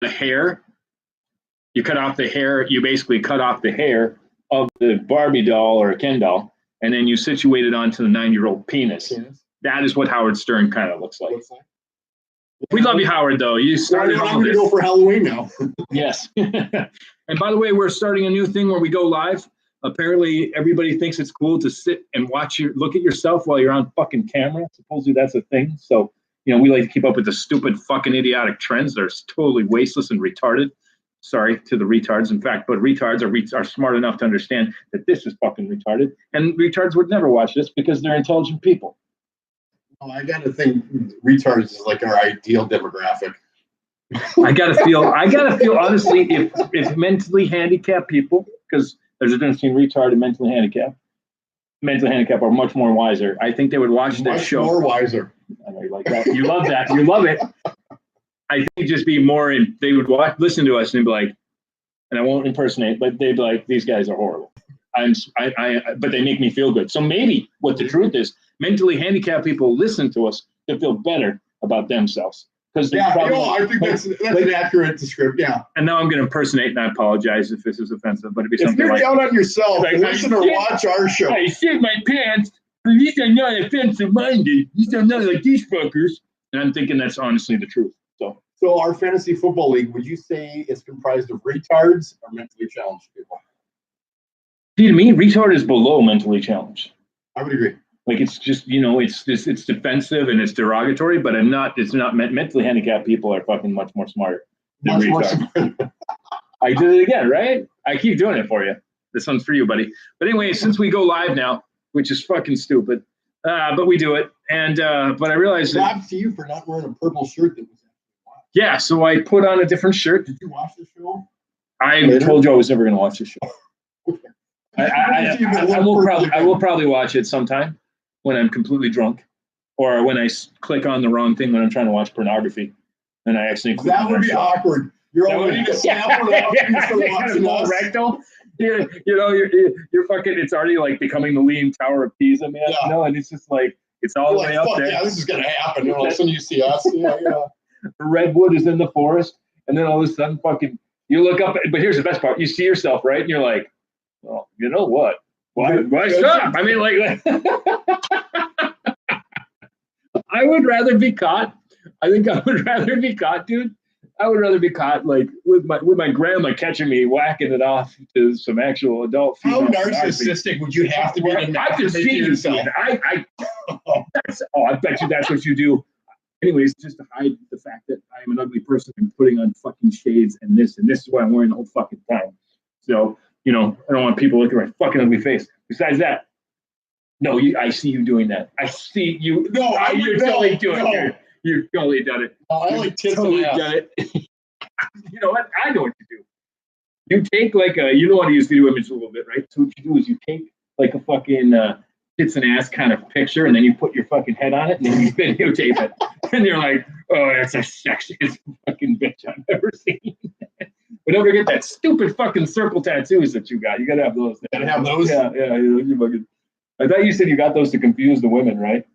the hair. You cut off the hair. You basically cut off the hair of the Barbie doll or a Ken doll, and then you situate it onto the 9-year-old penis. That is what Howard Stern kind of looks like. We love you, Howard, though. You started all this. I'm going to go for Halloween now. Yes. And by the way, we're starting a new thing where we go live. Apparently, everybody thinks it's cool to sit and look at yourself while you're on fucking camera. Supposedly that's a thing. So, we like to keep up with the stupid fucking idiotic trends that are totally wasteless and retarded. Sorry to the retards. In fact, but retards are smart enough to understand that this is fucking retarded. And retards would never watch this because they're intelligent people. Well, I got to think retards is like our ideal demographic. I gotta feel honestly, if mentally handicapped people, because there's a difference between retard and mentally handicapped are much more wiser. I think they would watch this show. Much more wiser. I know you like that. You love that. You love it. I think just be more they would listen to us and be like, and I won't impersonate, but they'd be like, these guys are horrible. But they make me feel good. So maybe what the truth is, mentally handicapped people listen to us to feel better about themselves. Because I think that's an accurate description. Yeah. And now I'm going to impersonate, and I apologize if this is offensive, but it'd be something if you're down on yourself, listen or watch our show. I shit my pants. At least I'm not offensive-minded. At least I'm not like these fuckers. And I'm thinking that's honestly the truth. So our fantasy football league, would you say it's comprised of retards or mentally challenged people? See, to me, retard is below mentally challenged. I would agree. Like it's just, it's defensive and it's derogatory, but it's not mentally handicapped people are fucking much more smart than retard. I did it again, right? I keep doing it for you. This one's for you, buddy. But anyway, since we go live now, which is fucking stupid, but we do it. And, but I realized props to you for not wearing a purple shirt that was. Yeah, so I put on a different shirt. Did you watch the show? I told you I was never going to watch the show. I will probably watch it sometime when I'm completely drunk, or when I click on the wrong thing when I'm trying to watch pornography, and I actually click that would be awkward. You're already to sample it up rectal. You're fucking. It's already like becoming the Leaning Tower of Pisa, man. Yeah. And it's just like it's all the way up there. Yeah, this is gonna happen. And all of a sudden you see us. Yeah. The redwood is in the forest, and then all of a sudden, fucking, you look up. But here's the best part: you see yourself, right, and you're like, "Well, you know what? Why stop?" I mean, like, I would rather be caught. I think I would rather be caught, dude. I would rather be caught like with my grandma catching me whacking it off to some actual adult. How narcissistic would you have to be? I could see yourself. I bet you that's what you do. Anyways, just to hide the fact that I am an ugly person and putting on fucking shades and this is what I'm wearing the whole fucking time. So, I don't want people looking at my fucking ugly face. Besides that, no, I see you doing that. I see you. No, you're totally doing it. You've totally done it. No, I like tits totally done it. You know what? I know what you do. You take like you know how to use video image a little bit, right? So what you do is you take like a fucking tits and ass kind of picture, and then you put your fucking head on it, and then you videotape it. And you're like, oh, that's the sexiest fucking bitch I've ever seen. But don't forget that stupid fucking circle tattoos that you got. You gotta have those. Gotta have those? Yeah. You fucking, I thought you said you got those to confuse the women, right?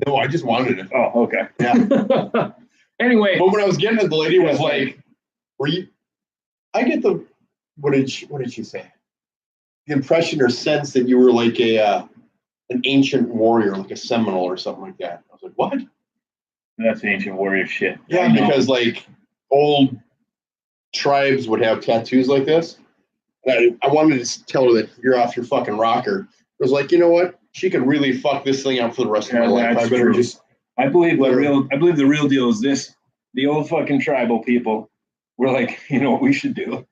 No, I just wanted it. Oh, okay. Yeah. Anyway. But when I was getting it, the lady was like, I get the, what did she say? The impression or sense that you were like an ancient warrior, like a Seminole or something like that. I was like, what? That's ancient warrior shit. Yeah, because like old tribes would have tattoos like this. And I wanted to tell her that you're off your fucking rocker. I was like, you know what? She could really fuck this thing up for the rest of my life. I better just. I believe the real deal is this. The old fucking tribal people were like, you know what we should do?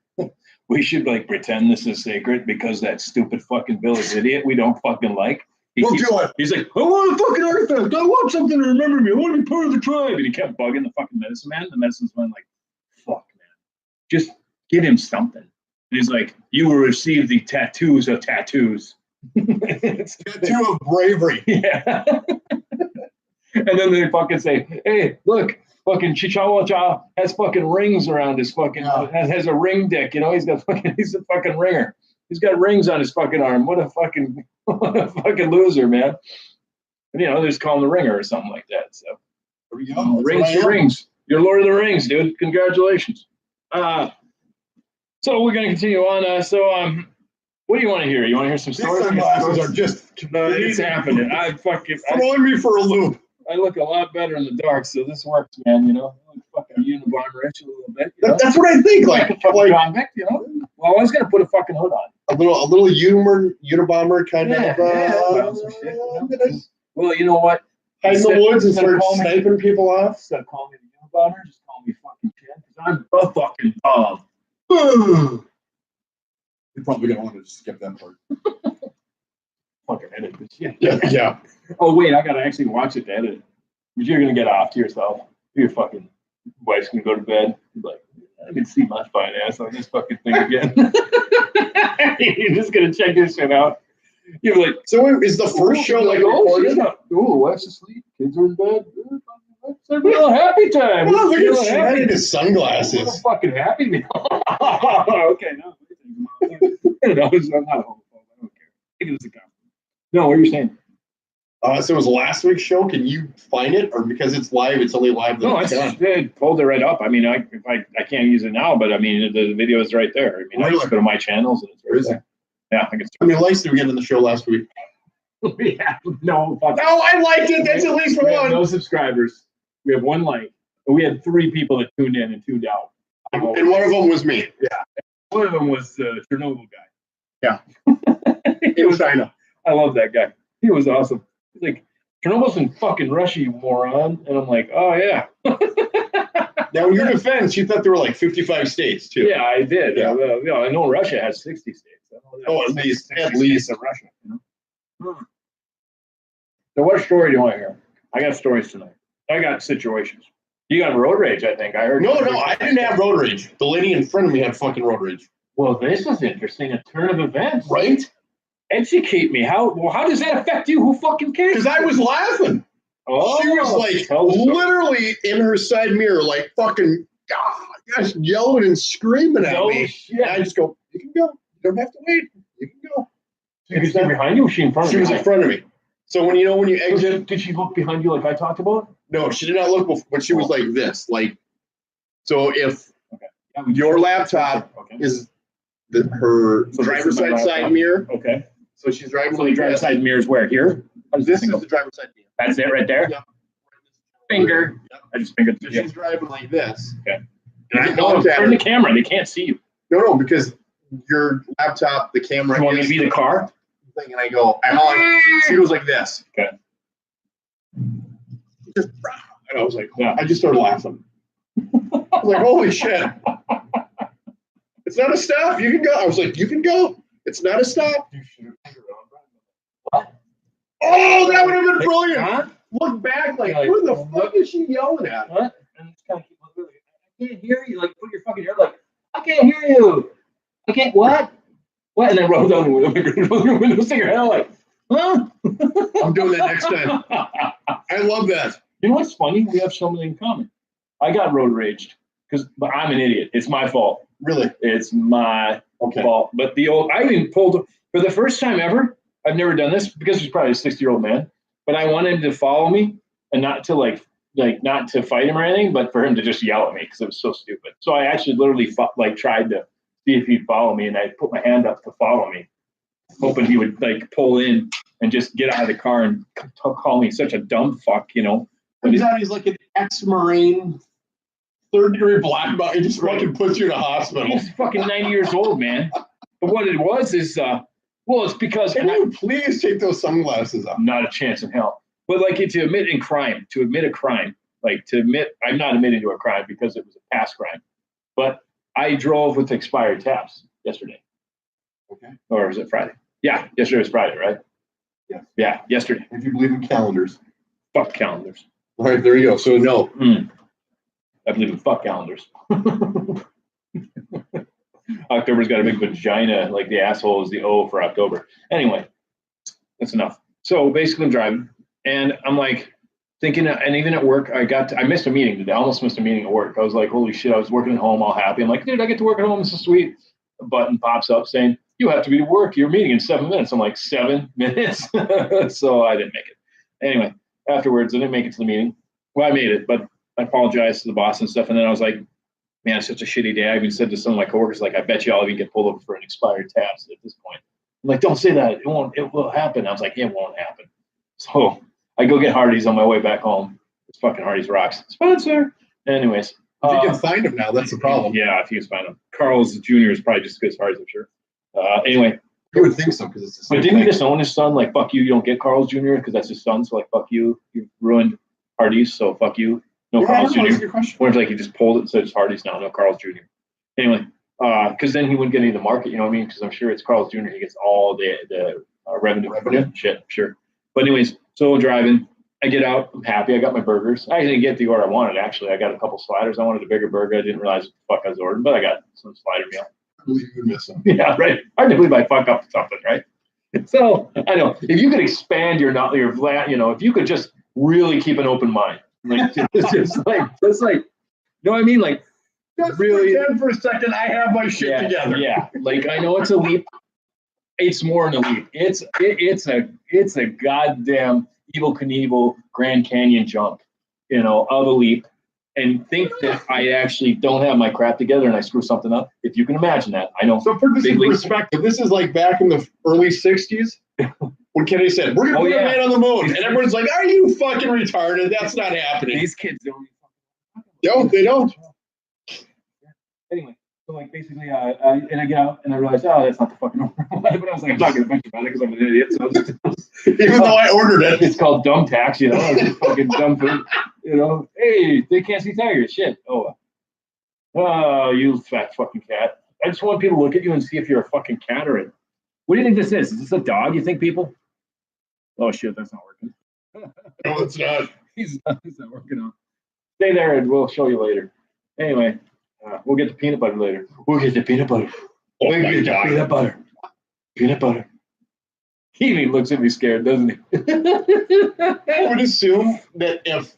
We should like pretend this is sacred because that stupid fucking village idiot we don't fucking like. We'll do it. He's like, I want a fucking artifact. I want something to remember me. I want to be part of the tribe. And he kept bugging the fucking medicine man. The medicine man like, fuck, man. Just give him something. And he's like, you will receive the tattoos of tattoos. Tattoo of bravery. Yeah. And then they fucking say, hey, look, fucking Chichawacha has fucking rings around his fucking, has a ring dick, he's a fucking ringer. He's got rings on his fucking arm. What a fucking loser, man. And, they just call him the ringer or something like that. So there we go. rings. You're Lord of the Rings, dude. Congratulations. So we're gonna continue on. What do you want to hear? You want to hear some These stories? sunglasses are just It's happening. I throwing me for a loop. I look a lot better in the dark, so this works, man. You know, I look fucking Unabomber-ish a little bit. You know? That's what I think. Like Like, fucking John Wick, you know. Well, I was gonna put a fucking hood on. a little Unabomber kind Yeah, of. well, some shit, you know? Well, you know what? Hide in the woods and Instead of start calling me- sniping people off. Instead of calling me the Unabomber, just call me fucking Chad, because I'm the fucking Tom. You're probably gonna want to skip that part. Fucking edit this shit. Yeah. Oh wait, I gotta actually watch it to edit it. But you're gonna get off to yourself. Your fucking wife's gonna go to bed. You're like, I can see my fine ass on this fucking thing again. You're just gonna check this shit out. You're like, So is the first show like recorded? Oh, wife's asleep. Kids are in bed. It's a real happy time. Well, look Real at shining his What a sunglasses. fucking happy meal. Okay, no. I'm not a homophobe. I don't care. Take it as a compliment. No, what are you saying? So it was last week's show. Can you find it, or because it's live, it's only live? No, I pulled it right up. I mean, I can't use it now, but I mean, the video is right there. I mean, I just go to my channels and it's right there. Yeah, I think it's. How many likes did we get in the show last week? Yeah, no. Oh, I liked it. That's at least We have one. no subscribers. We have one like. But we had 3 people that tuned in and tuned out. And one of them was me. One of them was the Chernobyl guy. Yeah. He was China. I love that guy. He was awesome. He's like, Chernobyl's in fucking Russia, you moron. And I'm like, oh, yeah. Now, in your defense, you thought there were like 55 states, too. Yeah, I did. Yeah. I know Russia has 60 states. I know that. Oh, at least. 60 At least. states of Russia. You know? So what story do you want to hear? I got stories tonight. I got situations. You got road rage, I think. I heard. No, I didn't have road rage. The lady in front of me had fucking road rage. Well, this was interesting. A turn of events. Right? Educate me. How does that affect you? Who fucking cares? Because I was laughing. Oh, She was like tell the story. literally in her side mirror, like fucking, gosh, yelling and screaming at No me. shit. And I just go, you can go. You don't have to wait. You can go. Was she behind you or was she in front of She you? was in front of me. So when you exit, Did she look behind you like I talked about? no, she did not look, but she was like this. Like, so if Yeah, your laptop Okay. is her So this driver's is my side laptop. mirror, Okay. so she's driving So the like driver's this. side mirror is where? Here? This is the driver's side mirror. That's it right there? Yep. Finger. Yep. I just fingered So the she's driving like this. Okay. And I No, looked at turn her. the camera. They can't see you. No, because your laptop, the camera You want me to is be the car? thing, and I go, she goes like this. Okay. Just, and I was like, Yeah. I just started laughing. I was like, holy shit. It's not a stop. You can go. I was like, you can go. It's not a stop. What? Oh, that would have been brilliant. Huh? Look back, like, Like, who the fuck is she yelling at? What? And just kind of keep looking. I can't hear you. Like, put your fucking ear like, I can't hear you. I can't, what? What? And then roll down the window, stick your head out like, huh? I'm doing that next time. I love that. You know what's funny? We have something in common. I got road raged but I'm an idiot. It's my fault. Really? It's my Okay. fault. But I even pulled for the first time ever. I've never done this because he's probably a 60-year-old man. But I wanted him to follow me and not to like not to fight him or anything, but for him to just yell at me because it was so stupid. So I actually literally tried to see if he'd follow me, and I put my hand up to follow me, hoping he would like pull in and just get out of the car and call me such a dumb fuck, you know. Turns out he's like an ex-Marine, third-degree black belt. He just fucking puts you in a hospital. He's fucking 90 years old, man. But what it was is, it's because Can you please take those sunglasses off? not a chance in hell. But like to admit a crime, I'm not admitting to a crime because it was a past crime. But I drove with expired tabs yesterday. Okay. Or was it Friday? Yeah, yesterday was Friday, right? Yeah. Yeah, yesterday. If you believe in calendars. Fuck calendars. All right, there you go. So no. I believe in fuck calendars. October's got a big vagina, like the asshole is the O for October. Anyway, that's enough. So basically I'm driving and I'm like thinking, and even at work, I missed a meeting today. I almost missed a meeting at work. I was like, holy shit, I was working at home all happy. I'm like, dude, I get to work at home. This is sweet. A button pops up saying, you have to be to work. Your meeting in 7 minutes. I'm like, 7 minutes? So I didn't make it. Anyway, afterwards, I didn't make it to the meeting. Well, I made it, but I apologized to the boss and stuff. And then I was like, man, it's such a shitty day. I even said to some of my coworkers, like, I bet you I'll even get pulled over for an expired tabs at this point. I'm like, don't say that. It will happen. I was like, it won't happen. So I go get Hardee's on my way back home. It's fucking Hardee's rocks. Sponsor. Anyways. If you can find them now, that's the problem. Yeah, if you can find them. Carl's Jr. is probably just as good as Hardee's, I'm sure. Anyway. You would think so, because it's the same But didn't he thing. just own his son? Like, fuck you don't get Carl's Jr. because that's his son. So, like, fuck you. You ruined Hardee's, so fuck you. No Yeah, Carl's I don't know, that's a Jr. good question. Or if, like, he just pulled it and said it's Hardee's now, no Carl's Jr. Anyway, because then he wouldn't get any of the market, you know what I mean? Because I'm sure it's Carl's Jr. He gets all the revenue. Shit, sure. But anyways, so driving. I get out. I'm happy. I got my burgers. I didn't get the order I wanted, actually. I got a couple sliders. I wanted a bigger burger. I didn't realize what the fuck I was ordering, but I got some slider meal. I believe you would miss them. Yeah, right. Hard to believe I fuck up something, right? So I know if you could expand your if you could just really keep an open mind, like just like, you know what I mean? Like, Just really, pretend for a second I have my shit together. Yeah, like I know it's a leap. It's more than a leap. It's a goddamn Evel Knievel Grand Canyon jump, of a leap. And think that I actually don't have my crap together and I screw something up. If you can imagine that, I know. So put this Big in leap. perspective. This is like back in the early 60s when Kennedy said, we're going to put a man on the moon. And everyone's like, are you fucking retarded? That's not happening. These kids don't. No, they don't. Anyway, so like basically, I get out and I realize, oh, that's not the fucking order. But I was like, I'm not going to bitch about it because I'm an idiot. So Even though I ordered it. it's called dumb tax, It's just fucking dumb food, Hey, they can't see tigers. Shit. Oh, you fat fucking cat. I just want people to look at you and see if you're a fucking cat or a. What do you think this is? Is this a dog? You think people? Oh shit, that's not working. No, it's not. He's not working out. Stay there and we'll show you later. Anyway, we'll get the peanut butter later. We'll get the peanut butter. Oh my God. Peanut butter. Peanut butter. He even looks at me scared, doesn't he? I would assume that if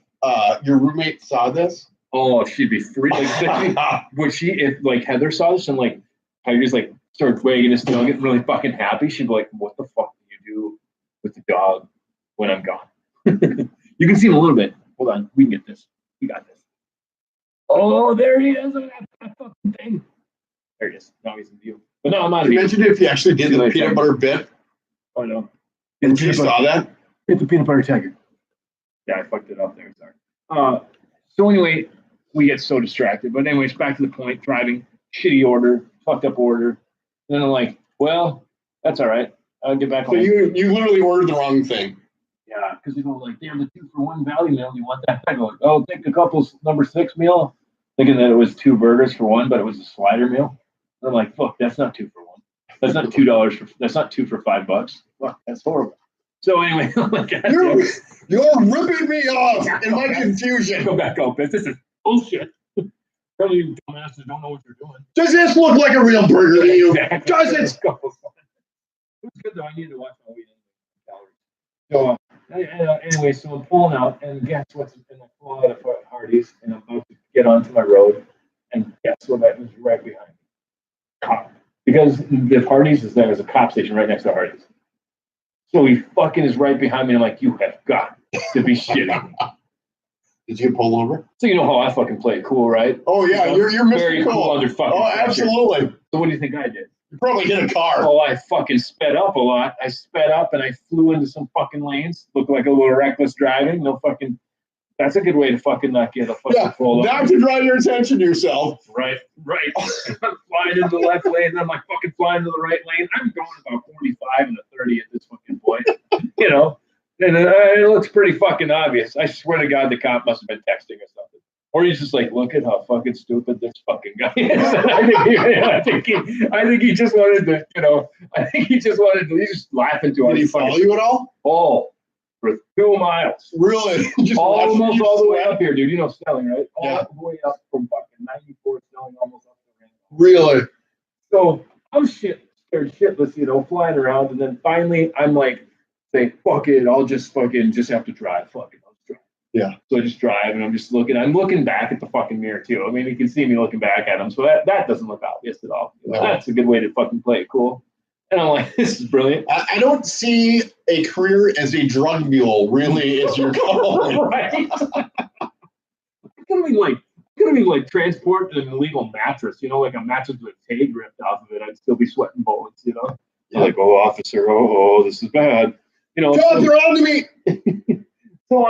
your roommate saw this, Oh, she'd be free. Like, would she, if like Heather saw this and like Tiger's like started wagging his tail, getting really fucking happy, she'd be like, "What the fuck do you do with the dog when I'm gone?" You can see him a little bit. Hold on, we can get this. We got this. Oh, there he is. That fucking thing. There he is. Now he's in view. But no, I'm out of you here. mentioned if you actually did See you the later, peanut Tiger. butter bit, Oh no. and she saw that. Hit the peanut butter tiger. Yeah, I fucked it up there. Sorry. So anyway, we get so distracted. But anyways, back to the point. Driving, shitty order, fucked up order. And then I'm like, well, that's all right. I'll get back So home. you literally ordered the wrong thing. Yeah, because they go like, they have the 2-for-1 value meal. You want that? I go, oh, take a couple's number 6 meal, thinking that it was 2 burgers for 1, but it was a slider meal. And I'm like, fuck, that's not 2 for 1. That's not $2 for. That's not 2 for $5. Fuck, that's horrible. So anyway, I'm like, God damn it. You're ripping me off in my confusion. Go back up. This is bullshit. Tell you dumbasses don't know what you're doing. Does this look like a real burger to you? Exactly. Does it? It was good though. I needed to watch my weight in calories. So anyway, so I'm pulling out, and guess what's in the pull out of Hardee's, and I'm about to get onto my road, and guess what? That was right behind me. Cop. Because the Hardee's is there's a cop station right next to Hardee's. So he fucking is right behind me. And I'm like, you have got to be shitting me. Did you pull over? So you know how I fucking play it cool, right? Oh yeah, you're Very Mr. cool Cool. under fucking Oh, pressure. absolutely. So what do you think I did? You probably hit a car. Oh, I fucking sped up a lot. I sped up and I flew into some fucking lanes. Looked like a little reckless driving. No fucking. That's a good way to fucking not get a fucking Yeah, roll not to draw your attention to yourself. Right. I'm flying into the left lane, and I'm like fucking flying to the right lane. I'm going about 45 and a 30 at this fucking point, And it looks pretty fucking obvious. I swear to God, the cop must have been texting or something, or he's just like, "Look at how fucking stupid this fucking guy is." I think he just wanted to, he's just laughing to us. Did he follow you at all? Oh, for 2 miles. Really? Just Almost watching you all the way sweat? up here, dude. You know Snelling, right? Yeah. All the way up from fucking 94 Snelling, almost up the ramp. Really? So I'm scared shitless, flying around, and then finally I'm like, saying, "Fuck it, I'll just have to drive. Fuck it, I'll just drive." Yeah. So I just drive, and I'm just looking. I'm looking back at the fucking mirror too. I mean, you can see me looking back at him, so that doesn't look obvious at all. No. That's a good way to fucking play it cool. And I'm like, this is brilliant. I don't see a career as a drug mule really as your goal. Right? Look at couldn't even like transport an illegal mattress, like a mattress with a tag ripped off of it. I'd still be sweating bullets, Yeah. Like, oh, officer, this is bad. Don't throw on to me. So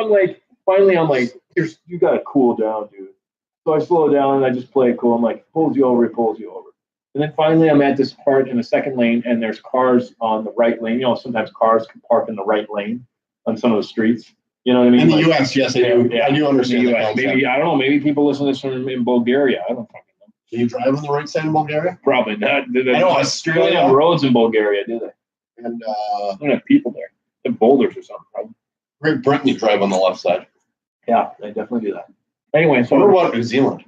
finally I'm like, you got to cool down, dude. So I slow down and I just play it cool. I'm like, pulls you over. And then finally I'm at this part in the second lane and there's cars on the right lane. Sometimes cars can park in the right lane on some of the streets. You know what I mean? In the U.S., yes, I do. Yeah, I do understand that. Maybe, I don't know, maybe people listen to this from in Bulgaria. I don't fucking know. Do you drive on the right side in Bulgaria? Probably not. I know Australia. They don't have roads in Bulgaria, do they? And They don't have people there. They have boulders or something, probably. Great Britain, you drive on the left side. Yeah, they definitely do that. Anyway, So what about New Zealand?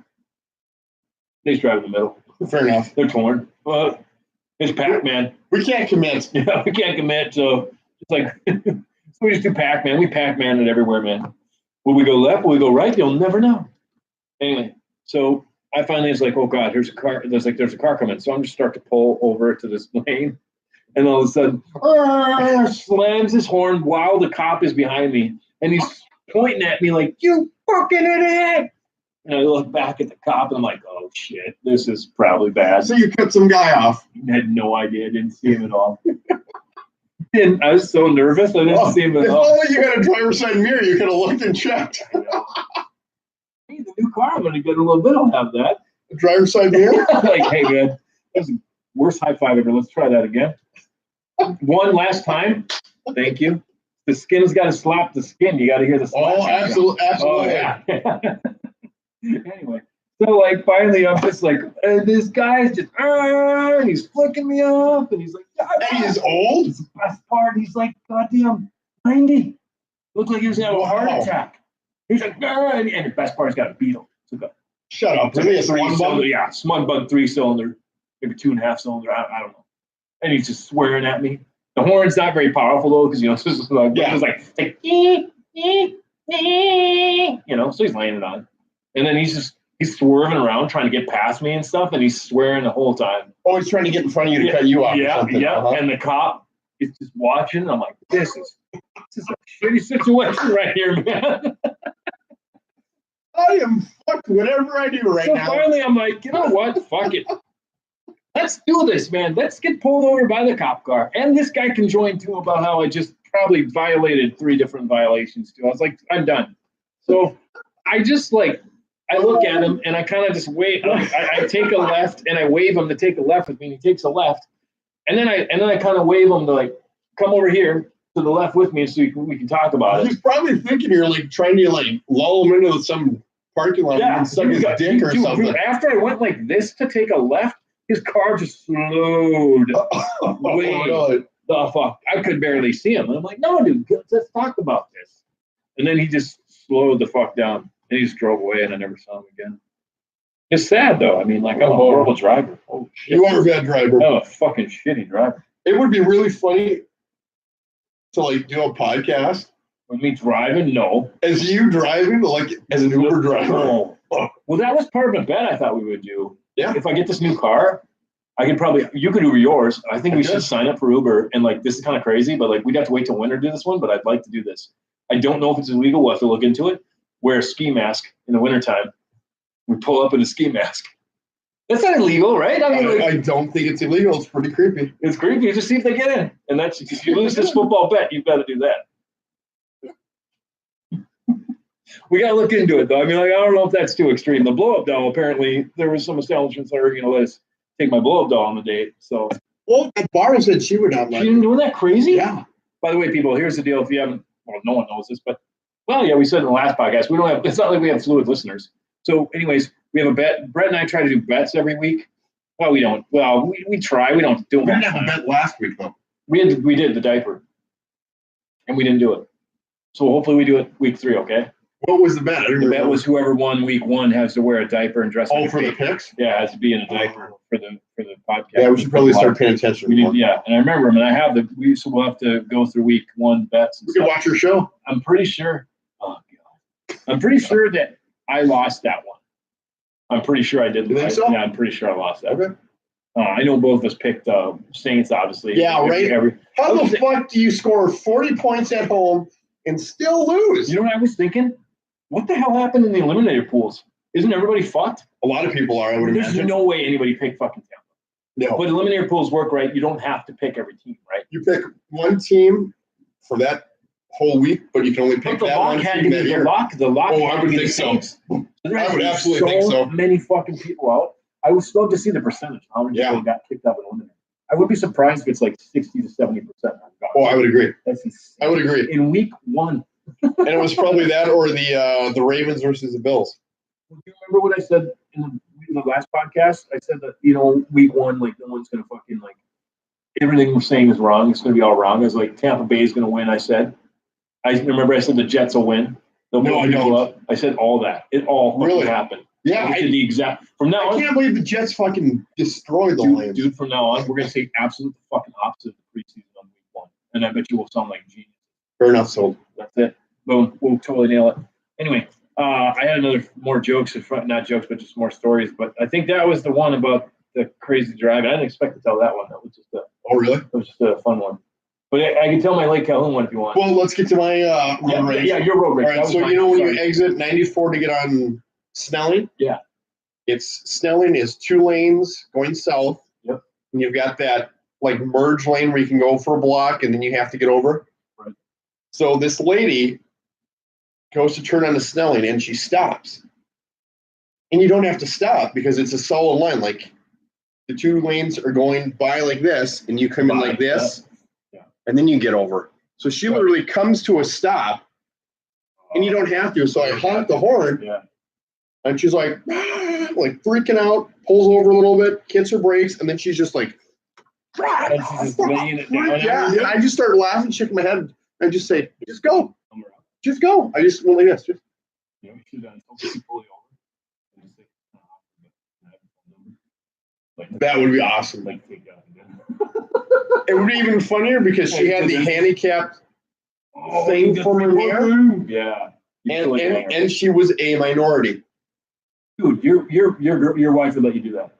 they just drive in the middle. Fair enough. They're torn. But it's Pac-Man. We can't commit. Yeah, we can't commit, so it's like we just do Pac-Man. We Pac-Man it everywhere, man. Will we go left? Will we go right? You'll never know. Anyway, so I finally was like, oh God, there's a car. There's a car coming. So I'm just start to pull over to this lane, and all of a sudden, slams his horn while the cop is behind me, and he's pointing at me like, "You fucking idiot!" And I look back at the cop, and I'm like, "Oh shit, this is probably bad." So you cut some guy off. I had no idea. I didn't see him at all. And I was so nervous. I didn't see him at If all. only you had a driver's side mirror, you could have looked and checked. Hey, the new car, I'm going to get a little bit. I'll have that. A driver's side mirror? Like, hey, man, that was the worst high five ever. Let's try that again. One last time. Thank you. The skin's got to slap the skin. You got to hear the slap. Oh, absolutely. Oh, yeah. Anyway, so finally, I'm just like, this guy's just, and he's flicking me off, and he's like, And he's old? the best part, he's like, goddamn 90. Looked like he was having a heart Wow. attack. He's like, and the best part, he's got a Beetle. Shut up. Really? A smug bug? Yeah, smug bug 3-cylinder, maybe 2.5 cylinder. I don't know. And he's just swearing at me. The horn's not very powerful though, because it's just like, Yeah. it's like, so he's laying it on, and then he's swerving around trying to get past me and stuff, and he's swearing the whole time. Always trying to get in front of you to cut you off. Or Yeah, something. yeah. Uh-huh. And the cop is just watching. I'm like, this is a shitty situation right here, man. I am fucked whatever I do right So now. finally, I'm like, you know what? Fuck it. Let's do this, man. Let's get pulled over by the cop car. And this guy can join too about how I just probably violated 3 different violations too. I was like, I'm done. So I just I look at him and I kind of just wait. I take a left and I wave him to take a left with me. And he takes a left. And then I kind of wave him to come over here to the left with me so we can talk about it. He's probably thinking you're trying to lull him into some parking lot and suck his dick or something. Dude, after I went like this to take a left, his car just slowed way really? the fuck. I could barely see him. And I'm like, no, dude, let's talk about this. And then he just slowed the fuck down and he just drove away and I never saw him again. It's sad though. I mean, I'm a horrible driver. Oh shit. You are a bad driver. I'm a fucking shitty driver. It would be really funny to do a podcast With me driving, no. as you driving, as an Uber driver. No. Well, that was part of a bet I thought we would do. Yeah. If I get this new car, you could Uber yours. I think we should sign up for Uber. And this is kind of crazy, but we'd have to wait till winter to do this one, but I'd like to do this. I don't know if it's illegal. We'll have to look into it. Wear a ski mask in the wintertime. We pull up in a ski mask. That's not illegal, right? I mean, I don't think it's illegal. It's pretty creepy. it's creepy. Just see if they get in. And that's, if you lose this football bet, you've got to do that. We got to look into it, though. I mean, I don't know if that's too extreme. The blow-up doll, apparently, there was some establishments that are going to let us take my blow-up doll on the date. So, Well, Barra said she would not let she didn't do that crazy? Yeah. By the way, people, here's the deal. If you haven't, well, no one knows this, but, well, yeah, we said in the last podcast, it's not like we have fluid listeners. So, anyways, we have a bet. Brett and I try to do bets every week. Well, we don't. Well, we try. We don't do We them. didn't have a bet last week, though. We did the diaper, and we didn't do it. So hopefully we do it week 3, okay? What was the bet? I don't The bet remember. was whoever won week 1 has to wear a diaper and dress. like a for the pig. picks? Yeah, it has to be in a diaper for the podcast. Yeah, we should probably start paying attention. We more. did, yeah, and I remember them, and I have so we'll have to go through week 1 bets. And We could stuff. watch your show. I'm pretty sure. Oh god, I'm pretty sure that I lost that one. I'm pretty sure I did. You think so? Yeah, I'm pretty sure I lost that. Okay. I know both of us picked Saints, obviously. Yeah, right. How the fuck do you score 40 points at home and still lose? You know what I was thinking? What the hell happened in the eliminator pools? Isn't everybody fucked? A lot of people are, I would There's imagine. no way anybody picked fucking Tampa. No. But eliminator pools work, right? You don't have to pick every team, right? You pick one team for that whole week, but you can only pick But the that lock one had team to that be year. the lock. The lock Oh, had I to would be the think so. Saints. There I had to would be absolutely think so. many fucking people out. I would still have to see the percentage. How many Yeah. people got kicked out of eliminator? I would be surprised if it's like 60 to 70%. Oh, I would agree. That's insane. I would agree. In week 1. And it was probably that or the Ravens versus the Bills. Do you remember what I said in the last podcast? I said that, week 1, like, no one's going to fucking, like, everything we're saying is wrong. It's going to be all wrong. I was like, Tampa Bay is going to win, I said. I remember I said the Jets will win. They'll No, I people don't. up. I said all that. It all fucking Really? happened. Yeah, I did the exact. From now I on, can't believe the Jets fucking destroyed the Lions. dude, from now on, we're going to say absolute fucking opposite of the preseason on week 1. And I bet you will sound like genius. Fair enough, sold. That's it. Boom. We'll totally nail it. Anyway, I had more jokes, not jokes, but just more stories. But I think that was the one about the crazy drive. I didn't expect to tell that one. That was just Oh, really? a fun one. But I can tell my Lake Calhoun one if you want. Well, let's get to my road rage. Yeah, your road All rage. right, That was so mine. you know when Sorry. you exit 94 to get on Snelling? Yeah. Snelling is 2 lanes going south. Yep. And you've got that like merge lane where you can go for a block and then you have to get over. Right. So this lady goes to turn on the Snelling and she stops. And you don't have to stop because it's a solid line. Like the 2 lanes are going by like this and you come in like this. Yeah. And then you get over. So she literally comes to a stop and you don't have to. So I honk the horn. Yeah. And she's like freaking out, pulls over a little bit, hits her brakes, and then she's just like, And she's just laying it down. yeah. And I just start laughing, shaking my head, and just say, just go. Just go. I just went like this. Just, that would be awesome. It would be even funnier because she had the handicapped thing for her mirror. Yeah. And she was a minority. Dude, your wife would let you do that.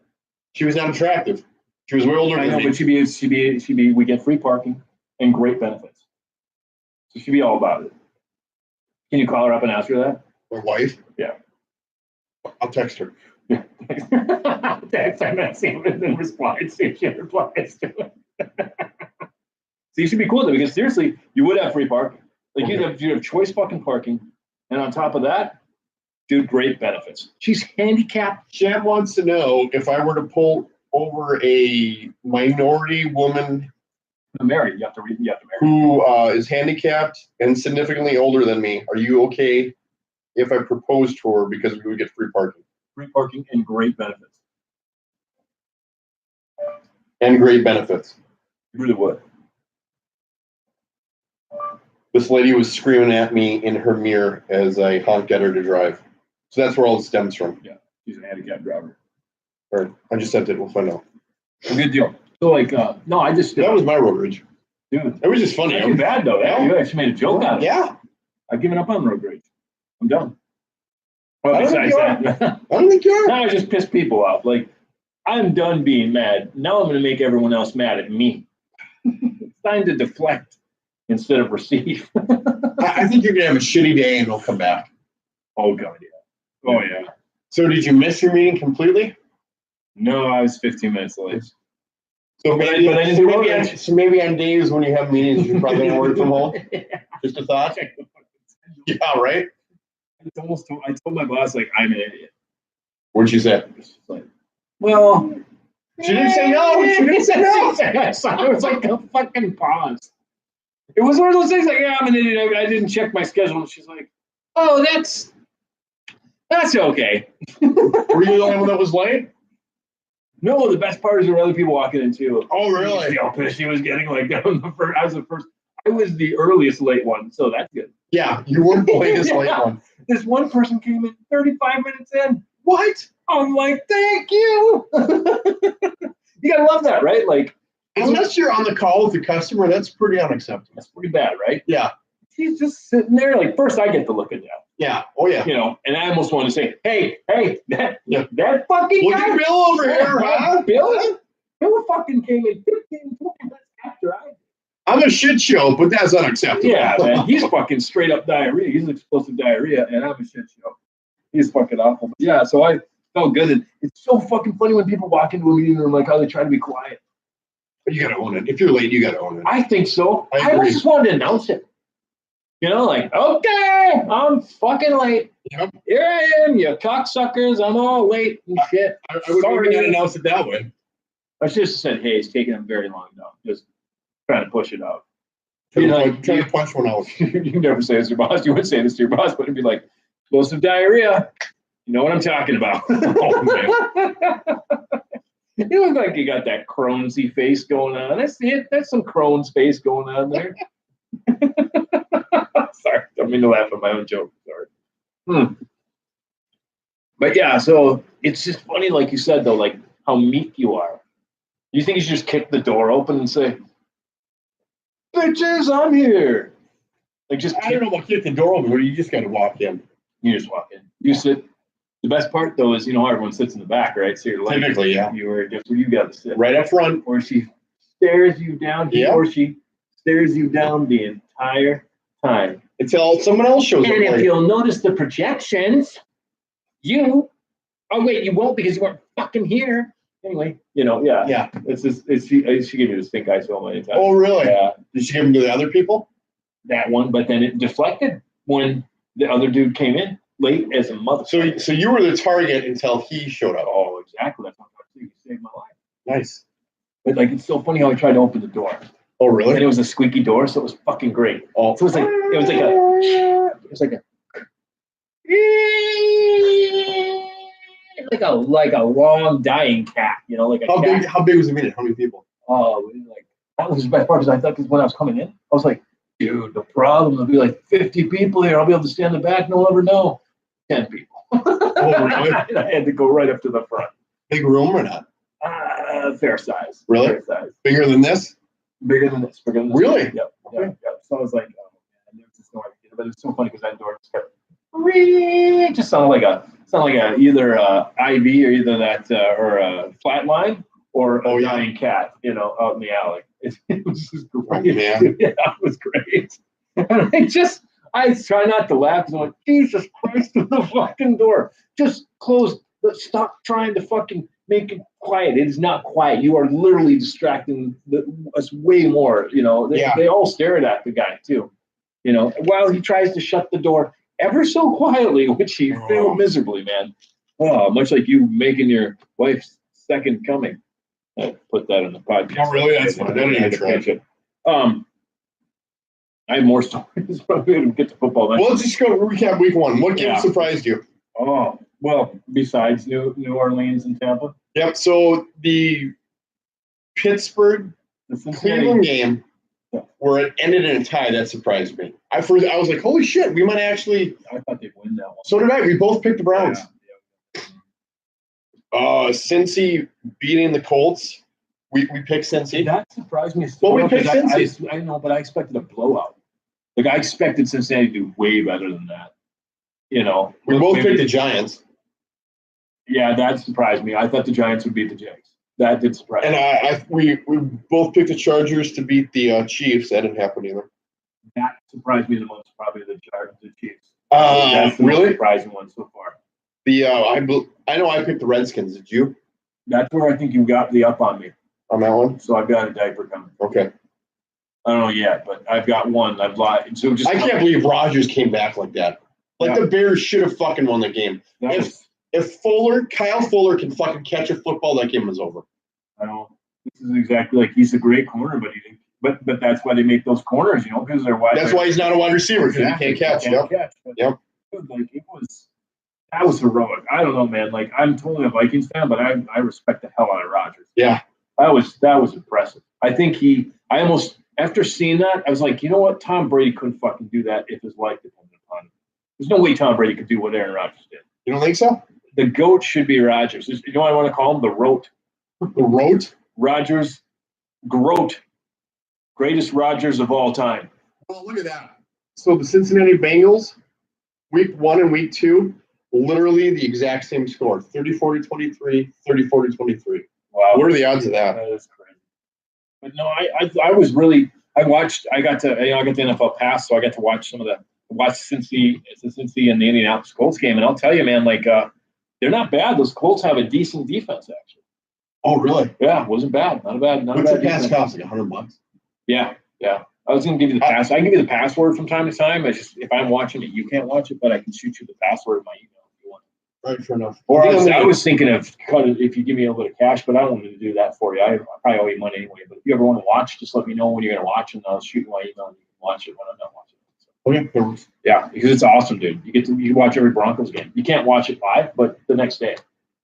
She was not attractive. She was way older I than know, me. but she'd be. We get free parking and great benefits. So she'd be all about it. Can you call her up and ask her that? My wife? Yeah. I'll text her. Text her and see if it replies. See if she replies to it. See, it should be cool though, because seriously, you would have free parking. Like you'd have choice fucking parking, and on top of that, dude, great benefits. She's handicapped. Chad wants to know if I were to pull over a minority woman Married, you have to marry. who is handicapped and significantly older than me, are you okay if I proposed to her because we would get free parking? Free parking and great benefits. And great benefits. You really would. This lady was screaming at me in her mirror as I honked at her to drive. So that's where all it stems from. She's a handicapped driver. Or I just sent it. We'll find out. A good deal. So like, no, I just That was my road rage. dude. It was just funny. Not too bad though. Yeah, you actually made a joke out of it. Yeah. I've given up on road rage. I'm done. Well, I don't think besides you that, I don't think you are. now I just piss people off. Like, I'm done being mad. Now I'm going to make everyone else mad at me. It's time to deflect instead of receive. I think you're going to have a shitty day and it'll come back. Oh, God, yeah. Oh, yeah. So did you miss your meeting completely? No, I was 15 minutes late. So But I maybe, didn't so do maybe, road on, rage. so maybe on days when you have meetings, you're probably going to work from home. Just a thought. Yeah, right? I told my boss, like, I'm an idiot. What'd you say? It's like, well, She didn't say no. She didn't say no. It was like a fucking pause. It was one of those things like, yeah, I'm an idiot. I didn't check my schedule. And she's like, oh, that's okay. Were you the only one that was late? No, the best part is there were other people walking in too. Oh, You really? see how pissed she was getting. Like, I was the first. I was the earliest late one, so that's good. Yeah, you weren't the latest late Yeah. one. This one person came in 35 minutes in. What? I'm like, thank you. You gotta love that, right? Like, Unless you're on the call with the customer, that's pretty unacceptable. that's pretty bad, right? Yeah. She's just sitting there. Like, first I get to look at that, Yeah. Oh, yeah. and I almost want to say, hey, that Yeah. that fucking Look guy, at Bill over here, huh? Bill fucking came in 15, 20 minutes after I did. I'm a shit show, but that's unacceptable. Yeah, man, he's fucking straight up diarrhea. He's explosive diarrhea, and I'm a shit show. He's fucking awful. But yeah, so I felt good. And it's so fucking funny when people walk into a meeting room like how they try to be quiet. But you got to own it. If you're late, you got to own it. I think so. I I agree. just wanted to announce it. You know, like, okay, I'm fucking late. Yep. Here I am, you cocksuckers. I'm all late and shit. I would Sorry. not announce it that way. I should have said, hey, it's taking him very long now. Just trying to push it out. Trying You to punch one out. you never say this to your boss. You wouldn't say this to your boss, but it'd be like, explosive diarrhea. You know what I'm talking about. Oh, man. You look like you got that Crohn's-y face going on. That's it. That's some Crohn's face going on there. Sorry, don't mean to laugh at my own joke. Sorry. But yeah, so it's just funny, like you said, though, like how meek you are. You think you should just kick the door open and say, bitches, I'm here. Like just I don't know about kick the door open, but you just got to walk in. You just walk in. You sit. The best part, though, is, you know, everyone sits in the back, right? So you're like, Typically, yeah. guess where you got to sit. Right up front. Or she stares you down. Yeah. Or she stares you down the entire time. Until someone else shows up. And if later. you'll notice the projections, oh wait, you won't because you weren't fucking here. Anyway, you know, yeah. Yeah. She gave me the stink eye so many times. Oh, really? Yeah, Did she give them to the other people? that one, but then it deflected when the other dude came in late as a mother. So you were the target until he showed up. Oh, exactly. That's what I'm saying. You saved my life. Nice. But like, it's so funny how I tried to open the door, Oh, and really? it was a squeaky door, so it was fucking great. Oh, So it was like a long dying cat, you know, like a cat. how big was the meeting? How many people? Oh, like that was the best part because I thought, because when I was coming in, I was like, dude, the problem will be like 50 people here. I'll be able to stand in the back. No one will ever know. 10 people. Oh, really? And I had to go right up to the front. Big room or not? Fair size. Really? Fair size. Bigger than this? Bigger than this. Really? Yep. Yep. So I was like, oh, man, there's just no idea. But it's so funny because that door just kept. It just sounded like either IV or either that or a flat line or a dying cat, you know, out in the alley. It was just great. Oh, man. Yeah, it was great. And I try not to laugh because I'm like, Jesus Christ, the fucking door. Just close. Stop trying to fucking make it quiet. It is not quiet. You are literally distracting us way more. You know, they all stared at the guy too. You know, while he tries to shut the door ever so quietly, which he failed miserably, man. Oh, much like you making your wife's second coming. I put that in the podcast. Oh, really? That's fine. I didn't try. I have more stories, but we're going to get to football. Well, let's just go recap week one. What game surprised you? Oh, well, besides New Orleans and Tampa. Yep. So the Pittsburgh Cleveland game where it ended in a tie, that surprised me. I was like, holy shit, we might actually. I thought they'd win that one. So did I. We both picked the Browns. Cincy beating the Colts. We picked Cincy. That surprised me. Well, we picked Cincy. I know, but I expected a blowout. Like, I expected Cincinnati to do way better than that. You know, we both picked the Giants. Yeah, that surprised me. I thought the Giants would beat the Jags. That did surprise me. And we both picked the Chargers to beat the Chiefs. That didn't happen either. That surprised me the most, probably the Chiefs. That's the most surprising one so far. I know I picked the Redskins. Did you? That's where I think you got the up on me. On that one? So I've got a diaper coming. Okay. I don't know yet, but I've got one. I've lied. So I can't believe Rodgers came back like that. Like the Bears should have fucking won the game. If Kyle Fuller can fucking catch a football, that game is over. I know. This is exactly like he's a great corner, but that's why they make those corners, you know, because they're wide. That's why he's not a wide receiver, because he can't catch. Yep. Like that was heroic. I don't know, man. Like, I'm totally a Vikings fan, but I respect the hell out of Rodgers. Yeah. That was impressive. I think after seeing that, I was like, you know what? Tom Brady couldn't fucking do that if his life depended upon it. There's no way Tom Brady could do what Aaron Rodgers did. You don't think so? The GOAT should be Rodgers. You know what I want to call him? The ROAT. The ROAT? Rodgers. GROAT. Greatest Rodgers of all time. Well, look at that. So the Cincinnati Bengals, week 1 and week 2, literally the exact same score. 34-23, 34-23. Wow. What are the odds of that? That is crazy. But no, I was really – I got the NFL Pass, so I got to watch some of the watched Cincy and the Indianapolis Colts game, and I'll tell you, man, like they're not bad. Those Colts have a decent defense, actually. Oh, really? Yeah, wasn't bad. Not a bad. What's the pass cost? Like $100? Yeah. I was going to give you the pass. I can give you the password from time to time. It's just if I'm watching it, you can't watch it, but I can shoot you the password in my email if you want. Right, fair enough. Or I was thinking of cutting if you give me a little bit of cash, but I don't want to do that for you. I probably owe you money anyway. But if you ever want to watch, just let me know when you're going to watch, and I'll shoot you my email and you can watch it when I'm not watching it. So, okay. Yeah, because it's awesome, dude. You can watch every Broncos game. You can't watch it live, but the next day.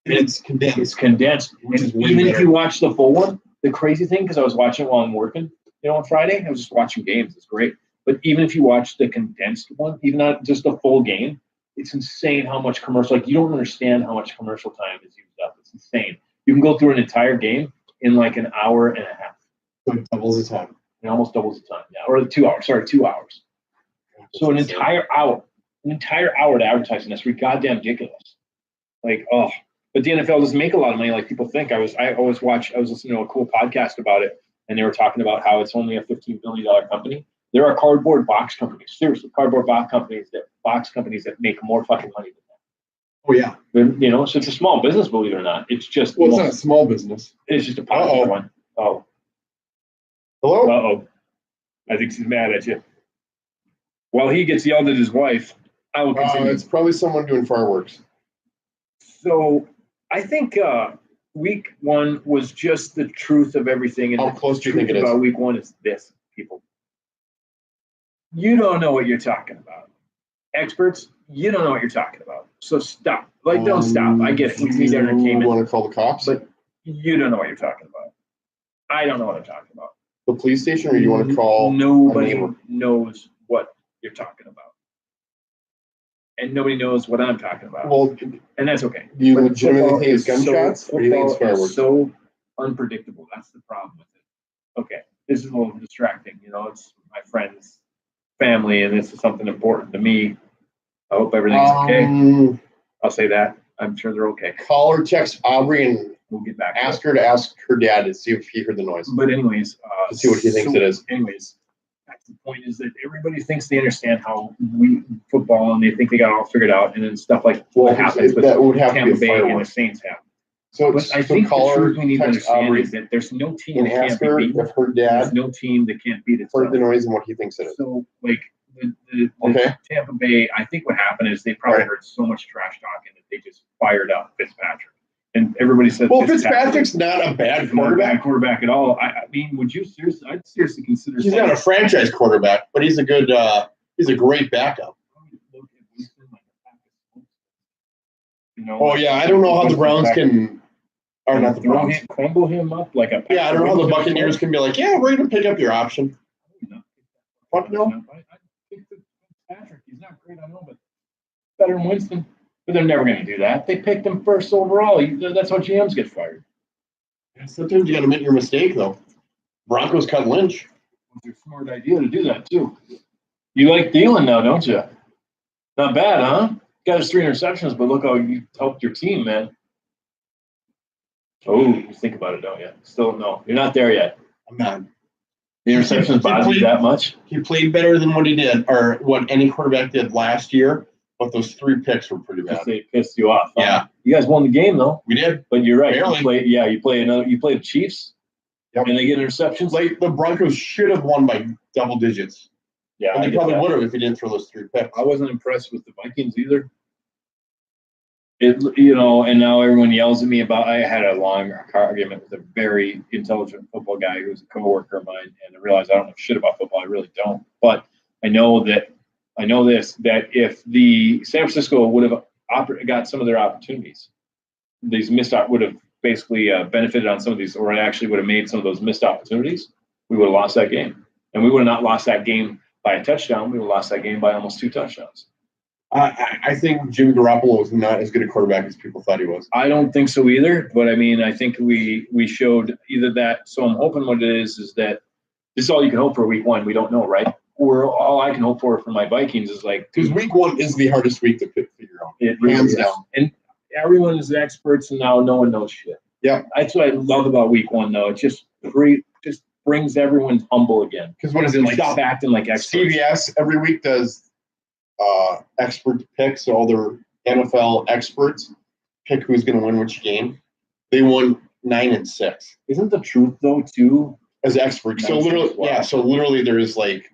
And it's condensed. It's condensed. Which is way even better. if you watch the full one, the crazy thing, because I was watching it while I'm working, on Friday, I was just watching games. It's great. But even if you watch the condensed one, even not just the full game, it's insane how much commercial, like you don't understand how much commercial time is used up. It's insane. You can go through an entire game in like an hour and a half. So it doubles the time. It almost doubles the time. Yeah. Or 2 hours. Sorry, 2 hours. So an entire hour to advertising. That's goddamn ridiculous. Like, oh, but the NFL doesn't make a lot of money like people think. I was listening to a cool podcast about it, and they were talking about how it's only a $15 billion company. There are cardboard box companies, seriously, cardboard box companies that make more fucking money than that. Oh yeah. So it's a small business, believe it or not. It's just it's not a small business. It's just a popular one. Oh. Hello? Uh-oh. I think she's mad at you. While he gets yelled at his wife, I will continue. It's probably someone doing fireworks. So I think week one was just the truth of everything. And how close do you think it is? About week one is this, people. You don't know what you're talking about. Experts, you don't know what you're talking about. So stop. Don't stop. I get it. We need entertainment. You want to call the cops? But you don't know what you're talking about. I don't know what I'm talking about. The police station, or you want to call? Nobody knows what you're talking about. And nobody knows what I'm talking about. Well, and that's okay. Do you legitimately think it's gunshots, or do you think it's fireworks? It's so unpredictable. That's the problem with it. Okay, this is a little distracting. It's my friend's family, and this is something important to me. I hope everything's okay. I'll say that. I'm sure they're okay. Call or text Aubrey, and we'll get back. Ask her to ask her dad to see if he heard the noise. But anyways, to see what he thinks it is. Anyways. The point is that everybody thinks they understand how we football, and they think they got it all figured out, and then stuff like what happens with Tampa Bay and the Saints have. So, but I think the truth we need to understand is that there's no team that can't be beaten. If her dad, there's no team that can't beat it. Heard the noise and what he thinks it is. So, like the Tampa Bay, I think what happened is they probably heard so much trash talking that they just fired up Fitzpatrick. And everybody said, well, Fitzpatrick's not a bad quarterback at all. I mean, I'd seriously consider. He's not a franchise quarterback, but he's a great backup. Oh yeah, I don't know how the Browns can, or not the Browns, crumble him up like a. Yeah, I don't know how the Buccaneers can be like, yeah, we're going to pick up your option. Fuck no. I think Fitzpatrick, he's not great, I know, but better than Winston. But they're never going to do that. They picked him first overall. That's how GMs get fired. Sometimes you got to admit your mistake, though. Broncos cut Lynch. It's a smart idea to do that, too. You like Thielen now, don't you? Not bad, huh? Got his 3 interceptions, but look how you helped your team, man. Oh, you think about it, don't you? Still, no. You're not there yet. I'm not. The interceptions bother you that much? He played better than what he did, or what any quarterback did last year. But those 3 picks were pretty bad. They pissed you off. Huh? Yeah, you guys won the game though. We did, but you're right. Barely. You play the Chiefs. Yep. And they get interceptions. Like the Broncos should have won by double digits. Yeah, and they probably would have if he didn't throw those 3 picks. I wasn't impressed with the Vikings either. And now everyone yells at me about. I had a long argument with a very intelligent football guy who's a coworker of mine, and I realized I don't know shit about football. I really don't, but I know this, that if the San Francisco would have got some of their opportunities, these would have basically benefited on some of these, or actually would have made some of those missed opportunities, we would have lost that game. And we would have not lost that game by a touchdown. We would have lost that game by almost 2 touchdowns. I think Jimmy Garoppolo was not as good a quarterback as people thought he was. I don't think so either. But, I mean, I think we showed either that. So I'm hoping what it is that this is all you can hope for week one. We don't know, right? Or all I can hope for my Vikings is like, because week one is the hardest week to figure out. It really hands is. down. And everyone is experts, and now no one knows shit. Yeah, that's what I love about week one, though. It just brings everyone humble again. Because what is it like? Stop acting like experts. CBS every week does expert picks, all their NFL experts pick who's going to win which game. They won 9-6 Isn't the truth though too? as experts. So 9-6, literally, wow. yeah. So literally, there's like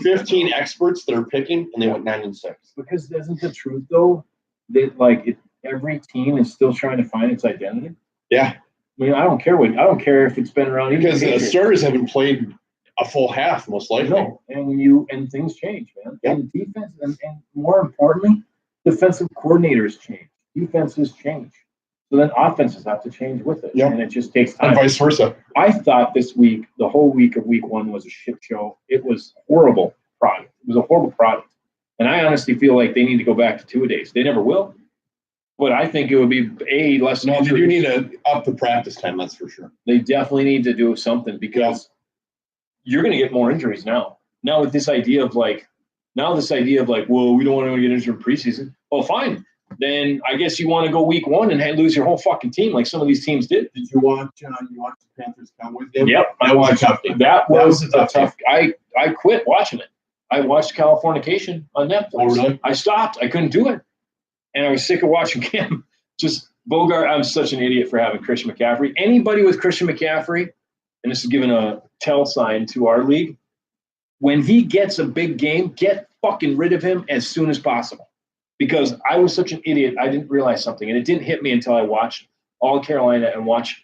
15 experts that are picking, and they went 9-6. Because isn't the truth though that like every team is still trying to find its identity? Yeah, I mean, I don't care if it's been around even because the Patriots. starters haven't played a full half, most likely. No, and things change, man. Yep. And defense, and more importantly, defensive coordinators change, defenses change. So then offenses have to change with it, Yep. and it just takes And time. vice versa. I thought this week, the whole week of week 1 was a shit show. It was horrible product. It was a horrible product, and I honestly feel like they need to go back to 2-a-days. They never will, but I think it would be less. No, they do need to up the practice time. That's for sure. They definitely need to do something because you're going to get more injuries now. Now with this idea of like, well, we don't want to get injured in preseason. Well, fine. Then I guess you want to go week 1 and lose your whole fucking team like some of these teams did. Did you watch the Panthers Cowboys game? Yep, That was a tough game. That was a tough I quit watching it. I watched Californication on Netflix. Oh, really? I stopped. I couldn't do it, and I was sick of watching Cam. Just Bogart. I'm such an idiot for having Christian McCaffrey. Anybody with Christian McCaffrey, and this is giving a tell sign to our league. When he gets a big game, get fucking rid of him as soon as possible. Because I was such an idiot, I didn't realize something, and it didn't hit me until I watched All Carolina and watched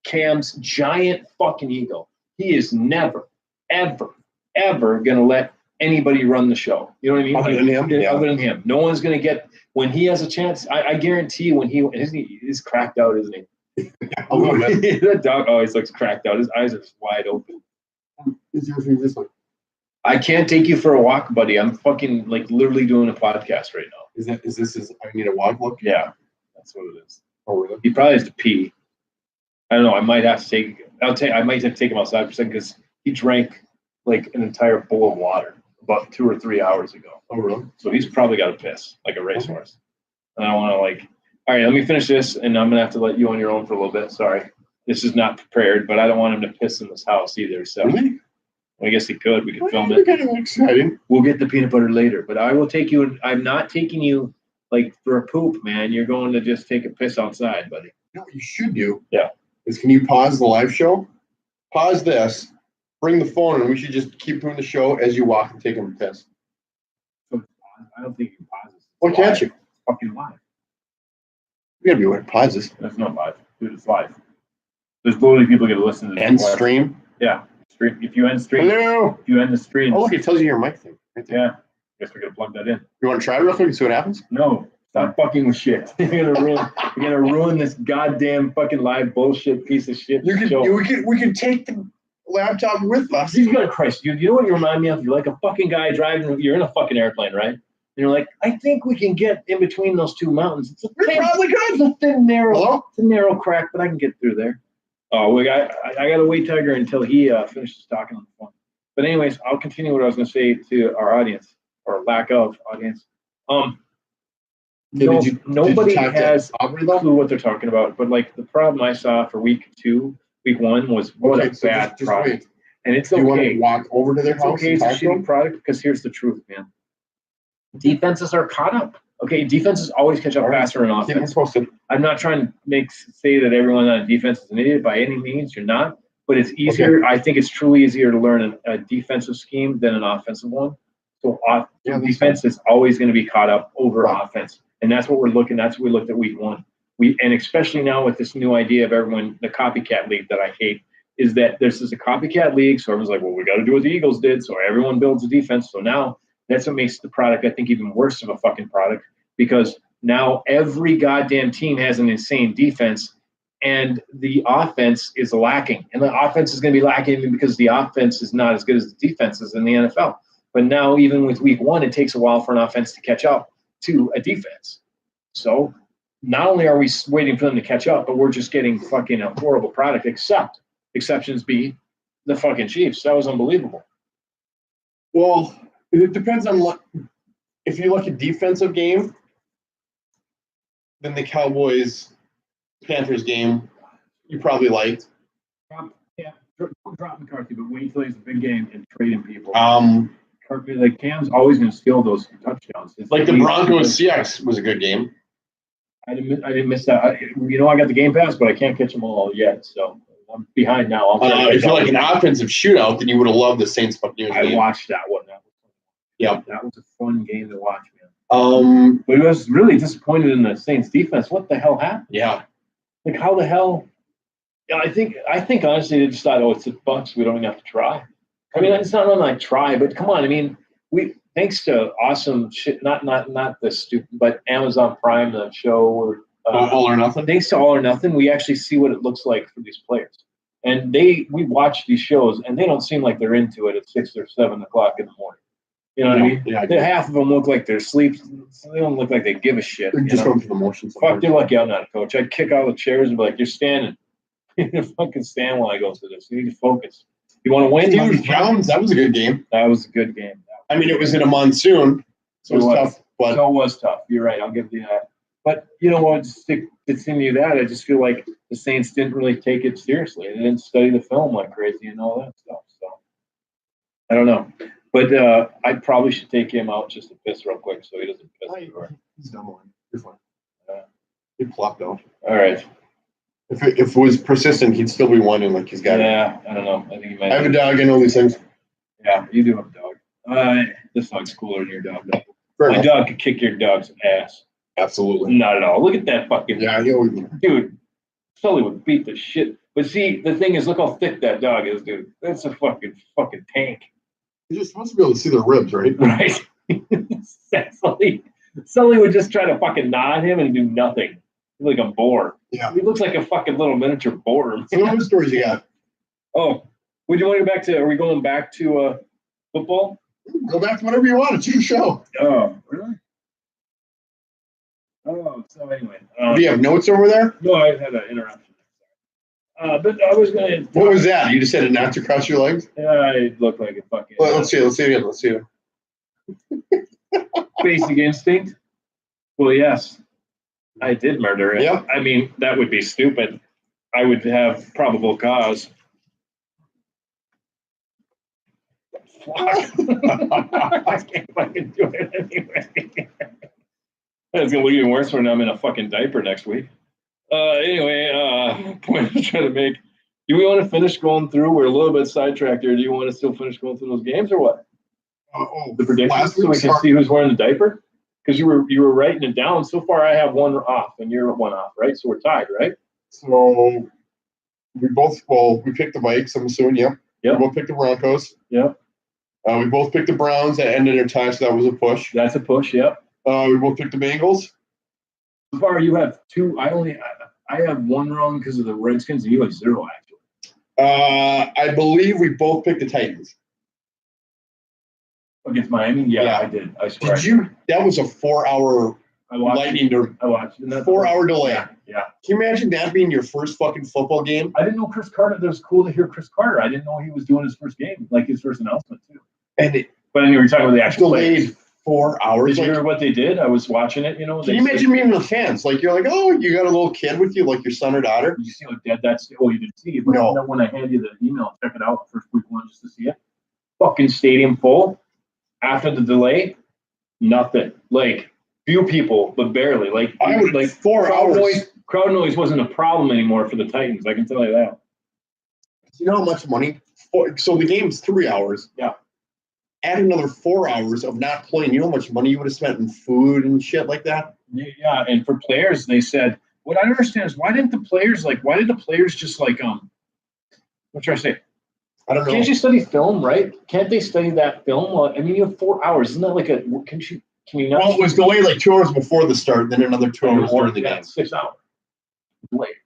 Cam's giant fucking ego. He is never, ever, ever going to let anybody run the show. You know what I mean? Other than him? Yeah. Other than him. No one's going to get – when he has a chance, I guarantee you when he's cracked out, isn't he? A little bit. That dog always looks cracked out. His eyes are just wide open. Is your thing this one? I can't take you for a walk, buddy. I'm fucking like literally doing a podcast right now. Is this I need a walk look? Yeah, that's what it is. Oh, really? He probably has to pee. I don't know. I might have to take. I might have to take him outside for a second because he drank like an entire bowl of water about 2 or 3 hours ago. Oh, really? So he's probably got to piss like a racehorse. And I want to like. All right, let me finish this, and I'm gonna have to let you on your own for a little bit. Sorry, this is not prepared, but I don't want him to piss in this house either. So. Really? I guess he could. We could film You're it. kind of exciting. We'll get the peanut butter later, but I will take you. I'm not taking you like for a poop, man. You're going to just take a piss outside, buddy. You know what you should do? Yeah. Is can you pause the live show? Pause this. Bring the phone, and we should just keep doing the show as you walk and take a piss. I don't think you can pause this. Why can't you? It's fucking live. You gotta be able to pause this That's not live, dude. It's live. There's literally people going to listen to this. and live. stream. Yeah. Stream. If you end stream, Hello. if you end the stream. Oh, look, it tells you your mic thing. Right there. Yeah. Guess we're gonna plug that in. You want to try it real quick and see what happens? No. Stop fucking with shit. You're gonna ruin this goddamn fucking live bullshit piece of shit. show. We could take the laptop with us. Jesus Christ, dude, you know what you remind me of? You're like a fucking guy driving, you're in a fucking airplane, right? And you're like, I think we can get in between those two mountains. It's a probably could. It's a thin, narrow, Hello? it's a narrow crack, but I can get through there. Oh, I gotta wait Tiger until he finishes talking on the phone. But anyways, I'll continue what I was gonna say to our audience, or lack of audience. Nobody has a clue what they're talking about, but like the problem I saw for week 1 was what a bad product. Wait. And it's Do you want okay. to walk over to their It's house okay, and it's a talk to them? shitty product because here's the truth, man. Defenses are caught up. Okay, defenses always catch up All right. faster than Keep me offense. posted. I'm not trying to say that everyone on defense is an idiot by any means. You're not, but it's easier. I think it's truly easier to learn a defensive scheme than an offensive one. So defense is always going to be caught up over offense, and that's what we're looking. That's what we looked at week 1. And especially now with this new idea of everyone, the copycat league that I hate, is that this is a copycat league. So everyone's like, well, we got to do what the Eagles did. So everyone builds a defense. So now that's what makes the product, I think, even worse of a fucking product, because now every goddamn team has an insane defense and the offense is lacking. And the offense is going to be lacking even because the offense is not as good as the defense is in the NFL. But now even with week 1, it takes a while for an offense to catch up to a defense. So not only are we waiting for them to catch up, but we're just getting fucking a horrible product, except exceptions be the fucking Chiefs. That was unbelievable. Well, it depends on if you look at defensive game, then the Cowboys-Panthers game you probably liked. Yeah, drop McCarthy, but wait till he's a big game and trading people. like Cam's always going to steal those touchdowns. It's Like the elite. Broncos Seahawks was a good game. I didn't miss that. I got the Game Pass, but I can't catch them all yet. So I'm behind now. If you like an offensive shootout, then you would have loved the Saints Buccaneers I game. watched that one. Yep. That was a fun game to watch, man. But I was really disappointed in the Saints defense. What the hell happened? Yeah. Like, how the hell? Yeah, I think honestly they just thought, oh, it's the Bucs. We don't even have to try. I mean, it's not like try, but come on. I mean, thanks to awesome shit, not the stupid, but Amazon Prime, the show, or All or Nothing. Thanks to All or Nothing, we actually see what it looks like for these players. And we watch these shows, and they don't seem like they're into it at 6 or 7 o'clock in the morning. You know what I mean? Yeah, half of them look like they're asleep. They don't look like they give a shit. They're just going through the motions. Fuck, you're lucky I'm not a coach. I'd kick out the chairs and be like, you're standing. You fucking stand while I go through this. You need to focus. You want to win? Steelers Browns, that was a good game. That was a good game. I mean, it was in a monsoon, so it was tough. But so it was tough. You're right. I'll give you that. But you know what? Just to continue that, I just feel like the Saints didn't really take it seriously. They didn't study the film like crazy and all that stuff. So I don't know. But I probably should take him out just to piss real quick so he doesn't piss. He's done one. You're fine. He plopped out. All right. If it was persistent, he'd still be winning like he's got it. Yeah, I don't know. I think he might. I have a dog. I know these things. Yeah, you do have a dog. This dog's cooler than your dog. Fair My enough. dog could kick your dog's ass. Absolutely. Not at all. Look at that fucking Dude, Sully would beat the shit. But see, the thing is, look how thick that dog is, dude. That's a fucking tank. you're just supposed to be able to see their ribs, right? Right? Sully would just try to fucking nod him and do nothing. He's like a boar. Yeah. He looks like a fucking little miniature boar. So what other stories you got? Oh, would you want to go back to? Are we going back to football? Go back to whatever you want. It's your show. Oh, really? Oh, so anyway. Do you have notes over there? No, I had an interruption. But I was going to. What was that? You just said it not to cross your legs? I look like a fucking. Well, let's see it again. Let's see it. Basic instinct. Well, yes, I did murder it. Yeah. I mean, that would be stupid. I would have probable cause. Fuck. I can't fucking do it anyway. It's gonna look even worse when I'm in a fucking diaper next week. Anyway, point I'm trying to make. Do we want to finish going through? We're a little bit sidetracked here. Do you want to still finish going through those games or what? The predictions, so we can see who's wearing the diaper? Because you were writing it down. So far, I have one off, and you're one off, right? So we're tied, right? So we picked the Vikes, I'm assuming, yeah. Yep. We both picked the Broncos. Yep. We both picked the Browns that ended their tie, so that was a push. That's a push. Yep. We both picked the Bengals. So far, you have two. I have one wrong because of the Redskins, and you have 0 actually. I believe we both picked the Titans. Against Miami? Yeah. I did. I swear. Did you? That was a 4-hour I watched. lightning to I watched. It. 4-hour delay. Yeah. Can you imagine that being your first fucking football game? I didn't know Chris Carter. It was cool to hear Chris Carter. I didn't know he was doing his first game, like his first announcement too. And it But anyway, we're talking about the actual delayed players. 4 hours. Did you hear what they did? I was watching it. You know. Can you imagine meeting the fans? Like you're like, oh, you got a little kid with you, like your son or daughter. Did you see how dead that's? Oh, you didn't see it. But No. when I hand you the email, check it out first week one just to see it. Fucking stadium full. After the delay, nothing. Like few people, but barely. Like I would like 4 hours. Crowd noise wasn't a problem anymore for the Titans. I can tell you that. You know how much money? So the game's 3 hours. Yeah. Add another 4 hours of not playing. You know how much money you would have spent in food and shit like that? Yeah, and for players, they said what I don't understand is why did the players just like what should I say? I don't know. Can't you study film, right? Can't they study that film? Well, I mean, you have 4 hours. Isn't that like a? Can you not? Well, it was delayed like 2 hours before the start, then another 2 hours during the game. 6 hours. Late.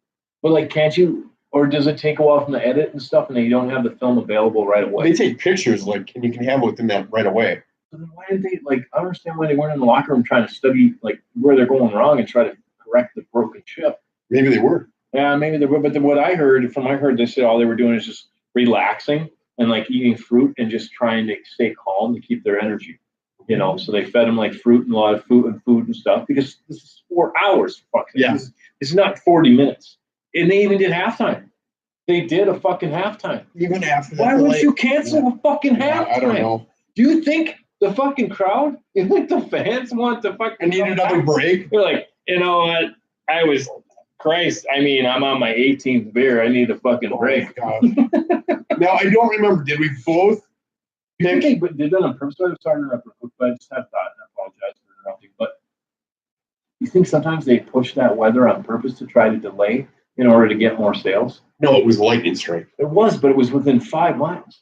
But like, can't you? Or does it take a while from the edit and stuff, and then you don't have the film available right away? They take pictures, like, and you can have it within that right away. So then why did they like? I don't understand why they weren't in the locker room trying to study like where they're going wrong and try to correct the broken ship. Maybe they were. Yeah, maybe they were. But what I heard, they said all they were doing is just relaxing and like eating fruit and just trying to stay calm to keep their energy. You know, so they fed them like fruit and a lot of food and stuff because this is 4 hours. Yeah. This is not 40 minutes. And they even did halftime. They did a fucking halftime. Even after that Why delay. would you cancel a fucking halftime? I don't know. Do you think the fucking crowd, you think the fans want to fucking I need come another back? break. They're like, you know what? Christ, I mean, I'm on my 18th beer. I need a fucking break. Oh, God. Now, I don't remember. Did we both You think pick? they did that on purpose? I'm sorry to interrupt, but I just have thought, and I apologize for interrupting. But you think sometimes they push that weather on purpose to try to delay in order to get more sales? No, it was lightning strike. It was, but it was within 5 miles.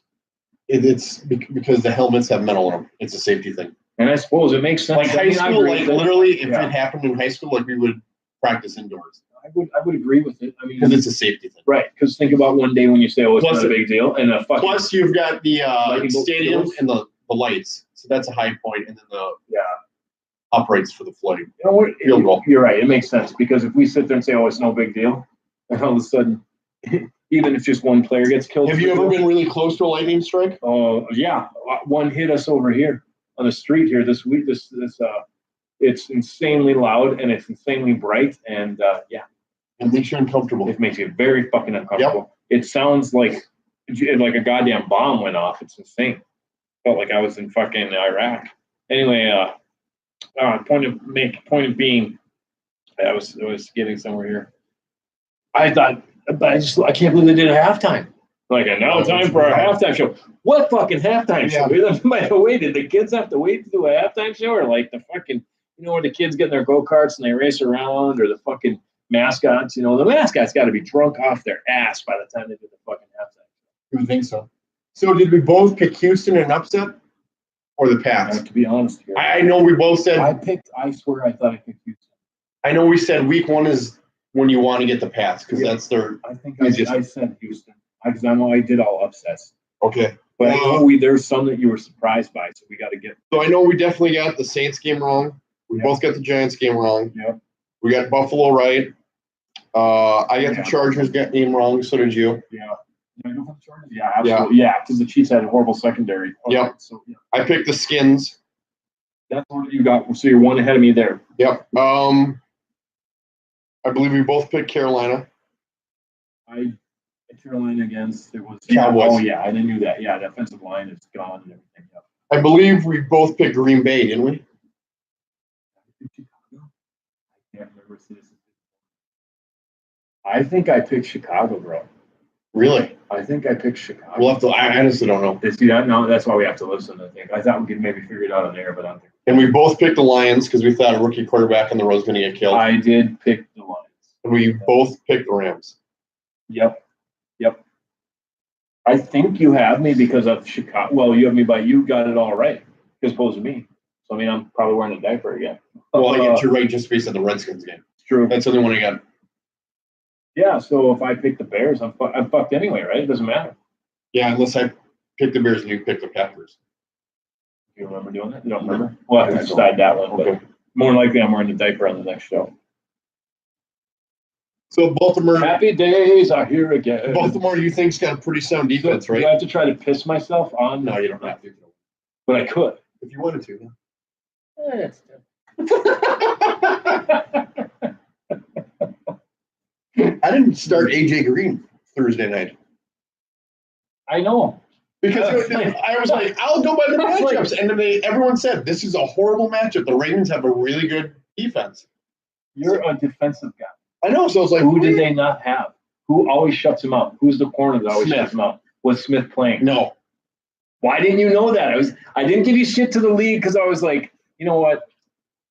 It's because the helmets have metal in them. It's a safety thing. And I suppose it makes sense. Like I high mean, I school, agree like with it. literally, if Yeah. it happened in high school, like we would practice indoors I would agree with it. I mean, because it's a safety thing. right. Because think about one day when you say, "Oh, it's Plus not a big deal," and a fucking Plus, you've got the Lightning bolt stadium fields. and the lights, so that's a high point, and then the yeah. uprights for the flight. You know what? Field goal. You're right. It makes sense because if we sit there and say, "Oh, it's no big deal," and all of a sudden, even if just one player gets killed, Have you ever been really close to a lightning strike? Oh yeah, one hit us over here on the street here this week. It's insanely loud and it's insanely bright, and yeah, It makes you uncomfortable. it makes you very fucking uncomfortable. It sounds like a goddamn bomb went off. It's insane. Felt like I was in fucking Iraq. Anyway, point of being, I was getting somewhere here. I thought, but I can't believe they did a halftime. Like, and now time for our halftime show. What fucking halftime show? By the way, did the kids have to wait to do a halftime show, or like the fucking, where the kids get in their go-karts and they race around, or the fucking mascots? The mascots got to be drunk off their ass by the time they do the fucking halftime. You would think so. So did we both pick Houston in an upset, or the Pats? To be honest here, I know we both said. I swear I thought I picked Houston. I know we said week 1 is when you want to get the Pats because that's their. I think I said Houston because I know I did all upsets. Okay. But I know there's some that you were surprised by, so we got to get. So I know we definitely got the Saints game wrong. We both got the Giants game wrong. Yep. We got Buffalo right. I got the Chargers game wrong. So did you. Yeah. Yeah, absolutely. Yeah, because the Chiefs had a horrible secondary. Yep. So yeah. I picked the Skins. That's what you got. So you're one ahead of me there. Yep. I believe we both picked Carolina. Carolina against it was Cowboys. Oh yeah, I knew that. Yeah, the offensive line is gone and everything. Yep. I believe we both picked Green Bay, didn't we? I can't remember. I think I picked Chicago, bro. Really? I think I picked Chicago. We'll have to. I honestly don't know. See that? No, that's why we have to listen. I think. I thought we could maybe figure it out on there, but I don't think. And we both picked the Lions because we thought a rookie quarterback in the row was going to get killed. I did pick the Lions. And we both picked the Rams. Yep. I think you have me because of Chicago. Well, you have me by you got it all right as opposed to me. So I mean, I'm probably wearing a diaper again. Well, I get you right just based on the Redskins game. It's true. That's the only one I got. Yeah. So if I pick the Bears, I'm fucked anyway, right? It doesn't matter. Yeah, unless I picked the Bears and you picked the Packers. You remember doing that? You don't remember? Well, I have to decide that one. Okay. But more likely, I'm wearing a diaper on the next show. So Baltimore, Happy days are here again. you think's got a pretty sound defense, Do I right? have to try to piss myself on? No, you don't have to. But I could. If you wanted to. I didn't start AJ Green Thursday night. I know. Because I was like, I'll go by the matchups. And then everyone said, this is a horrible matchup. The Ravens have a really good defense. You're a defensive guy. I know. So I was like, Who did they not have? Who always shuts him out? Who's the corner that always Smith. shuts him out? Was Smith playing? No. Why didn't you know that? I didn't give you shit to the league because I was like, you know what?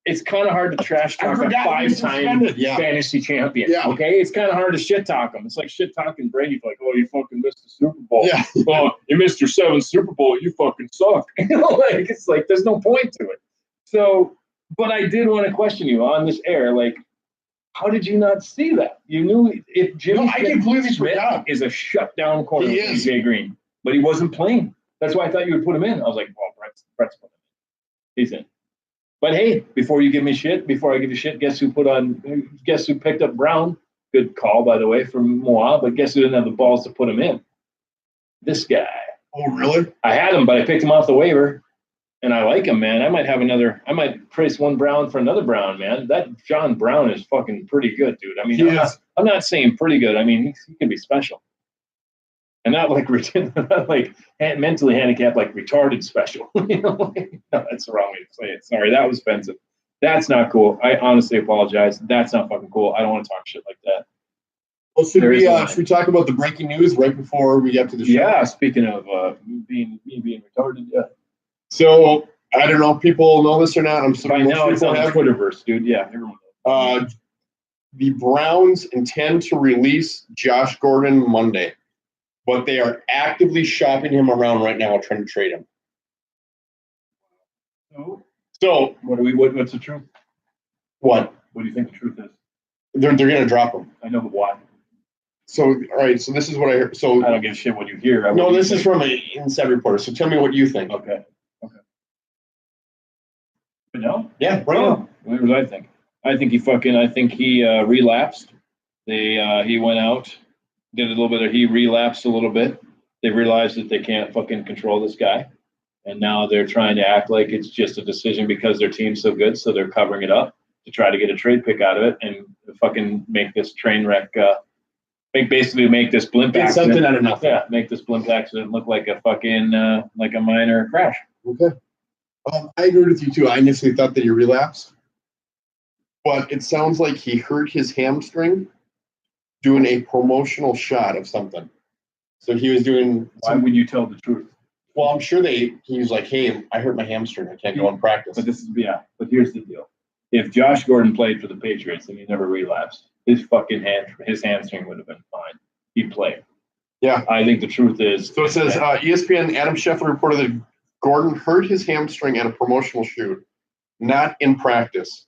It's kind of hard to trash talk a forgot he was 5-time suspended, yeah. fantasy champion. Yeah. Okay, it's kind of hard to shit talk him. It's like shit talking Brady, like, oh, you fucking missed the Super Bowl. Yeah. Oh, you missed your 7th Super Bowl. You fucking suck. Like it's like there's no point to it. So, but I did want to question you on this air, like, how did you not see that? You knew if Jimmy No, I completely Smith forgot. is a shutdown corner He with is. AJ Green, but he wasn't playing. That's why I thought you would put him in. I was like, well, Brett's putting him in. He's in. But hey, before you give me shit, before I give you shit, guess who picked up Brown? Good call, by the way, from Moab, but guess who didn't have the balls to put him in? This guy. Oh, really? I had him, but I picked him off the waiver, and I like him, man. I might price one Brown for another Brown, man. That John Brown is fucking pretty good, dude. I mean, I'm not saying pretty good. I mean, he can be special. And not like not like mentally handicapped, like retarded special. No, that's the wrong way to say it. Sorry, that was offensive. That's not cool. I honestly apologize. That's not fucking cool. I don't want to talk shit like that. Well, should we talk about the breaking news right before we get to the show? Yeah, speaking of being retarded, yeah. So I don't know if people know this or not. I'm By now it's on the Twitterverse, dude. Yeah, everyone knows. The Browns intend to release Josh Gordon Monday, but they are actively shopping him around right now, trying to trade him. So what's the truth? What? What do you think the truth is? They're going to drop him. I know, but why? So, all right. So this is what I heard. So I don't give a shit what you hear. No, this is from an inside reporter. So tell me what you think. Okay. But no? Yeah, bring it up. What do I think? I think he relapsed. He went out, did a little bit of, he relapsed a little bit. They realized that they can't fucking control this guy. And now they're trying to act like it's just a decision because their team's so good. So they're covering it up to try to get a trade pick out of it and fucking make this train wreck, make this blimp accident. Something out of nothing. Yeah, make this blimp accident look like a fucking, like a minor crash. Okay. I agree with you too. I initially thought that he relapsed, but it sounds like he hurt his hamstring doing a promotional shot of something. So he was doing. Why would you tell the truth? Well, I'm sure he was like, "Hey, I hurt my hamstring. I can't go on practice." But But here's the deal: if Josh Gordon played for the Patriots and he never relapsed, his hamstring would have been fine. He'd play. Yeah, I think the truth is. So it says ESPN Adam Schefter reported that Gordon hurt his hamstring at a promotional shoot, not in practice,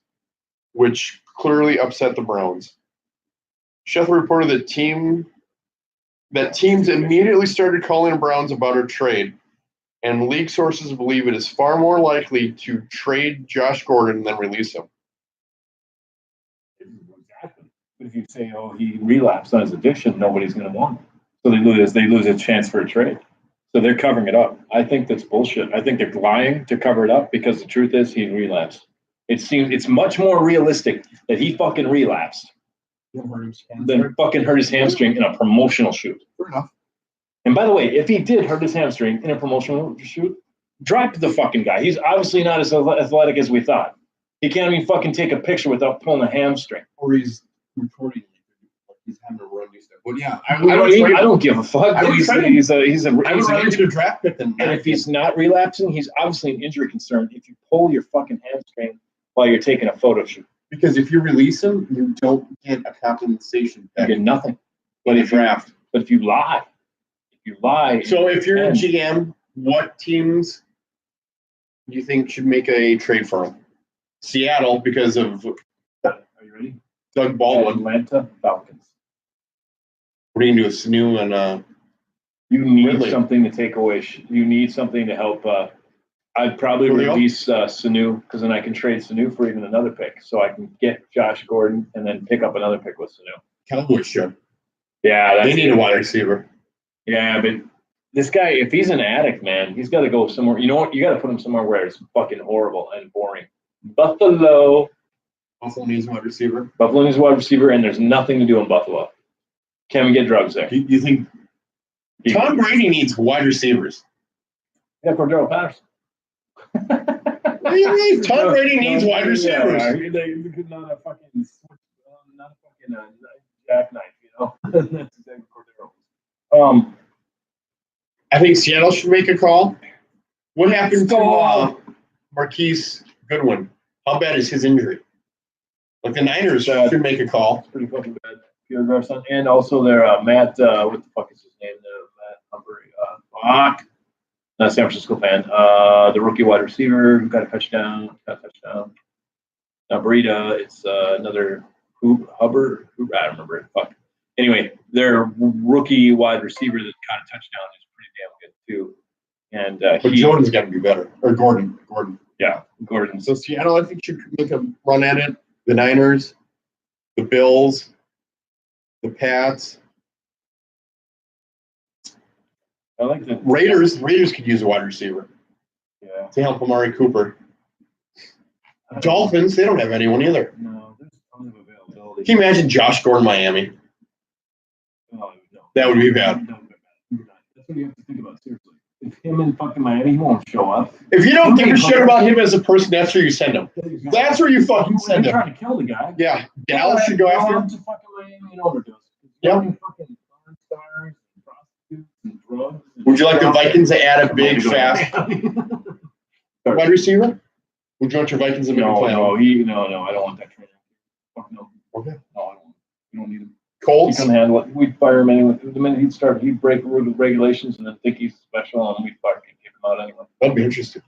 which clearly upset the Browns. Schefter reported that teams immediately started calling the Browns about a trade, and league sources believe it is far more likely to trade Josh Gordon than release him. Exactly. But if you say, "Oh, he relapsed on his addiction," nobody's going to want him. So they lose a chance for a trade. So they're covering it up. I think that's bullshit. I think they're lying to cover it up because the truth is he relapsed. It's much more realistic that he fucking relapsed than fucking hurt his hamstring in a promotional shoot. Fair enough. And by the way, if he did hurt his hamstring in a promotional shoot, drop the fucking guy. He's obviously not as athletic as we thought. He can't even fucking take a picture without pulling a hamstring. Or he's reporting he's having to run these stuff. But yeah, I don't give a fuck. He's a draft pick. And if he's not relapsing, he's obviously an injury concern. If you pull your fucking hamstring while you're taking a photo shoot, because if you release him, you don't get a compensation. You get nothing. But if you lie, So if you're a GM, what teams do you think should make a trade for him? Seattle, because of. Are you ready? Doug Baldwin. Atlanta Falcons. What are you going to do, Sanu and you need Ridley? Something to take away. You need something to help. I'd probably release Sanu because then I can trade Sanu for even another pick. So I can get Josh Gordon and then pick up another pick with Sanu. Cowboys should. Yeah, they need a wide receiver. Yeah, but this guy, if he's an addict, man, he's got to go somewhere. You know what? You got to put him somewhere where it's fucking horrible and boring. Buffalo needs a wide receiver. Buffalo needs a wide receiver, and there's nothing to do in Buffalo. Can't even get drugs there. You think Tom Brady needs wide receivers? Yeah, Cordero Patterson. What do you mean? Tom Brady needs wide receivers. Not a fucking jackknife, you know. That's exactly Cordero. I think Seattle should make a call. What happened to Marquise Goodwin? How bad is his injury? Like the Niners should make a call. It's pretty fucking bad. And also their Matt, what the fuck is his name? Matt Humphrey. Not San Francisco fan. The rookie wide receiver who got a touchdown. Now Breida, it's another Hubbard. I don't remember it. Fuck. Anyway, their rookie wide receiver that got a touchdown is pretty damn good too. And but Jordan's got to be better. Or Gordon. Yeah, Gordon. So Seattle, I think, should make a run at it. The Niners, the Bills, the Pats. I like the Raiders. Raiders could use a wide receiver. Yeah. To help Amari Cooper. Dolphins, they don't have anyone either. No, there's tons of availability. Can you imagine Josh Gordon, Miami? Oh, no. That would be bad. No. what you have to think about, seriously. If him in fucking Miami won't show up. If you don't give a shit about him as a person, that's where you send him. That's where you fucking send They're him. trying to kill the guy. Yeah, Dallas should go after him. To fucking Miami and overdose. Yep. Fucking porn stars, and prostitutes, and drugs. Would you like the Vikings to add a big, fast wide receiver? Would you want your Vikings to make a play? No, I don't want that trainer. Fuck no. Okay. No, I don't. We don't need him. Colts? He couldn't handle it. We'd fire him anyway. The minute he'd break the regulations and then think he's special, and we'd fucking kick him out anyway. That'd be interesting.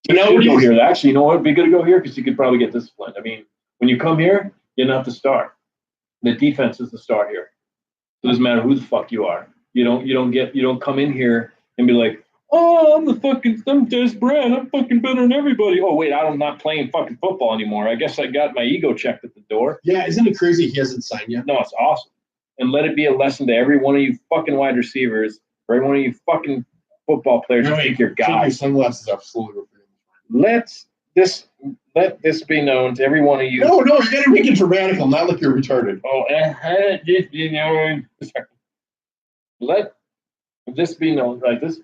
So now He'd go here. Actually, you know what? It'd be good to go here because he could probably get disciplined. I mean, when you come here, you're not the star. The defense is the star here. It doesn't matter who the fuck you are. You don't come in here and be like, oh, I'm Des Bryant. I'm fucking better than everybody. Oh, wait, I'm not playing fucking football anymore. I guess I got my ego checked at the door. Yeah, isn't it crazy he hasn't signed yet? No, it's awesome. And let it be a lesson to every one of you fucking wide receivers, or every one of you fucking football players who think you're Take your guys. sunglasses off slowly. Let this be known to every one of you. No, you gotta make it dramatical, not like you're retarded. Oh, let this be known like this.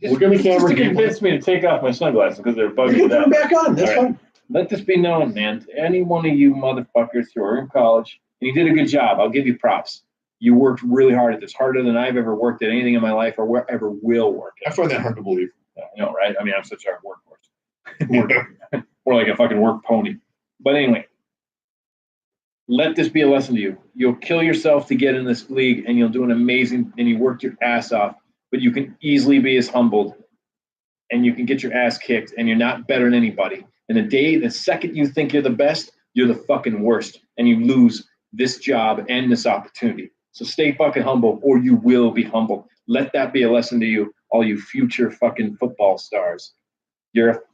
We're gonna Just to convince me to take off my sunglasses because they're You bugging can me put them out. back on. That's All right. fine. Let this be known, man, to any one of you motherfuckers who are in college, and you did a good job. I'll give you props. You worked really hard at this, harder than I've ever worked at anything in my life or ever will work I at. find that hard to believe. I know, right? I mean, I'm such a workhorse. More like a fucking work pony. But anyway, let this be a lesson to you. You'll kill yourself to get in this league, and you'll do an amazing, and you worked your ass off, but you can easily be as humbled, and you can get your ass kicked, and you're not better than anybody. And the second you think you're the best, you're the fucking worst, and you lose this job and this opportunity. So stay fucking humble, or you will be humbled. Let that be a lesson to you, all you future fucking football stars.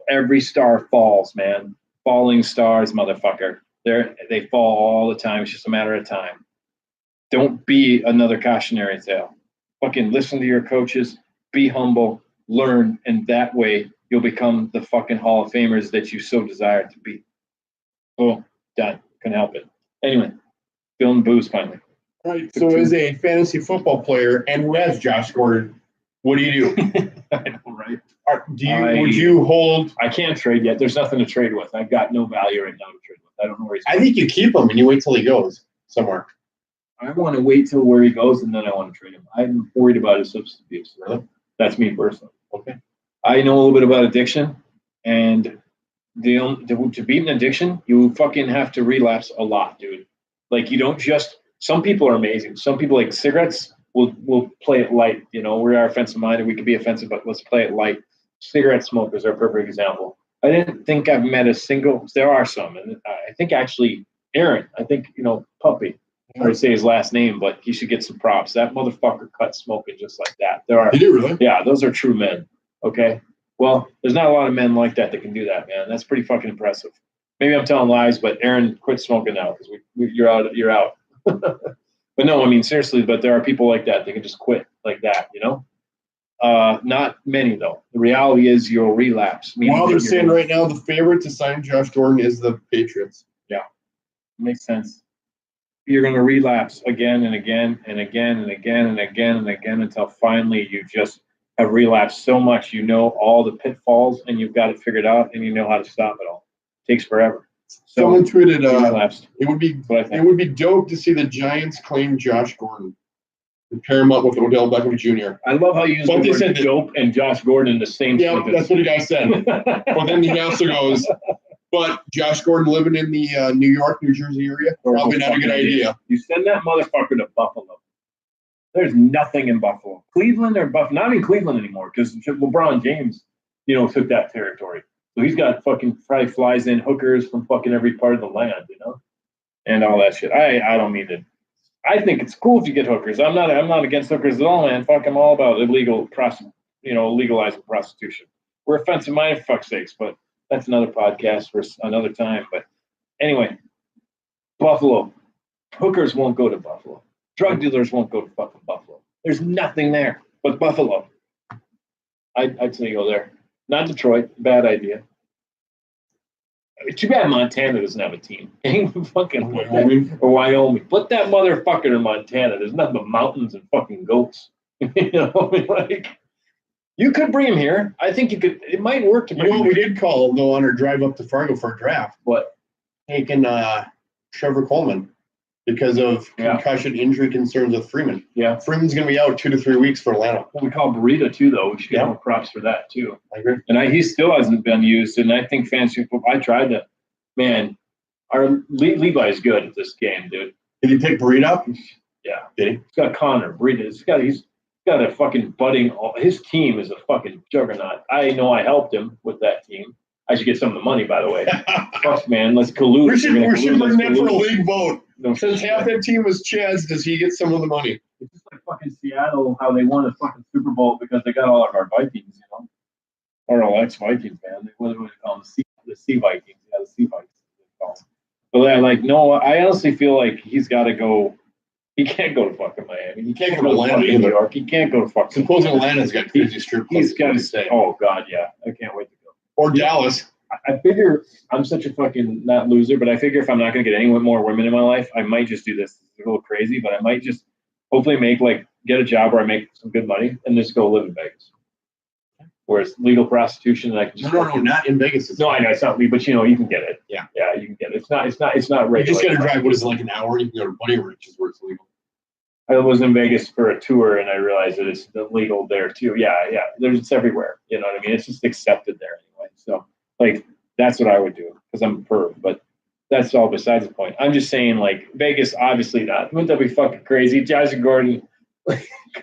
Every star falls, man. Falling stars, motherfucker. They fall all the time. It's just a matter of time. Don't be another cautionary tale. Fucking listen to your coaches. Be humble. Learn, and that way you'll become the fucking Hall of Famers that you so desire to be. Cool. Done. Couldn't help it. Anyway, feeling booze finally. All right. So as a fantasy football player and who has Josh Gordon, what do you do? I know, right? Would you hold? I can't trade yet. There's nothing to trade with. I've got no value right now to trade with. I don't know where he's I think you keep him and you wait till he goes somewhere. I want to wait till where he goes and then I want to trade him. I'm worried about his substance abuse. Really? That's me personally. Okay. I know a little bit about addiction, and to beat an addiction, you fucking have to relapse a lot, dude. Like you don't just. Some people are amazing. Some people like cigarettes. We'll play it light. You know, we are offensive-minded. We can be offensive, but let's play it light. Cigarette smokers are a perfect example. I didn't think I've met a single. There are some, and I think actually Aaron. I think Puppy. I already say his last name, but he should get some props. That motherfucker cut smoking just like that. There are. You do really? Yeah, those are true men. Okay. Well, there's not a lot of men like that can do that, man. That's pretty fucking impressive. Maybe I'm telling lies, but Aaron, quit smoking now because you're out. You're out. But no, I mean seriously. But there are people like that. They can just quit like that. Not many though. The reality is you'll relapse. Well, they're saying right now the favorite to sign Josh Gordon is the Patriots. Yeah, makes sense. You're going to relapse again and again and again and again and again and again until finally you just have relapsed so much. You know all the pitfalls and you've got it figured out and you know how to stop it all. It takes forever. So someone tweeted, relapsed. it would be dope to see the Giants claim Josh Gordon and pair him up with Odell Beckham Jr. I love how you use But the they word said dope and Josh Gordon in the same Yeah, sentence. that's what the guy said. But then he also goes, but Josh Gordon living in the New York, New Jersey area, probably not a good idea. You send that motherfucker to Buffalo. There's nothing in Buffalo. Cleveland or Buffalo, not in Cleveland anymore because LeBron James, took that territory. So he's got fucking probably flies in hookers from fucking every part of the land, and all that shit. I don't mean to. I think it's cool if you get hookers. I'm not against hookers at all, man. Fuck, I'm all about legalizing prostitution. We're offensive minded, for fuck's sakes, but that's another podcast for another time. But anyway, Buffalo. Hookers won't go to Buffalo. Drug dealers won't go to fucking Buffalo. There's nothing there but Buffalo. I'd say go there. Not Detroit. Bad idea. Too bad Montana doesn't have a team. Fucking Wyoming. or Wyoming. Put that motherfucker in Montana. There's nothing but mountains and fucking goats. You know, like you could bring him here. I think you could. It might work to You bring know him what we here. did call though on our drive up to Fargo for a draft? What? Taking Trevor Coleman because of Yeah. concussion injury concerns with Freeman. Yeah. Freeman's going to be out 2 to 3 weeks for Atlanta. Well, we call Burrito too, though. We should get Yeah. more props for that too. I agree. And he still hasn't been used. And I think fantasy football. I tried to. Man, our Levi's good at this game, dude. Did he pick Burrito up? Yeah. Did he? He's got Connor Burrito. He's got a fucking budding. His team is a fucking juggernaut. I know I helped him with that team. I should get some of the money, by the way. Fuck, man. Let's collude. we should bring that for a collude. league vote. No, Since half that team was Chaz, does he get some of the money? It's just like fucking Seattle, how they won a fucking Super Bowl because they got all of our Vikings, you know, or all ex-Vikings, man. What do we call them? The Sea Vikings. Yeah, the Sea Vikings. But they're like, no, I honestly feel like he's got to go. He can't go to fucking Miami. He can't go to Atlanta fucking either. New York. He can't go to fucking. Supposing Atlanta's got crazy strip clubs. He's got to stay. Oh God, yeah. I can't wait to go. Or Dallas. I figure I'm such a fucking not loser, but I figure if I'm not going to get any more women in my life, I might just do this. It's a little crazy, but I might just hopefully get a job where I make some good money and just go live in Vegas. Where it's legal prostitution and I can just No, not in Vegas. No, I know it's not legal, but you can get it. Yeah. Yeah, you can get it. It's not You regulated. just got to drive, what is it, like an hour? You can go to Bunny Ranch is where it's legal. I was in Vegas for a tour and I realized that it's legal there too. Yeah. It's everywhere. You know what I mean? It's just accepted there anyway. So like that's what I would do because I'm a perv, but that's all besides the point. I'm just saying like Vegas, obviously not. Wouldn't that be fucking crazy? Josh Gordon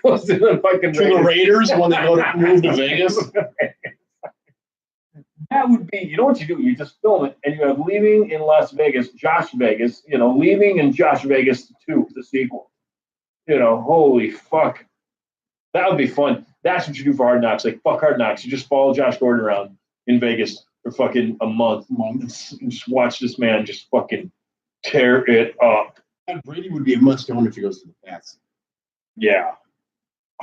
goes to the fucking To the Raiders when they go to move to Vegas. That would be, you know what you do? You just film it and you have Leaving in Las Vegas, Josh Vegas, Leaving and Josh Vegas 2, the sequel. Holy fuck. That would be fun. That's what you do for Hard Knocks. Like, fuck Hard Knocks. You just follow Josh Gordon around in Vegas for fucking a month and just watch this man just fucking tear it up. Brady would be a must-own if he goes to the Pats. Yeah.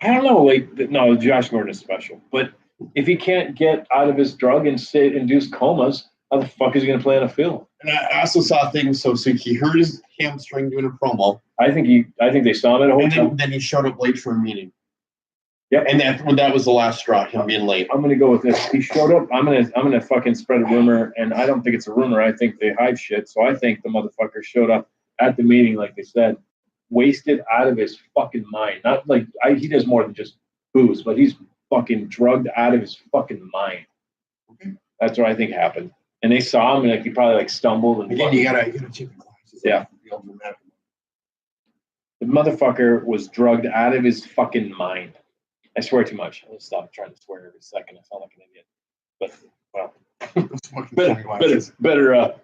I don't know. No, Josh Gordon is special. But if he can't get out of his drug and induced comas, how the fuck is he going to play on a field? And I also saw things. So he hurt his hamstring doing a promo. I think they saw him at a hotel. And then he showed up late for a meeting. Yep. And that was the last straw, him being late. I'm gonna go with this. He showed up. I'm gonna fucking spread a rumor, and I don't think it's a rumor. I think they hide shit. So I think the motherfucker showed up at the meeting, like they said, wasted out of his fucking mind. Not like he does more than just booze, but he's fucking drugged out of his fucking mind. Okay. That's what I think happened. And they saw him, and he probably stumbled. And again, you gotta check the glasses. Yeah. The motherfucker was drugged out of his fucking mind. I swear too much. I'll stop trying to swear every second. I sound like an idiot. But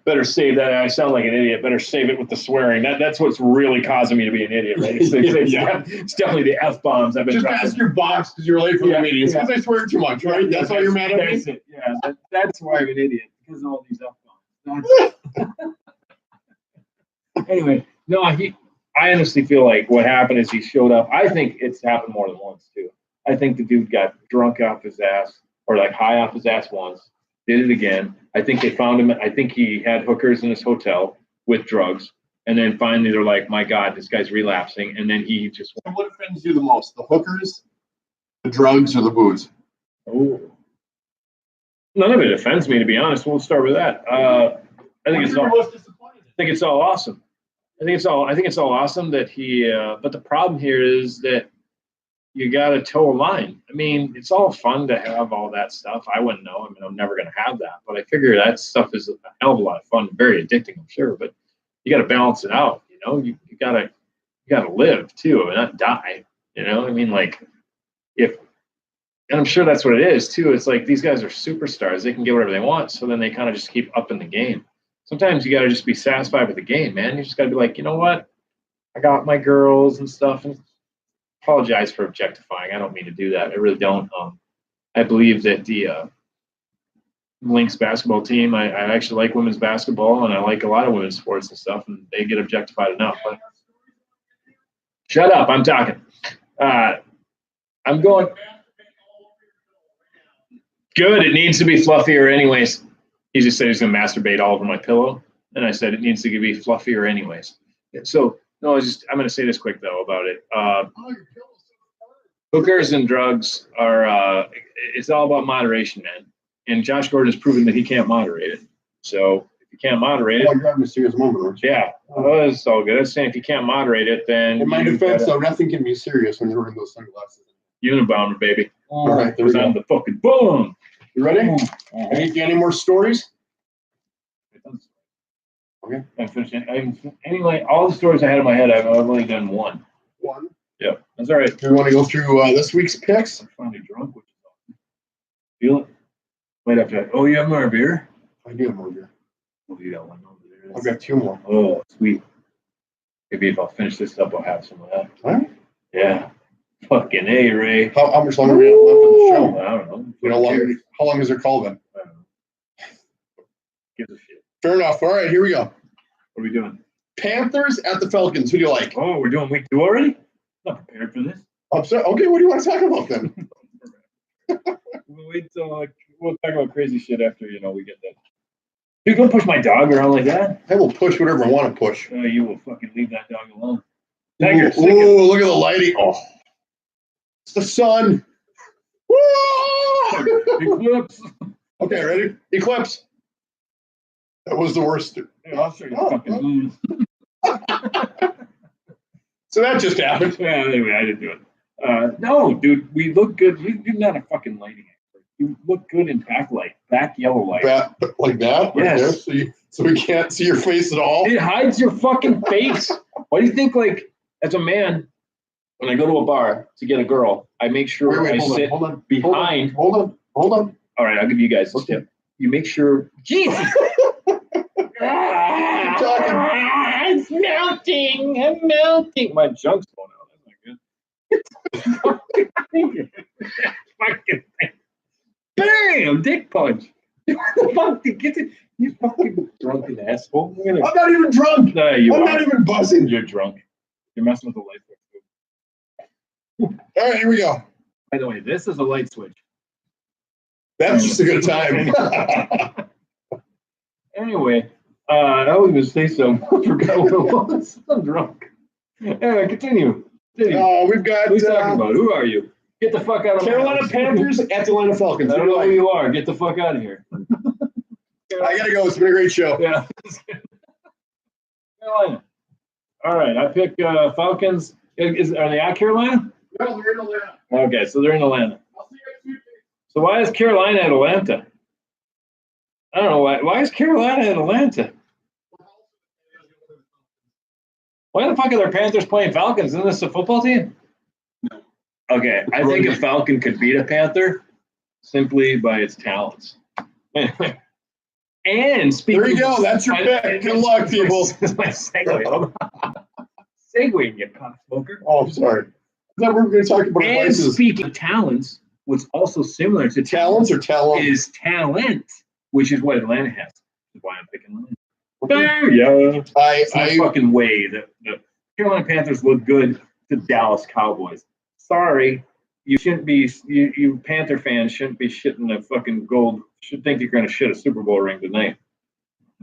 better save that. I sound like an idiot. Better save it with the swearing. That's what's really causing me to be an idiot, right? It's definitely the F-bombs I've been just dropping. ask your boss because you're late for the meeting. It's because I swear too much, right? That's why you're mad at me? That's it. Yeah, that's why I'm an idiot. Because of all these F-bombs. Anyway, no, I honestly feel like what happened is he showed up. I think it's happened more than once, too. I think the dude got drunk off his ass or like high off his ass once, did it again. I think they found him. I think he had hookers in his hotel with drugs. And then finally they're like, my God, this guy's relapsing. And then he just went. What offends you the most? The hookers, the drugs, or the booze? Oh. None of it offends me, to be honest. We'll start with that. I think it's all awesome. I think it's all awesome that he. But the problem here is that you got to toe a line. I mean, it's all fun to have all that stuff. I wouldn't know. I mean, I'm never going to have that. But I figure that stuff is a hell of a lot of fun, very addicting, I'm sure. But you got to balance it out. You gotta live too, and not die. I mean, like and I'm sure that's what it is too. It's like these guys are superstars. They can get whatever they want. So then they kind of just keep upping the game. Sometimes you got to just be satisfied with the game, man. You just got to be like, you know what? I got my girls and stuff. And apologize for objectifying. I don't mean to do that. I really don't. I believe that the Lynx basketball team, I actually like women's basketball, and I like a lot of women's sports and stuff, and they get objectified enough. But shut up. I'm talking. I'm going. Good. It needs to be fluffier anyways. He just said he's going to masturbate all over my pillow. And I said it needs to be fluffier anyways. So, no, I'm going to say this quick, though, about it. Hookers and drugs are, it's all about moderation, man. And Josh Gordon has proven that he can't moderate it. So if you can't moderate Oh, it, you're having a serious moment, aren't you? yeah, well, it's all good. I'm saying if you can't moderate it, then In my you defense, gotta- though, nothing can be serious when you're wearing those sunglasses. Unabomber, baby. All right, there we Because I'm go. the fucking boom. You ready? Any more stories? Okay. I finished it. Anyway, all the stories I had in my head, I've only done one. One. Yeah, that's all right. Do we want to go through this week's picks? I'm finally drunk, which is awesome. Feel it? Might have to. Oh, you have more beer? I do have more beer. Oh, you got one over there. I've got 2 more. Oh, sweet. Maybe if I'll finish this up, I'll have some of that. All right. Yeah. Fucking A, Ray. How much longer do we have left in the show? I don't know. You know, how long has their call been? I don't know. Gives a shit. Fair enough. All right, here we go. What are we doing? Panthers at the Falcons. Who do you like? Oh, we're doing week 2 already? Not prepared for this. Upset. Okay, what do you want to talk about then? We'll wait till we'll talk about crazy shit after we get that. You gonna push my dog around like that? I will push whatever I want to push. You will fucking leave that dog alone. Ooh, ooh, look at the lighting. Oh, it's the sun. Woo! Eclipse. Okay, ready? Eclipse. That was the worst. Yeah, I'll show you the Oh, fucking moon. So that just happened. Yeah, anyway, I didn't do it. No, dude, we look good. You're not a fucking lighting expert. You look good in back yellow light. Like that? Yes. Okay, so we can't see your face at all? It hides your fucking face. Why do you think, as a man, when I go to a bar to get a girl, I make sure I sit behind. Hold on. All right, I'll give you guys a tip. You make sure. Jesus. It's melting. I'm melting. My junk's going out. That's not good. Fucking bam! Dick punch. Fuck, get it. You fucking drunken asshole. I'm not even drunk. No, you I'm are. not even buzzing. You're drunk. You're messing with the light switch. All right, here we go. By the way, this is a light switch. That's just a good time. Anyway, I was going to say something. I forgot what it was. I'm drunk. Anyway, continue. We've got Who are you talking about? Who are you? Get the fuck out of Carolina my house. Panthers at the Atlanta Falcons. I don't know who you are. Get the fuck out of here. I gotta go. It's been a great show. Yeah. Carolina. All right, I pick Falcons. Are they at Carolina? No, we're in Atlanta. Okay, so they're in Atlanta. I'll see you next week. So why is Carolina at Atlanta? I don't know why. Why is Carolina at Atlanta? Why the fuck are their Panthers playing Falcons? Isn't this a football team? No. Okay, I think a Falcon could beat a Panther simply by its talents. And speaking, There you go. That's your pick. Good luck, people. This is my segue. Segueing, you cocksmoker. Oh, sorry. I thought we were going to talk about And places. speaking of talents, what's also similar to Talents or talent? is talent, which is what Atlanta has. That's why I'm picking Atlanta. There you go. There's no I fucking way that the Carolina Panthers look good to Dallas Cowboys. Sorry, you shouldn't be. You Panther fans shouldn't be shitting a fucking gold. Should think you're going to shit a Super Bowl ring tonight,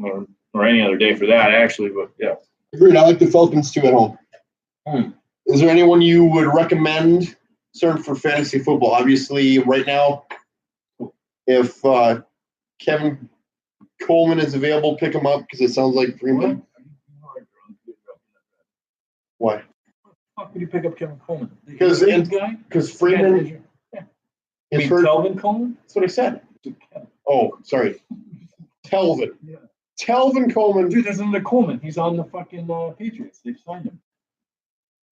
or any other day for that. Actually, but yeah. agreed. I like the Falcons too at home. Hmm. Is there anyone you would recommend, sir, for fantasy football? Obviously, right now, if Kevin Coleman is available, pick him up because it sounds like Freeman. Why? Fuck would you pick up Kevin Coleman? Because guy. Because Freeman You is mean hurt. Telvin Coleman? That's what I said. Oh, sorry. Telvin. Yeah. Telvin Coleman. Dude, there's another Coleman. He's on the fucking Patriots. They've signed him.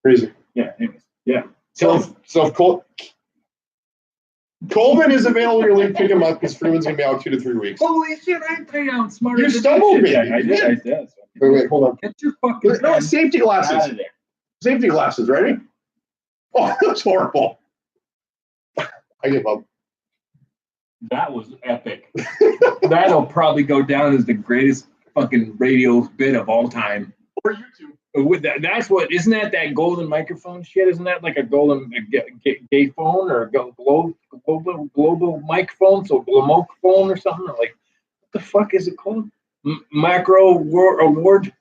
Crazy. Yeah. Anyways. Yeah. So if Coleman is available in your league, pick him up because Freeman's going to be out 2 to 3 weeks. Holy shit! I played out smarter. You than stumbled that me. shit. Yeah, I did. I did. Wait, hold on. Get your fucking No, safety out glasses. of there. Safety glasses, ready? Oh, that's horrible. I give up. That was epic. That'll probably go down as the greatest fucking radio bit of all time. Or YouTube. With that's what isn't that golden microphone shit? Isn't that like a golden gay phone or a global microphone? So Glomoke phone or something? Or like, what the fuck is it called? Macro award?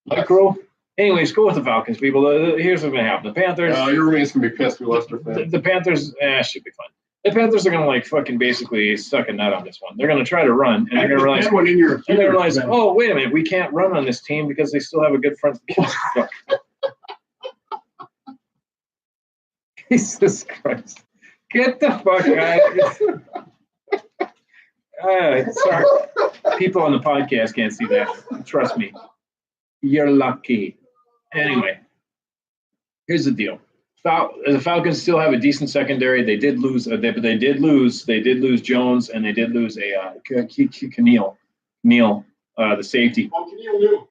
Micro? Anyways, go with the Falcons, people. Here's what's going to happen. The Panthers. Your roommate's going to be pissed. We lost our fan. The Panthers, should be fun. The Panthers are going to like fucking basically suck a nut on this one. They're going to try to run, and they're going to realize, oh, wait a minute, we can't run on this team because they still have a good front. Jesus Christ. Get the fuck out. Sorry. People on the podcast can't see that. Trust me. You're lucky. Anyway, here's the deal. The Falcons still have a decent secondary. They did lose, but they did lose Jones, and they did lose a Keneal, the safety.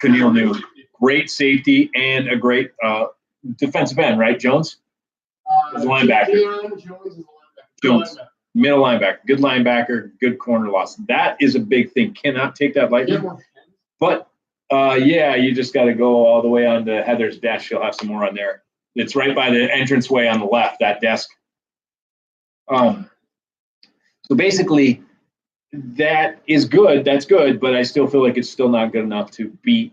Keneal New. Great safety and a great defensive end, right, Jones? Linebacker. Jones. Middle linebacker. Good linebacker. Good corner loss. That is a big thing. Cannot take that lightly. But, you just got to go all the way on to Heather's desk. She'll have some more on there. It's right by the entranceway on the left, that desk. So basically, that is good. That's good, but I still feel like it's still not good enough for the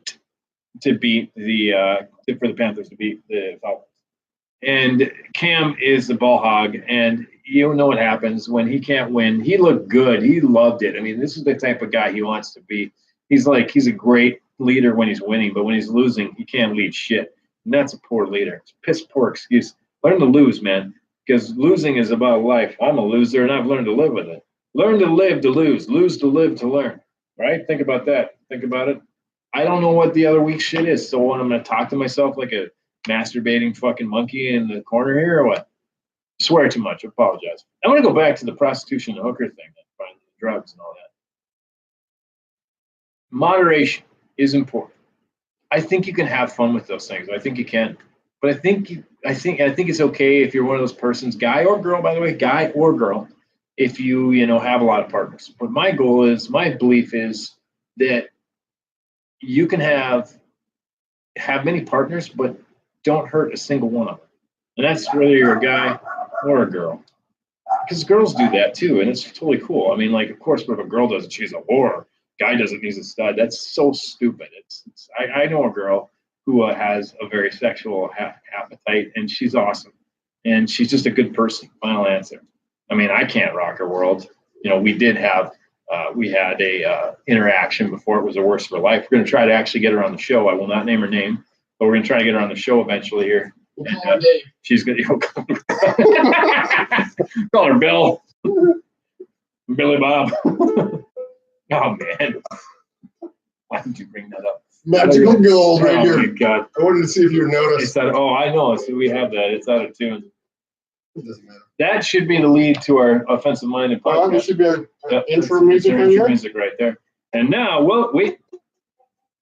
Panthers to beat the Falcons. And Cam is the ball hog, and you know what happens when he can't win. He looked good. He loved it. I mean, this is the type of guy he wants to be. He's a great leader when he's winning, but when he's losing, he can't lead shit. And that's a poor leader. It's a piss poor excuse. Learn to lose, man, because losing is about life. I'm a loser, and I've learned to live with it. Learn to live to lose to live to learn, right? Think about that. Think about it. I don't know what the other week shit is, so when I'm going to talk to myself like a masturbating fucking monkey in the corner here or what? I swear too much. I apologize. I'm going to go back to the prostitution and hooker thing, and drugs and all that. Moderation is important. I think you can have fun with those things. I think you can, but I think it's okay if you're one of those persons, guy or girl, by the way, guy or girl, if you have a lot of partners. But my belief is that you can have many partners, but don't hurt a single one of them. And that's whether you're a guy or a girl, because girls do that too, and it's totally cool. I mean, like, of course, but if a girl does it, she's a whore. Guy doesn't need a stud. That's so stupid. I know a girl who has a very sexual appetite, and she's awesome, and she's just a good person. Final answer. I mean, I can't rock her world. We did have we had a interaction before it was the worst of her life. We're going to try to actually get her on the show. I will not name her name, but we're going to try to get her on the show eventually here. And, she's going to call her Bill, Billy Bob. Oh, man. Why did you bring that up? Magical gold right here. Oh, my God. I wanted to see if you noticed. I know. So we have that. It's out of tune. It doesn't matter. That should be the lead to our offensive-minded podcast. Oh, there should be an intro music on here? Music right there. And now,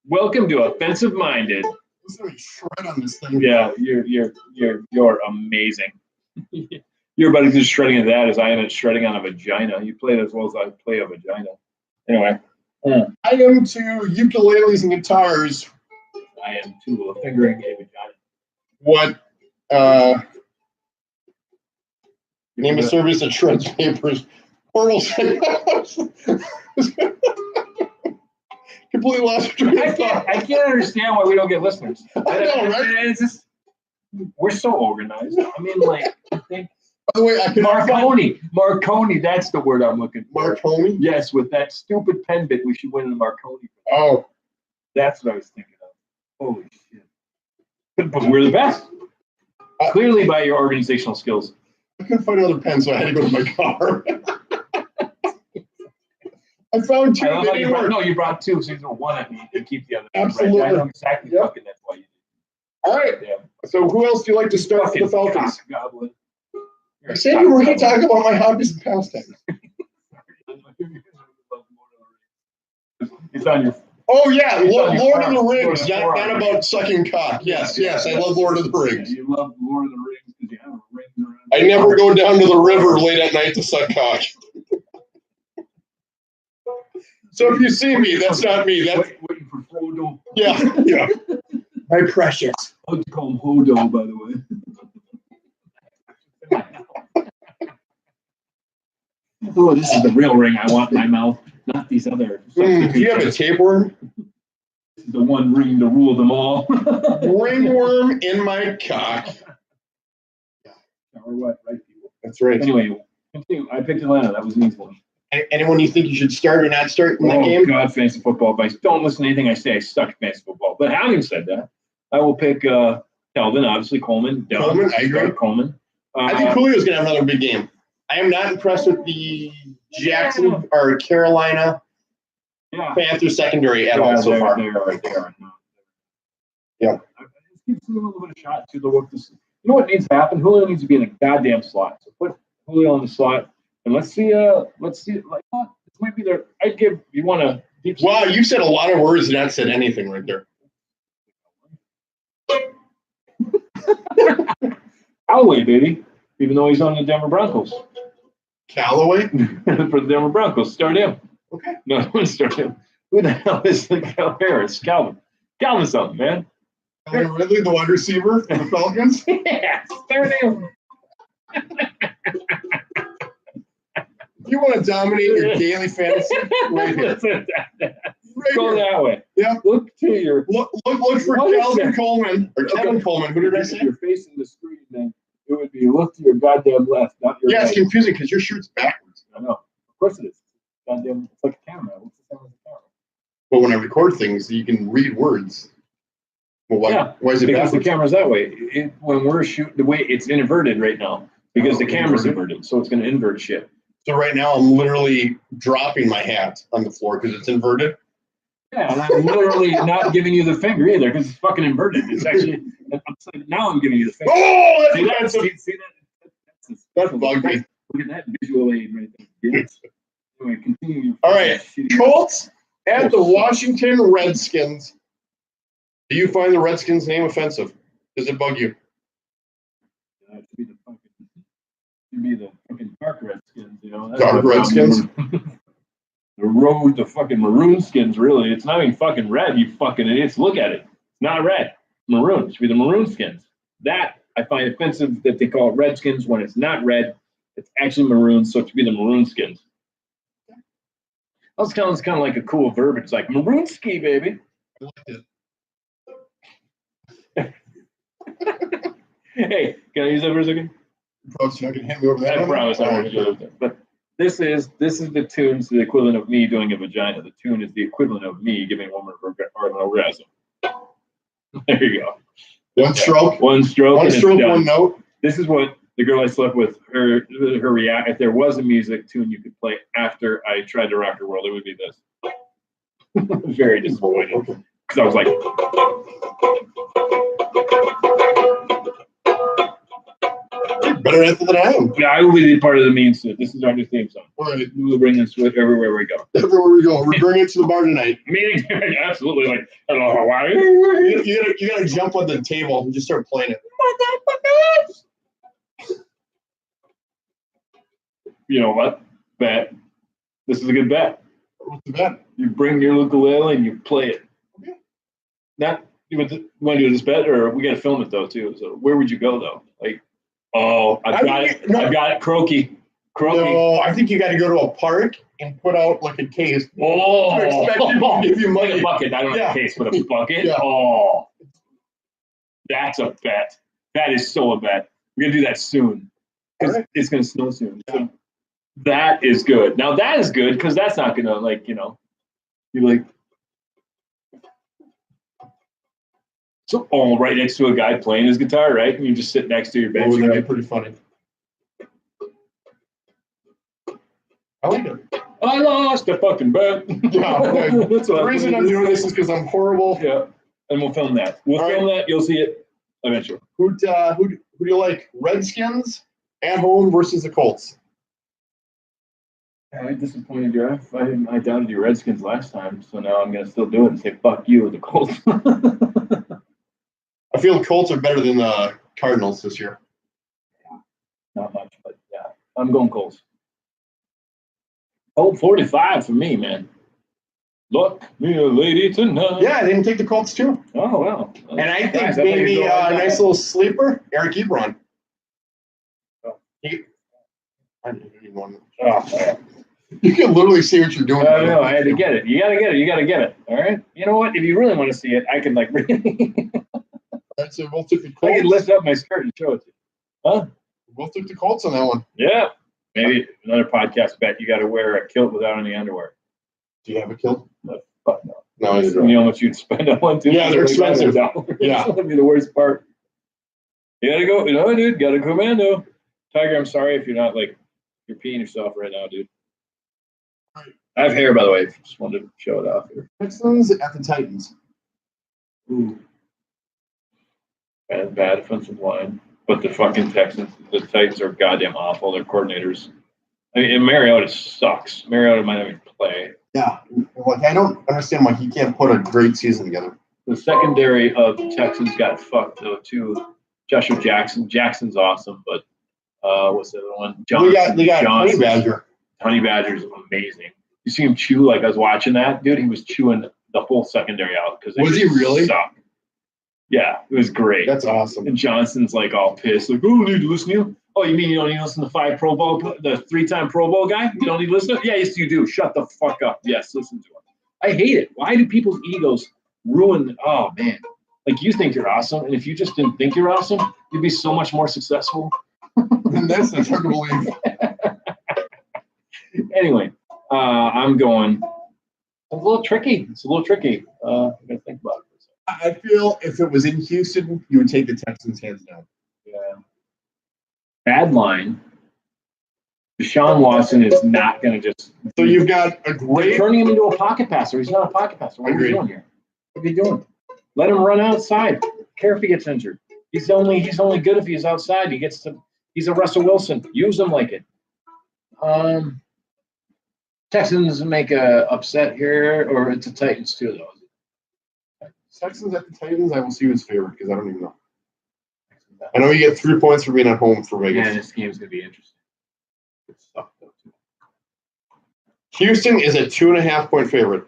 welcome to Offensive-Minded. Listen to me shred on this thing. Yeah, you're amazing. You're about as good shredding of that as I am at shredding on a vagina. You play it as well as I play a vagina. Anyway. I am to ukuleles and guitars. I am to fingering a vagina. What name of service that shreds papers? Oral completely lost train of thought. I can't understand why we don't get listeners. I know, right? It's just, we're so organized. I mean, like, I think. By the way, Marconi, that's the word I'm looking for. Marconi? Yes, with that stupid pen bit, we should win the Marconi. Oh. That's what I was thinking of. Holy shit. But we're the best. Clearly by your organizational skills. I couldn't find another pen, so I had to go to my car. I found two. You brought two, so you throw one at me to keep the other. Absolutely. Right. I know exactly fucking that's why you did. All right. Yeah. So who else do you like to start with the Falcons? Goblin. I said you were going to talk about my hobbies and pastimes. It's on your. Oh yeah, Lord of the Rings, not about sucking cock. Yes, I love Lord of the Rings. You love Lord of the Rings because you have a ring around. I never go down to the river late at night to suck cock. So if you see me, that's not me. That's waiting for Frodo. Yeah. My precious. I would call him Hodo, by the way. Oh, this is the real ring I want in my mouth, not these other. Do you have a tapeworm? This is the the one ring to rule them all. Ringworm in my cock. Or what, right, people? That's right. Anyway, continue. I picked Atlanta. That was an easy one. Anyone you think you should start or not start in that game? God, fantasy football advice. Don't listen to anything I say. I suck at fantasy football. But having said that, I will pick Calvin, obviously, Coleman. Coleman, I agree. Coleman. I think Julio's going to have another big game. I am not impressed with the Jackson or Carolina Panthers secondary at all so far. They are. Yeah. Just give him a little bit of shot to the work. You know what needs to happen? Julio needs to be in a goddamn slot. So put Julio in the slot, and let's see. Like, this might be there. I'd give you want to. Wow, you said a lot of words and not said anything right there. Callaway, baby. Even though he's on the Denver Broncos. Callaway? For the Denver Broncos. Start him. Okay. No, don't start him. Who the hell is Cal Harris? Calvin. Calvin something, man. Calvin Ridley, the wide receiver for the Falcons? Yeah, start him. You want to dominate your daily fantasy? Right here. Go that way. Yeah. Look to your. Look for Calvin Coleman. Or Kevin Coleman. Who did I say? If you're facing the screen, then it would be look to your goddamn left, not your right. It's confusing because your shirt's backwards. I know. Of course it is. Goddamn, it's like a camera. What's the sound of the camera? But when I record things, you can read words. Well, why is it because backwards? the camera's that way. When we're shooting, the way it's inverted right now because the camera's inverted, so it's going to invert shit. So right now I'm literally dropping my hat on the floor because it's inverted. Yeah, and I'm literally not giving you the finger either because it's fucking inverted. It's actually now I'm giving you the finger. Oh, see that's that? That's bugged me. Look at that visual aid right there. Yes. Anyway, continue. All right, Colts at the Washington Redskins. Do you find the Redskins name offensive? Does it bug you? It should be the fucking dark Redskins, you know. Dark Redskins? The fucking maroon skins, really. It's not even fucking red, you fucking idiots. Look at it. It's not red. Maroon. It should be the maroon skins. That I find offensive that they call it Redskins when it's not red. It's actually maroon, so it should be the maroon skins. That's kind of like a cool verb. It's like maroon ski, baby. I like it. Hey, can I use that for a second? Folks, you're not gonna hit me over that. I promise I won't do it. But this is the tune. So the equivalent of me doing a vagina. The tune is the equivalent of me giving a woman an orgasm. There you go. One stroke. One stroke. One stroke. One note. This is what the girl I slept with. Her react. If there was a music tune you could play after I tried to rock her world, it would be this. Very disappointing because I was like. Better at it than I am. Yeah, I will be part of the means to it. This is our new theme song. All right. We will bring this with everywhere we go. Everywhere we go. We're bringing it to the bar tonight. Meaning, absolutely. Like, I don't know why. You gotta jump on the table and just start playing it. You know what? Bet. This is a good bet. What's the bet? You bring your ukulele and you play it. Okay. Not you want to do this bet, or we got to film it though too. So where would you go though? Like, I've got it. Croaky. No, I think you got to go to a park and put out like a case. Oh, to expect people to give you money. Like a bucket. I don't have a case, but a bucket. Yeah. Oh, that's a bet. That is so a bet. We're gonna do that soon because it's gonna snow soon. Yeah. So that is good. Now that is good because that's not gonna you like. So, right next to a guy playing his guitar, right? And you just sit next to your bench. Oh, that'd be pretty funny. I like it. I lost a fucking bet. Yeah, the reason I'm doing this is because I'm horrible. Yeah, and we'll film that. That. You'll see it eventually. Who do you like? Redskins at home versus the Colts. I disappointed you. I doubted your Redskins last time, so now I'm gonna still do it and say fuck you, the Colts. I feel the Colts are better than the Cardinals this year. Yeah, not much, but yeah, I'm going Colts. 45 for me, man. Look, me a lady tonight. Yeah, I didn't take the Colts too. Oh wow! And I think maybe a nice little sleeper, Eric Ebron. I didn't even want to. Oh, You can literally see what you're doing. I know. I had to get it. You gotta get it. You gotta get it. All right. You know what? If you really want to see it, I can like. That's so both took the I Colts. can lift up my skirt and show it to you. Huh? We both took the Colts on that one. Yeah. Maybe another podcast bet. You got to wear a kilt without any underwear. Do you have a kill? No, fuck no. No, I You don't. know how much you'd spend on one too? Yeah, they're expensive. $25. Yeah. That'd be the worst part. You gotta go. You know, dude. Gotta commando. Tiger, I'm sorry if you're not like you're peeing yourself right now, dude. Right. I have hair, by the way. Just wanted to show it off here. Texans at the Titans. Ooh. Bad offensive line. But the fucking Texans, the Titans are goddamn awful. Their coordinators. I mean, and Mariota sucks. Mariota might not even play. Yeah, like I don't understand why he can't put a great season together. The secondary of the Texans got fucked though too. Joshua Jackson. Jackson's awesome, but what's the other one? They got Honey Johnson. Badger. Honey Badger's amazing. You see him chew like I was watching that, dude. He was chewing the whole secondary out because Was he really? Suck. Yeah, it was great. That's awesome. And Johnson's like all pissed, like, "Oh, I need to listen to you." Oh, you mean you don't need to listen to the 3-time Pro Bowl guy? You don't need to listen to him? Yeah, yes, you do. Shut the fuck up. Yes, listen to him. I hate it. Why do people's egos ruin? Oh man, like you think you're awesome, and if you just didn't think you're awesome, you'd be so much more successful. And that's hard to believe. Anyway, I'm going. It's a little tricky. I gotta think about it. I feel if it was in Houston, you would take the Texans hands down. Yeah. Bad line. Deshaun Watson is not going to just. So you've got a They're great. turning him into a pocket passer. He's not a pocket passer. What are you doing here? What are you doing? Let him run outside. Care if he gets injured. He's only good if he's outside. He's a Russell Wilson. Use him like it. Texans make a upset here, or it's the Titans too, though. Texans at the Titans, I will see who's favored because I don't even know. I know you get 3 points for being at home for Vegas. Yeah, this game's going to be interesting. It's tough, though, too. Houston is a 2.5-point favorite.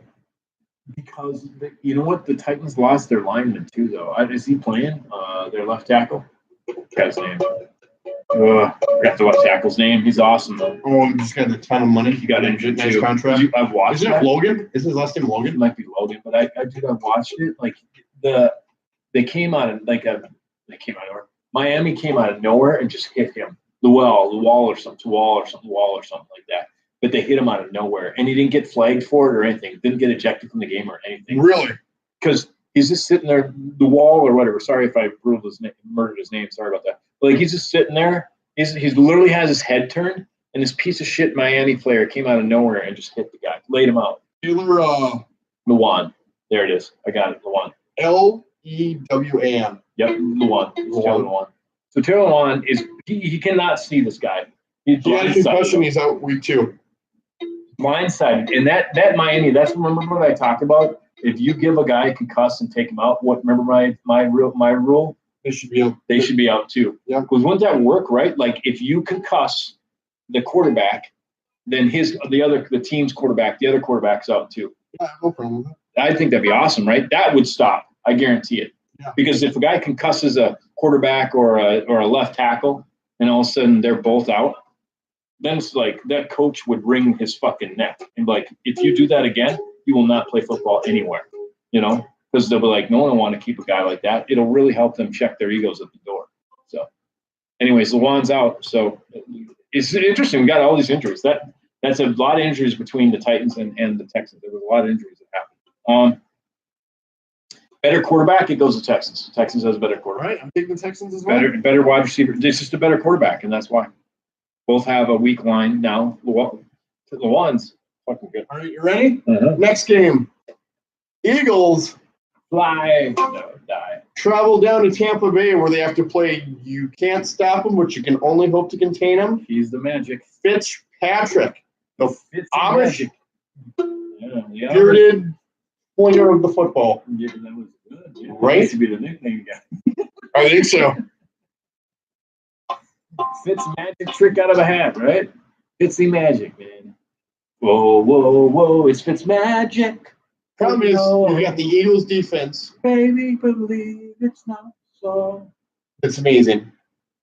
Because, you know what? The Titans lost their lineman, too, though. Is he playing? Their left tackle? Guy's name. I forgot the left tackle's name. He's awesome, though. Oh, he just got a ton of money. He got injured, nice too. contract. I've watched Isn't it Logan? Isn't his last name Logan? It might be Logan, but I've watched it. Like, they came out of, Miami came out of nowhere and just hit him. The wall or something like that. But they hit him out of nowhere. And he didn't get flagged for it or anything. Didn't get ejected from the game or anything. Really? Because he's just sitting there, the wall or whatever. Sorry if I murdered his name. Sorry about that. But like he's just sitting there. He's literally has his head turned. And this piece of shit Miami player came out of nowhere and just hit the guy. Laid him out. Taylor Lewan. There it is. I got it. Lewan. Lewan. Yep, Lewan. Taylor Lewan. So Taylor Lewan is he cannot see this guy. He's He had a concussion. He's out week 2. Blindsided. And that Miami, remember what I talked about? If you give a guy a concuss and take him out, remember my rule? They should be out. They should be out too. Yeah. Because wouldn't that work, right? Like if you concuss the quarterback, then the team's quarterback, the other quarterback's out too. Yeah, no problem with that. I think that'd be awesome, right? That would stop. I guarantee it. Yeah. Because if a guy concusses a quarterback or a left tackle, and all of a sudden they're both out, then it's like that coach would wring his fucking neck and be like, if you do that again, you will not play football anywhere. You know, because they'll be like, no one will want to keep a guy like that. It'll really help them check their egos at the door. So, anyways, Lewan's out. So it's interesting. We got all these injuries. That's a lot of injuries between the Titans and the Texans. There was a lot of injuries that happened. Better quarterback, it goes to Texans. Texans has a better quarterback. All right, I'm taking the Texans as well. Better wide receiver. It's just a better quarterback, and that's why. Both have a weak line now. Lewan's fucking good. All right, you ready? Uh-huh. Next game. Eagles Fly, no, die. travel down to Tampa Bay where they have to play You Can't Stop Him, which you can only hope to contain him. He's the magic. Fitzpatrick, the It's the Amish magic. Yeah. bearded flinger of the football. Yeah, that was good. Yeah, Right? That used to be the nickname guy. I think so. Fitz magic trick out of a hat, right? Fitzy magic, man. Whoa, whoa, whoa! It's Fitz magic. Problem is, you got the Eagles defense. Baby, believe it's not so. It's amazing.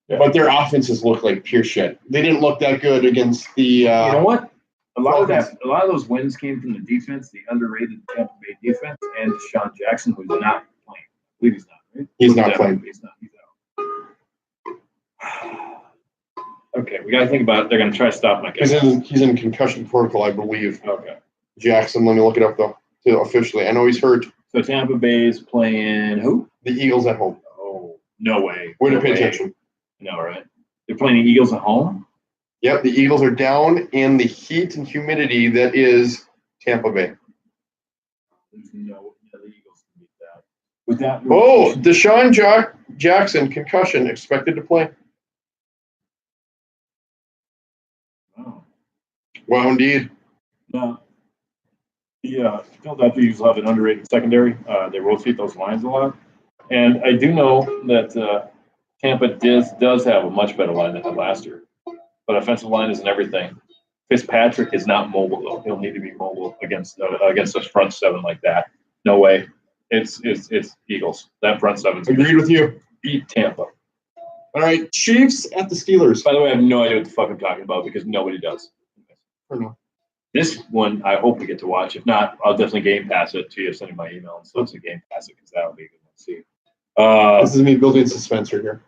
Yeah. But their offenses look like pure shit. They didn't look that good against the You know what? A lot of those wins came from the defense, the underrated Tampa Bay defense, and Deshaun Jackson, who's not playing. I believe he's not, right? He's not playing. He's out. Okay, we got to think about it. They're going to try to stop my guy. He's in concussion protocol, I believe. Okay. Jackson, let me look it up though. Officially, I know he's hurt. So Tampa Bay's playing who? The Eagles at home. Oh, no way. Way to pay attention. No, right? They're playing the Eagles at home? Yep, the Eagles are down in the heat and humidity that is Tampa Bay. There's no the Eagles can beat that. With that. Oh, Deshaun Jackson, concussion, expected to play. Oh. Wow, indeed. No. Yeah, Philadelphia Eagles have an underrated secondary. They rotate those lines a lot. And I do know that Tampa does have a much better line than had last year. But offensive line isn't everything. Fitzpatrick is not mobile, though. He'll need to be mobile against a front seven like that. No way. It's Eagles. That front seven. Agreed with you. Beat Tampa. All right, Chiefs at the Steelers. By the way, I have no idea what the fuck I'm talking about because nobody does. This one, I hope we get to watch. If not, I'll definitely Game Pass it to you. Send you my email and so it's a Game Pass it because that'll be a good one to see. This is me building suspense right here.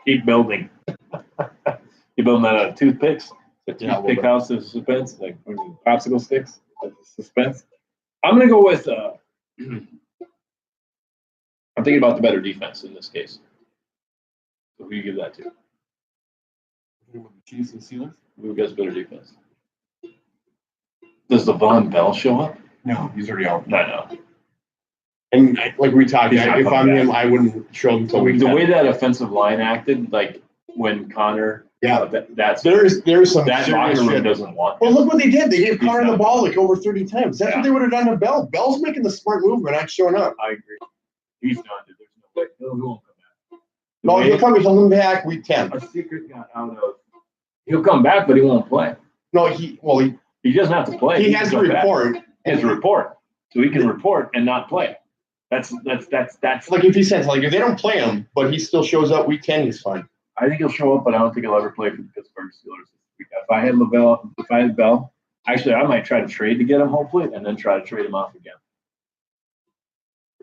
Keep building. You building that out of toothpicks? The toothpick Yeah, house of suspense, like popsicle sticks. Suspense. I'm gonna go with. I'm thinking about the better defense in this case. So who do you give that to? Chiefs and Steelers. Who gets better defense? Does Le'Veon Bell show up? No, he's already out. I know. And like we talked, He's not if I'm coming him, back. I wouldn't show him until week The 10. way that offensive line acted, like when Connor, Yeah. that's There's some that serious locker room shit. doesn't want. Well, look what they did. They gave He's Connor the not. ball like over 30 times. That's Yeah. what they would have done to Bell. Bell's making the smart move, but not showing up. I agree. He's done. There's no way. He won't come back. No, he'll come back week 10. A secret got out of. He'll come back, but he won't play. No, he doesn't have to play. he can has to come back. report. He has to report, so he can report and not play. That's. Like if he says like if they don't play him, but he still shows up week 10, he's fine. I think he'll show up, but I don't think he'll ever play for the Pittsburgh Steelers. If I had Bell, actually, I might try to trade to get him, hopefully, and then try to trade him off again.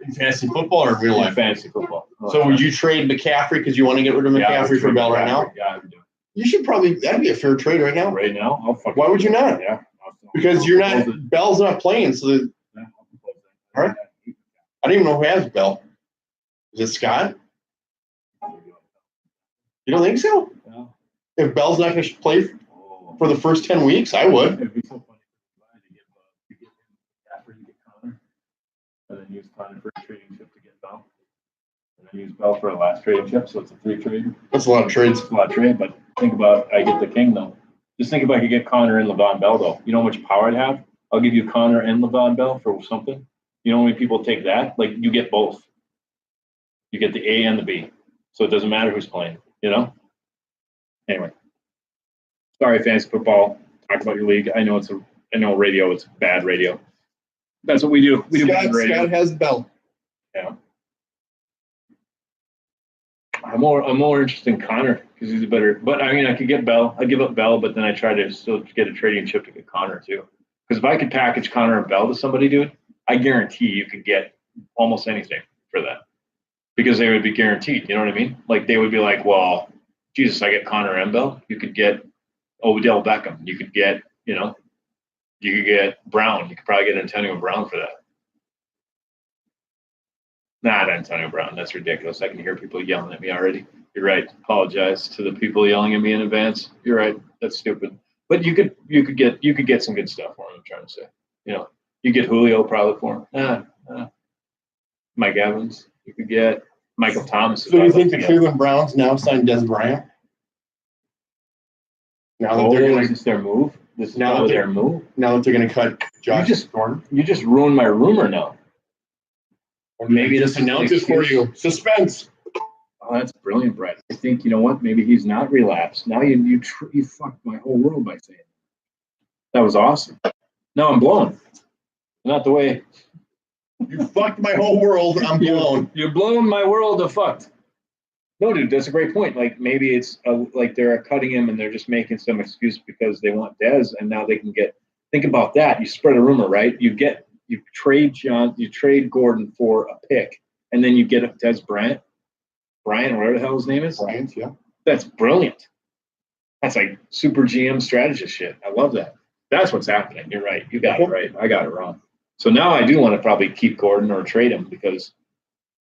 In fantasy football or real In life? fantasy football. So would you trade McCaffrey because you want to get rid of Yeah, I McCaffrey would for trade Bell right McCaffrey. now? Yeah, I would do it. You should probably that'd be a fair trade right now. Right now, I'll fucking. Why would you not? Yeah. Because you're not Bell's not playing, so all right. I don't even know who has Bell. Is it Scott? You don't think so? No. If Bell's not going to play Oh. for the first 10 weeks, I would. It'd be so funny to give McCaffrey to get Connor, and then use Connor for a trading chip to get Bell, and then use Bell for a last trading chip. So it's a free trade. That's a lot of trades. It's a lot of trade, but think about I get the king though. Just think if I could get Connor and Le'Veon Bell though. You know how much power I'd have? I'll give you Connor and Le'Veon Bell for something. You know how many people take that? Like you get both. You get the A and the B. So it doesn't matter who's playing, you know? Anyway. Sorry, fantasy football. Talk about your league. I know radio, it's bad radio. That's what we do. We do bad radio. Scott has Bell. Yeah. I'm more interested in Connor because he's a better. But I mean, I could get Bell. I give up Bell, but then I try to still get a trading chip to get Connor too. Because if I could package Connor and Bell to somebody, dude, I guarantee you could get almost anything for that. Because they would be guaranteed. You know what I mean? Like they would be like, well, Jesus, I get Connor and Bell. You could get Odell Beckham. You could get, you could get Brown. You could probably get Antonio Brown for that. Not Antonio Brown. That's ridiculous. I can hear people yelling at me already. You're right. Apologize to the people yelling at me in advance. You're right. That's stupid. But you could get some good stuff for him. I'm trying to say. You get Julio probably for him. Mike Evans. You could get Michael Thomas. So do you think the Cleveland Browns now signed Des Bryant? Now that they're is this their move? This is now their move. Now that they're going to cut Josh Gordon. You just ruined my rumor now. Or maybe this just is an announce it for you. Suspense. Oh, that's brilliant, Brett. I think you know what? Maybe he's not relapsed. Now you fucked my whole world by saying that was awesome. Now I'm blown. Not the way. You fucked my whole world. I'm blown. You're blowing my world to fucked. No, dude, that's a great point. Like maybe it's like they're cutting him and they're just making some excuse because they want Dez, and now they can get. Think about that. You spread a rumor, right? You trade Gordon for a pick, and then you get Dez Brian, whatever the hell his name is. Bryant, yeah. That's brilliant. That's like super GM strategist shit. I love that. That's what's happening. You're right. You got it right. I got it wrong. So now I do want to probably keep Gordon or trade him because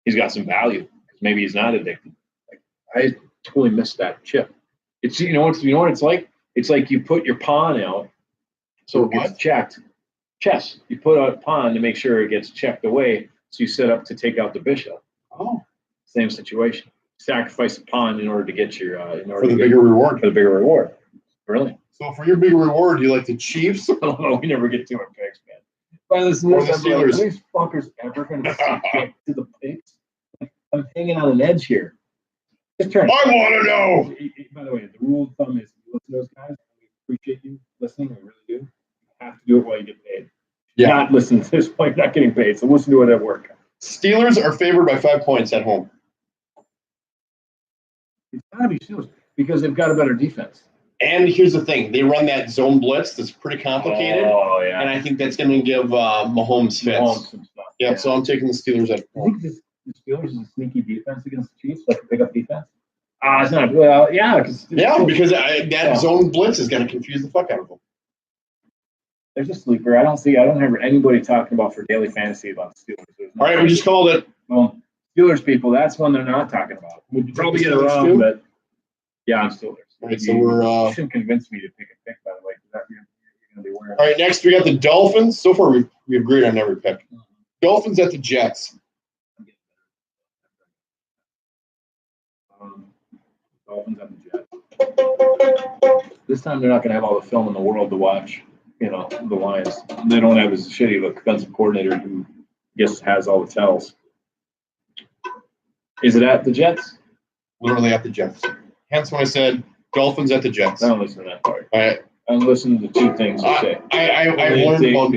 he's got some value. Because maybe he's not addicted. Like, I totally missed that chip. It's you know what it's like? It's like you put your pawn out so it gets checked. Chess. You put out a pawn to make sure it gets checked away. So you set up to take out the bishop. Oh. Same situation. Sacrifice a pawn in order to get your for the bigger reward. For the bigger reward. Brilliant. So for your bigger reward, do you like the Chiefs? Oh, we never get to our picks, man. By this Or the Steelers. Are these fuckers ever going to get to the picks? I'm hanging on an edge here. Just turn. I want to know. By the way, the rule of thumb is you listen to those guys. We appreciate you listening. We really do. You have to do it while you get paid. Yeah. Not listen to this point, not getting paid. So listen to it at work. Steelers are favored by 5 points at home. It's got to be Steelers because they've got a better defense. And here's the thing. They run that zone blitz that's pretty complicated. Oh, yeah. And I think that's going to give Mahomes fits. Mahomes some stuff. Yeah, so I'm taking the Steelers at I home. think the Steelers is a sneaky defense against the Chiefs, like a pickup defense. It's not. Well, yeah. Because That zone blitz is going to confuse the fuck out of them. There's a sleeper. I don't hear anybody talking about for daily fantasy about the Steelers. All right, we just called it. Well, Steelers people, that's one they're not talking about. Would probably get it Steelers wrong, too? but yeah, I'm Steelers. All right, so we're. You shouldn't convince me to pick a pick, by the way. Because you're going to be wearing. All right, next we got the Dolphins. So far, we've agreed on every pick. Dolphins at the Jets. Dolphins at the Jets. This time they're not going to have all the film in the world to watch. You know, the Lions. They don't have as shitty of a defensive coordinator who just has all the tells. Is it at the Jets? Literally at the Jets. Hence when I said Dolphins at the Jets. I don't listen to that part. I listen to the two things you say. I've learned about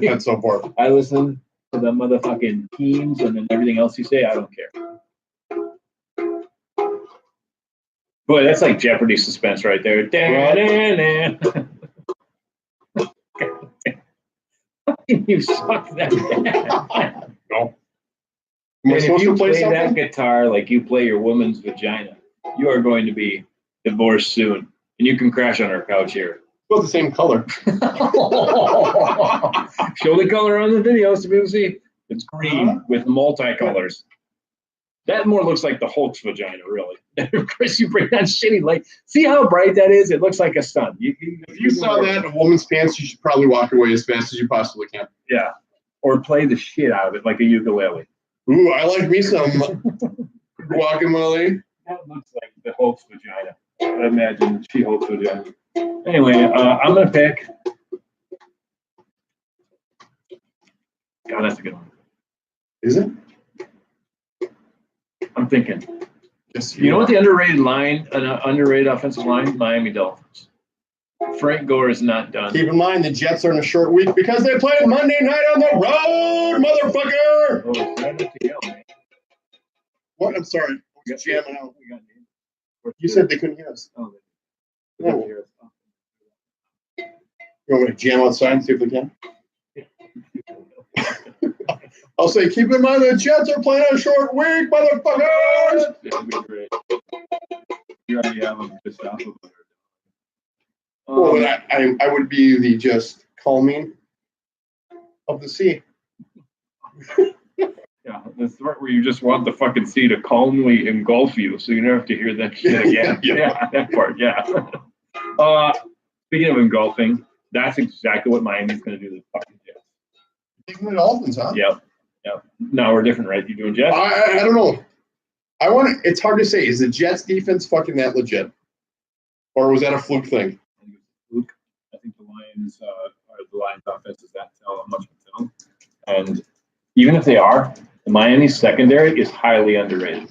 defense so far. I listen to the motherfucking teams and then everything else you say, I don't care. Boy, that's like Jeopardy suspense right there. You suck that bad. No. And if you play that guitar like you play your woman's vagina, you are going to be divorced soon. And you can crash on our couch here. Both the same color. Show the color on the video so people see. It's green with multicolors. That more looks like the Hulk's vagina, really. Chris, you bring that shitty light. See how bright that is? It looks like a sun. If you saw that in a woman's pants, you should probably walk away as fast as you possibly can. Yeah. Or play the shit out of it like a ukulele. Ooh, I like me some guacamole. That looks like the Hulk's vagina. I imagine She-Hulk's vagina. Anyway, I'm going to pick. God, that's a good one. Is it? I'm thinking. Yes, You know what the underrated offensive line? Miami Dolphins. Frank Gore is not done. Keep in mind, the Jets are in a short week because they played Monday night on the road, motherfucker! Oh, right up to Yale, man. What? I'm sorry. We got Jamming out. We got You said they couldn't hear us. Oh, they couldn't hear us. You want me to jam outside and see if they can? I'll say, keep in mind the Jets are playing a short week, motherfuckers! It'll be great. You already have them pissed off about it. Well, I would be the just calming of the sea. Yeah, that's the part where you just want the fucking sea to calmly engulf you, so you never have to hear that shit again. Yeah. That part. Yeah. Speaking of engulfing, that's exactly what Miami's going to do to the fucking Jets. Taking the Dolphins, huh? Yep. No, we're different, right? You doing Jets? I don't know. It's hard to say. Is the Jets defense fucking that legit, or was that a fluke thing? Luke, I think the Lions offense is that much of a tell. And even if they are, the Miami secondary is highly underrated.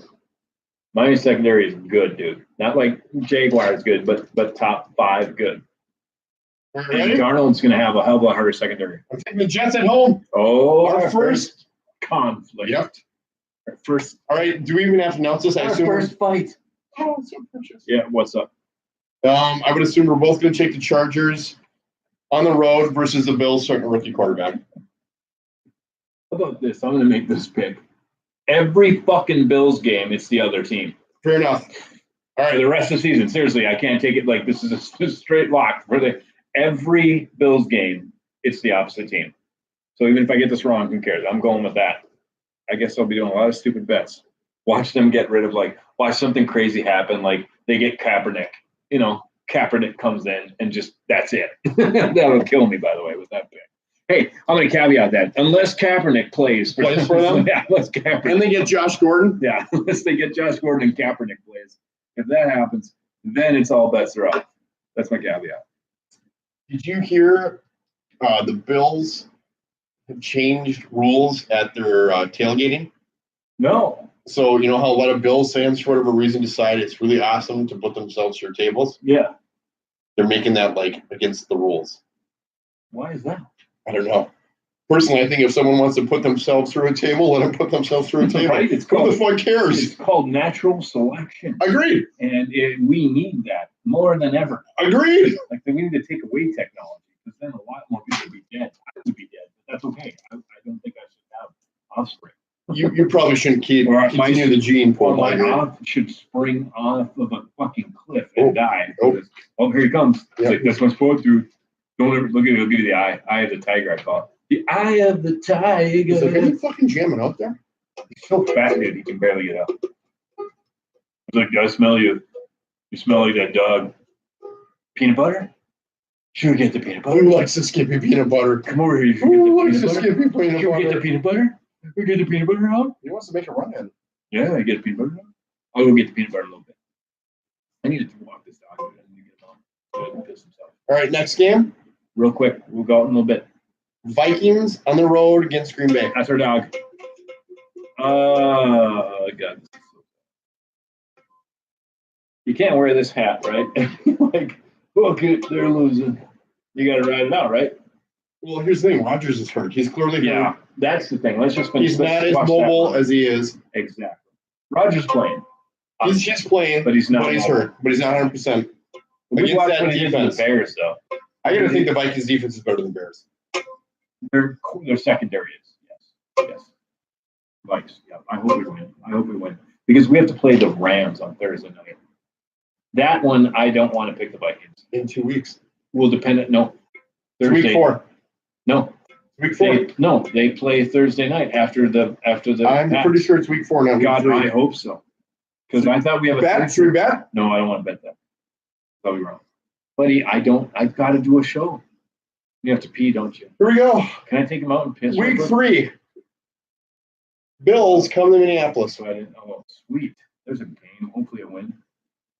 Miami secondary is good, dude. Not like Jaguars good, but top 5 good. And Darnold's going to have a hell of a lot harder secondary. I'm taking the Jets at home. Oh, Our first conflict. Yep. First, All right. Do we even have to announce this? I our assume. first fight. Oh, so precious. Yeah, what's up? I would assume we're both going to take the Chargers on the road versus the Bills starting a rookie quarterback. How about this? I'm going to make this pick. Every fucking Bills game, it's the other team. Fair enough. All For right. the rest of the season, seriously, I can't take it like this is a straight lock. Every Bills game, it's the opposite team. So even if I get this wrong, who cares? I'm going with that. I guess I'll be doing a lot of stupid bets. Watch them get rid of watch something crazy happen. Like they get Kaepernick. Kaepernick comes in and just that's it. That'll kill me, by the way, with that pick. Hey, I'm going to caveat that unless Kaepernick plays for them, yeah, unless Kaepernick, and they get Josh Gordon. yeah, unless they get Josh Gordon and Kaepernick plays. If that happens, then it's all bets are off. That's my caveat. Did you hear the Bills have changed rules at their tailgating? No. So you know how a lot of Bills fans, for whatever reason, decide it's really awesome to put themselves through tables? Yeah. They're making that against the rules. Why is that? I don't know. Personally, I think if someone wants to put themselves through a table, let them put themselves through a table. Right? Who the fuck cares? It's called natural selection. Agreed. And we need that more than ever. Agreed. We need to take away technology because then a lot more people would be dead. I would be dead, but that's okay. I don't think I should have offspring. You probably shouldn't continue the gene pool. My off should spring off of a fucking cliff and die. Oh, here he comes. Yep. Like, that's my sport, dude. Don't ever look at it. He'll give you the eye. Eye of the tiger, I call it. The eye of the tiger. Is there any fucking jamming out there? He's so fat, dude. He can barely get up. He's like, I smell you. You smell like that dog. Peanut butter? Sure, get the peanut butter. Who likes the Skippy peanut butter? Come over here. Who likes the Skippy peanut Sure, get the butter? peanut butter. We get the peanut butter out. He wants to make a run in. Yeah, I get the peanut butter out. I'll go get the peanut butter in a little bit. I need to walk this dog. I need to get him on. So he can piss himself. All right, next game. Real quick, we'll go out in a little bit. Vikings on the road against Green Bay. That's our dog. Oh, God. You can't wear this hat, right? Look it, they're losing. You got to ride it out, right? Well, here's the thing. Rodgers is hurt. He's clearly Yeah, hurt. that's the thing. Let's just He's not as mobile as he is. Exactly. Rodgers playing. He's playing, but he's not. But he's hurt. But he's not 100%. We Against watched that when he did defense. the Bears, though. I got to think the Vikings defense is better than Bears. Their secondary is. Yes. Vikes. Yeah. I hope we win. Because we have to play the Rams on Thursday night. That one, I don't want to pick the Vikings. In 2 weeks. Will depend. No. Thursday. Week 4. No. Week 4. They play Thursday night after the. I'm pretty sure it's week 4 now. God, I hope so. Because I thought we have a bet. Should we bet? No, I don't want to bet that. I'll be wrong. Buddy, I've got to do a show. You have to pee, don't you? Here we go. Can I take him out and piss? Week 3. Bills come to Minneapolis. So I didn't. Oh, sweet. There's a game. Hopefully I win.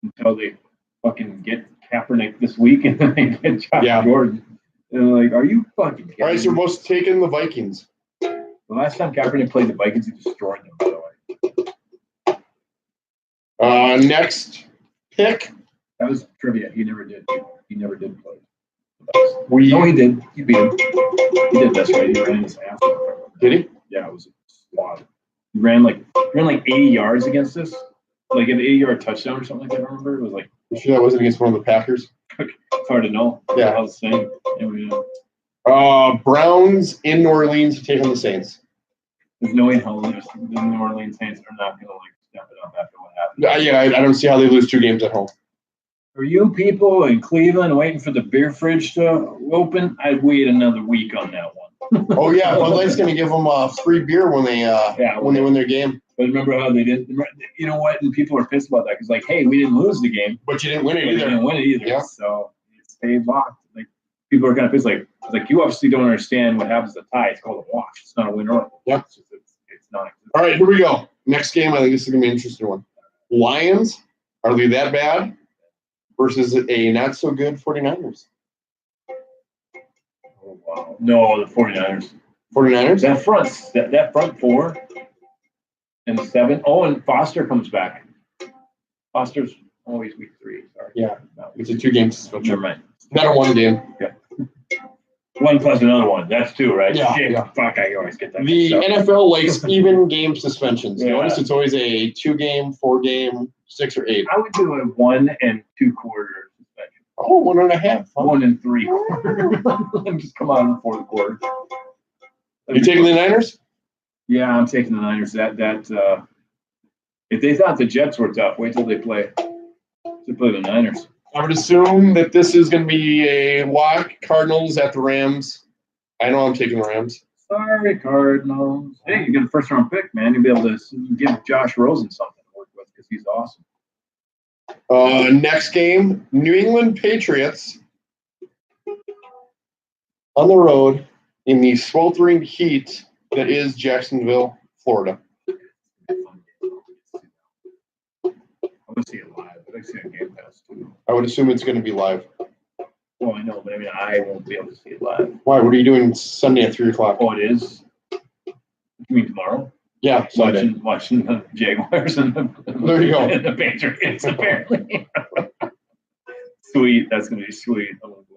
Until they fucking get Kaepernick this week and then they get Josh Gordon. And they're like, are you fucking kidding All right, so we're me? both taking the Vikings. The last time Kaepernick played the Vikings, he destroyed them, by the way. Next pick. That was trivia. He never did. He never did play. No, he did. He beat him. He did. That's right. He ran his ass off. Did he? Yeah, it was a squad. He ran like 80 yards against us. Like an 80-yard touchdown or something like that. I remember it was like. You sure that wasn't against one of the Packers? It's hard to know. Yeah. I was saying. Yeah. Browns in New Orleans to take on the Saints. There's no way in hell the New Orleans Saints are not going to step it up after what happened. I don't see how they lose 2 games at home. For you people in Cleveland waiting for the beer fridge to open, I'd wait another week on that one. Oh yeah, Bud Light's going to give them a free beer when they win their game. But remember how they did? You know what? And people are pissed about that because, like, hey, we didn't lose the game, but you didn't win it either. You didn't win it either. Yeah. So it stayed locked. Like people are kind of pissed. Like you obviously don't understand what happens to tie. It's called a wash. It's not a win or a loss. Yep. It's not. All right, here we go. Next game. I think this is going to be an interesting one. Lions, are they that bad? Versus a not so good 49ers. Oh, wow. No, the 49ers. 49ers? That front 4 and 7. Oh, and Foster comes back. Foster's always week 3. Sorry. Yeah. It's a 2-game suspension. Never mind. Not a 1 game. Yeah. 1 plus another 1. That's 2, right? Yeah, Shit, yeah. Fuck, I always get that. The mixed up. NFL likes even game suspensions. Yeah. Notice it's always a 2-game, 4-game, 6 or 8. I would do a 1 and 2/4 suspension. Oh, 1.5. Huh? 1 and 3/4. And just come on for the quarter. You taking the Niners? Yeah, I'm taking the Niners. If they thought the Jets were tough, wait till they play. To play the Niners. I would assume that this is going to be a lock. Cardinals at the Rams. I know I'm taking the Rams. Sorry, Cardinals. Hey, you get a first-round pick, man. You'll be able to give Josh Rosen something to work with because he's awesome. Next game, New England Patriots on the road in the sweltering heat that is Jacksonville, Florida. I want to see it live, but I see it on Game Pass too. I would assume it's going to be live. Well, I know, but I mean, I won't be able to see it live. Why? What are you doing Sunday at 3 o'clock? Oh, it is? You mean tomorrow? Yeah, Sunday. Watching the Jaguars and There you go. And the Patriots, apparently. Sweet. That's going to be sweet. I want to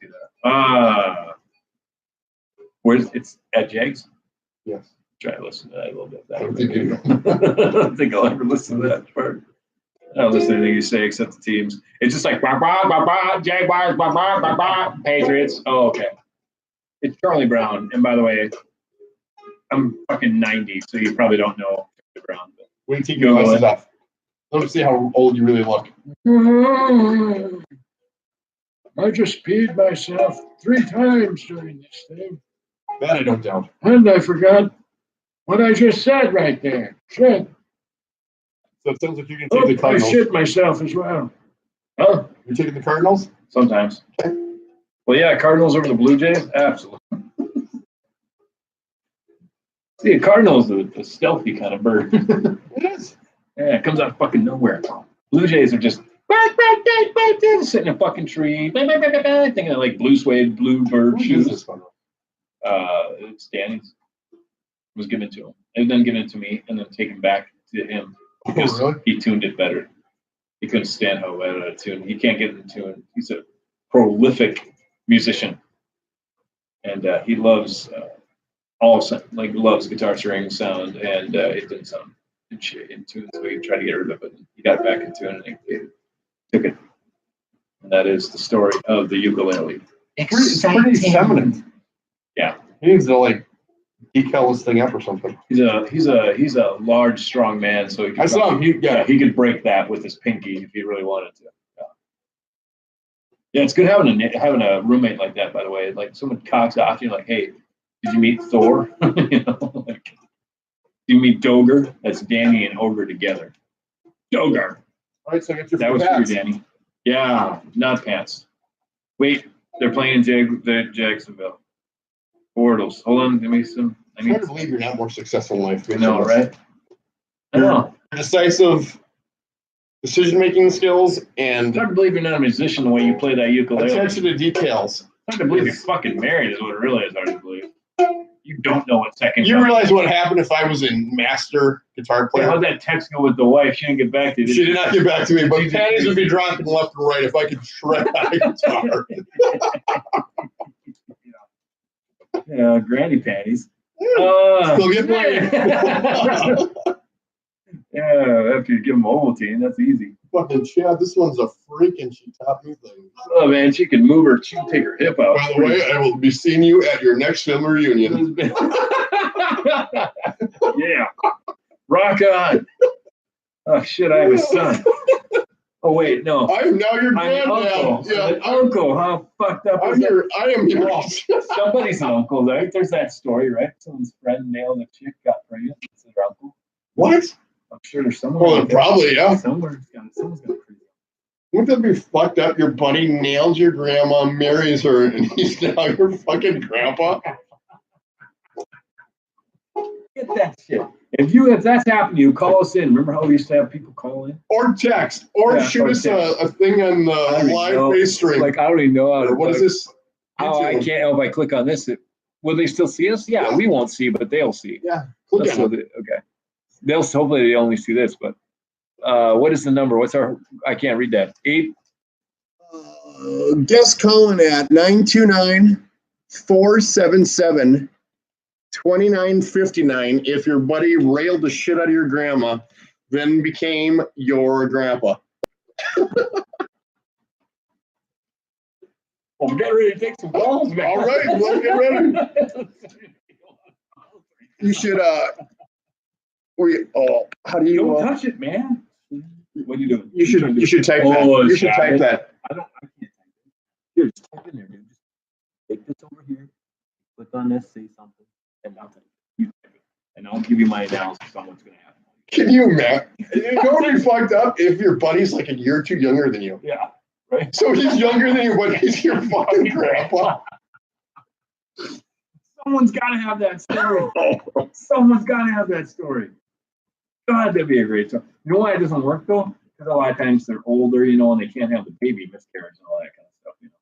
see that. It's at Jags? Yes. Try to listen to that a little bit. I don't think you- I don't think I'll ever listen to that part. I don't listen to anything you say except the teams. It's just like bah, bah, bah, bah, Jaguars, bah, bah, bah, bah, Patriots. Oh, okay. It's Charlie Brown. And by the way, I'm fucking 90, so you probably don't know Charlie Brown. But Wait till you go glasses off. Let me see how old you really look. I just peed myself 3 times during this thing. That I don't doubt. And I forgot what I just said right there. Shit. So it sounds like you're going to take the Oh, I Cardinals. shit myself as well. Huh? You're taking the Cardinals? sometimes. Well, yeah, Cardinals over the Blue Jays? Absolutely. See, a Cardinals is a stealthy kind of bird. It is. Yeah, it comes out of fucking nowhere. Blue Jays are just sitting in a fucking tree, thinking of like blue suede, blue bird Who is shoes. this one? It's Danny's. It was given to him. And then given it to me and then taken back to him because really? he tuned it better. He couldn't stand how well it tuned. He can't get in tune. He's a prolific musician. And he loves loves guitar string sound, and it didn't sound in tune, so he tried to get rid of it. He got it back in tune and he took it. And that is the story of the ukulele. It's pretty feminine. Yeah. He needs to like decal this thing up or something. He's a large, strong man, so he could I saw him. he could break that with his pinky if he really wanted to. Yeah, it's good having a roommate like that. By the way, like someone cocks off you, like, hey, did you meet Thor? You know, like, did you meet Doger? That's Danny and Ogre together. Doger. All right, so get your That was pants. true, Danny. Yeah, not pants. Wait, they're playing in Jacksonville. Bortles. Hold on, give me some. I can't believe you're not more successful in life. I know, right? I know. Decisive decision-making skills and It's hard to believe you're not a musician the way you play that ukulele. It's attention to details. hard to believe you're fucking married is what it really is hard to believe. You don't know what second. You realize what happened if I was a master guitar Yeah, player? how'd that text go with the wife? She didn't get back to you. She did not get back to me, but panties would be dropping left and right if I could shred that guitar. Yeah, granny panties. Still get played. Yeah, after you give them Ovaltine, that's easy. Fucking Chad, this one's a freak and she taught me things. Oh man, she can she can take her hip out. By the way, I will be seeing you at your next family reunion. Yeah, rock on. Oh shit, I have a son. Oh wait, no, I'm now your I'm granddad. uncle. Yeah, An uncle. How fucked up is that? I am your Somebody's an uncle, right? There's that story, right? Someone's friend nailed a chick, got pregnant. It's their uncle. What? I'm sure there's someone. Well, out there. probably, yeah. Someone's got crazy. Wouldn't that be fucked up? Your buddy nails your grandma, marries her, and he's now your fucking grandpa? Get that shit. If that's happened to you, call us in. Remember how we used to have people call in? Or text. Or Yeah, shoot or us text. a thing on the I don't even live know. face stream. Like I don't even know how to. Or what is this? Oh, I can't help. I click on this. Will they still see us? Yeah, we won't see, but they'll see. Yeah. Click That's on what okay. They'll hopefully they only see this, but what is the number? What's our? I can't read that. 8. Guest calling at 477-2959 if your buddy railed the shit out of your grandma, then became your grandpa. Well, get ready to take some calls, man. All right, let's get ready. You should how do you Don't touch it, man. What are you doing? you should type that. Oh, You should it's type got that. I can't type it. Here, just type in there, dude. Just take this over here, click on this, say something, and I'll type it. You type it. And I'll give you my analysis on what's gonna happen. Can you imagine? You know what would be fucked up if your buddy's like a year or two younger than you? Yeah. Right? So he's younger than you, but he's your fucking grandpa. Someone's gotta have that story. Someone's gotta have that story. God, that'd be a great story. You know why it doesn't work though? Because a lot of times they're older, you know, and they can't have the baby miscarriage and all that kind of stuff, you know.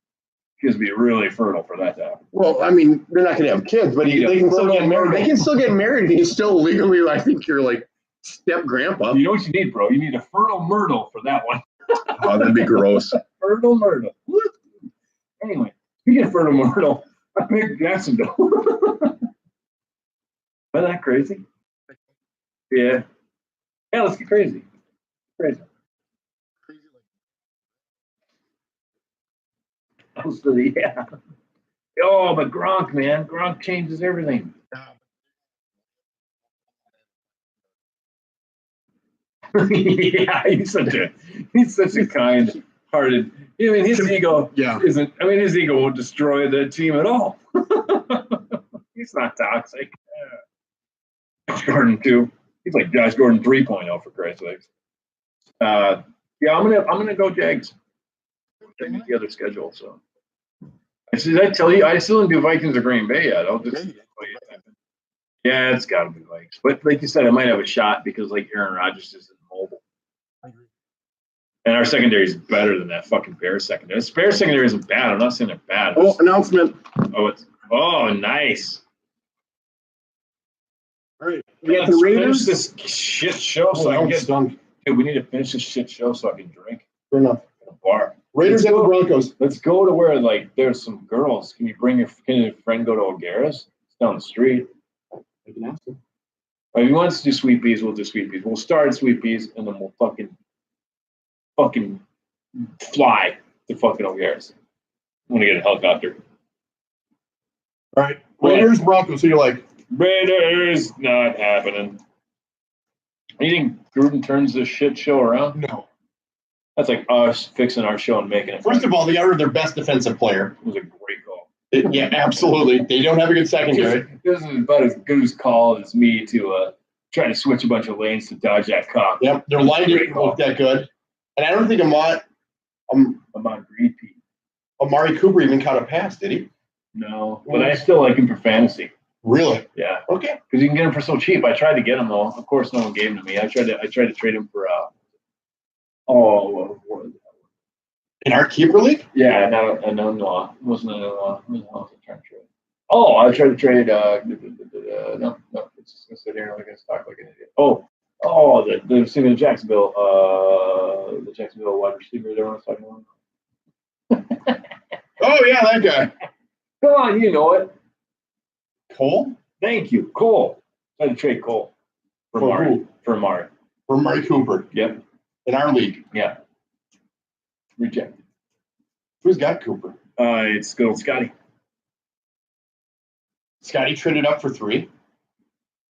Kids be really fertile for that to happen. Well, I mean, they're not going to have kids, but they can still get married. They can still get married, and you still legally, I think, you're like step grandpa. You know what you need, bro? You need a fertile myrtle for that one. Oh, that'd be gross. Fertile myrtle. Anyway, speaking of fertile myrtle, I picked Jacksonville. Isn't that crazy? Yeah. Yeah, let's get crazy. Crazy. Yeah. Oh, but Gronk, man. Gronk changes everything. Yeah, he's such a kind-hearted. I mean, his ego isn't. I mean, his ego won't destroy the team at all. He's not toxic. Josh Gordon too. He's like Josh Gordon 3.0 for Christ's sakes. Yeah, I'm gonna go Jags. The other schedule. So, did I tell you? I still didn't do Vikings or Green Bay yet. I'll just. Yeah, it's got to be Vikes. But like you said, I might have a shot because like Aaron Rodgers isn't mobile. And our secondary is better than that fucking Bears secondary. This Bears secondary isn't bad. I'm not saying they're bad. Oh, announcement. Nice. All right. We got the to Raiders. finish this shit show so I can get done. Dude, we need to finish this shit show so I can drink Fair enough. at a bar. Raiders at the Broncos. Let's go to where like there's some girls. Can your friend go to O'Gara's? It's down the street. I can ask him. If he wants to do Sweet Peas, we'll do Sweet Peas. We'll start at Sweet Peas and then we'll fucking fly to fucking O'Gara's. I'm gonna get a helicopter. All right. Raiders, Broncos. So you're like, Raiders, not happening. You think Gruden turns this shit show around? no. That's like us fixing our show and making it. First of all, they got rid of their best defensive player. It was a great call. Yeah, absolutely. They don't have a good secondary. This is about as good as call as me to try to switch a bunch of lanes to dodge that cop. Yep, their line didn't look that good. And I don't think Amon Repeat. Amari Cooper even caught a pass, did he? No, but I still like him for fantasy. Really? Yeah, Okay. because you can get him for so cheap. I tried to get him though. Of course, no one gave him to me. I tried to trade him for what was it? In our keeper league? Yeah, no, it wasn't an what the hell was I trying to trade? Oh, I tried to trade. No, it's just gonna sit here and I'm gonna talk like an idiot. The Steven Jacksonville, the Jacksonville wide receiver. Everyone's talking about. Oh yeah, that guy. Come on, you know it. Cole? Thank you, Cole. I tried to trade Cole for For Amari. who? For Amari. For Amari Cooper. Yep. In our league. Yeah. Rejected. Who's got Cooper? It's good old Scotty. Scotty traded up for 3.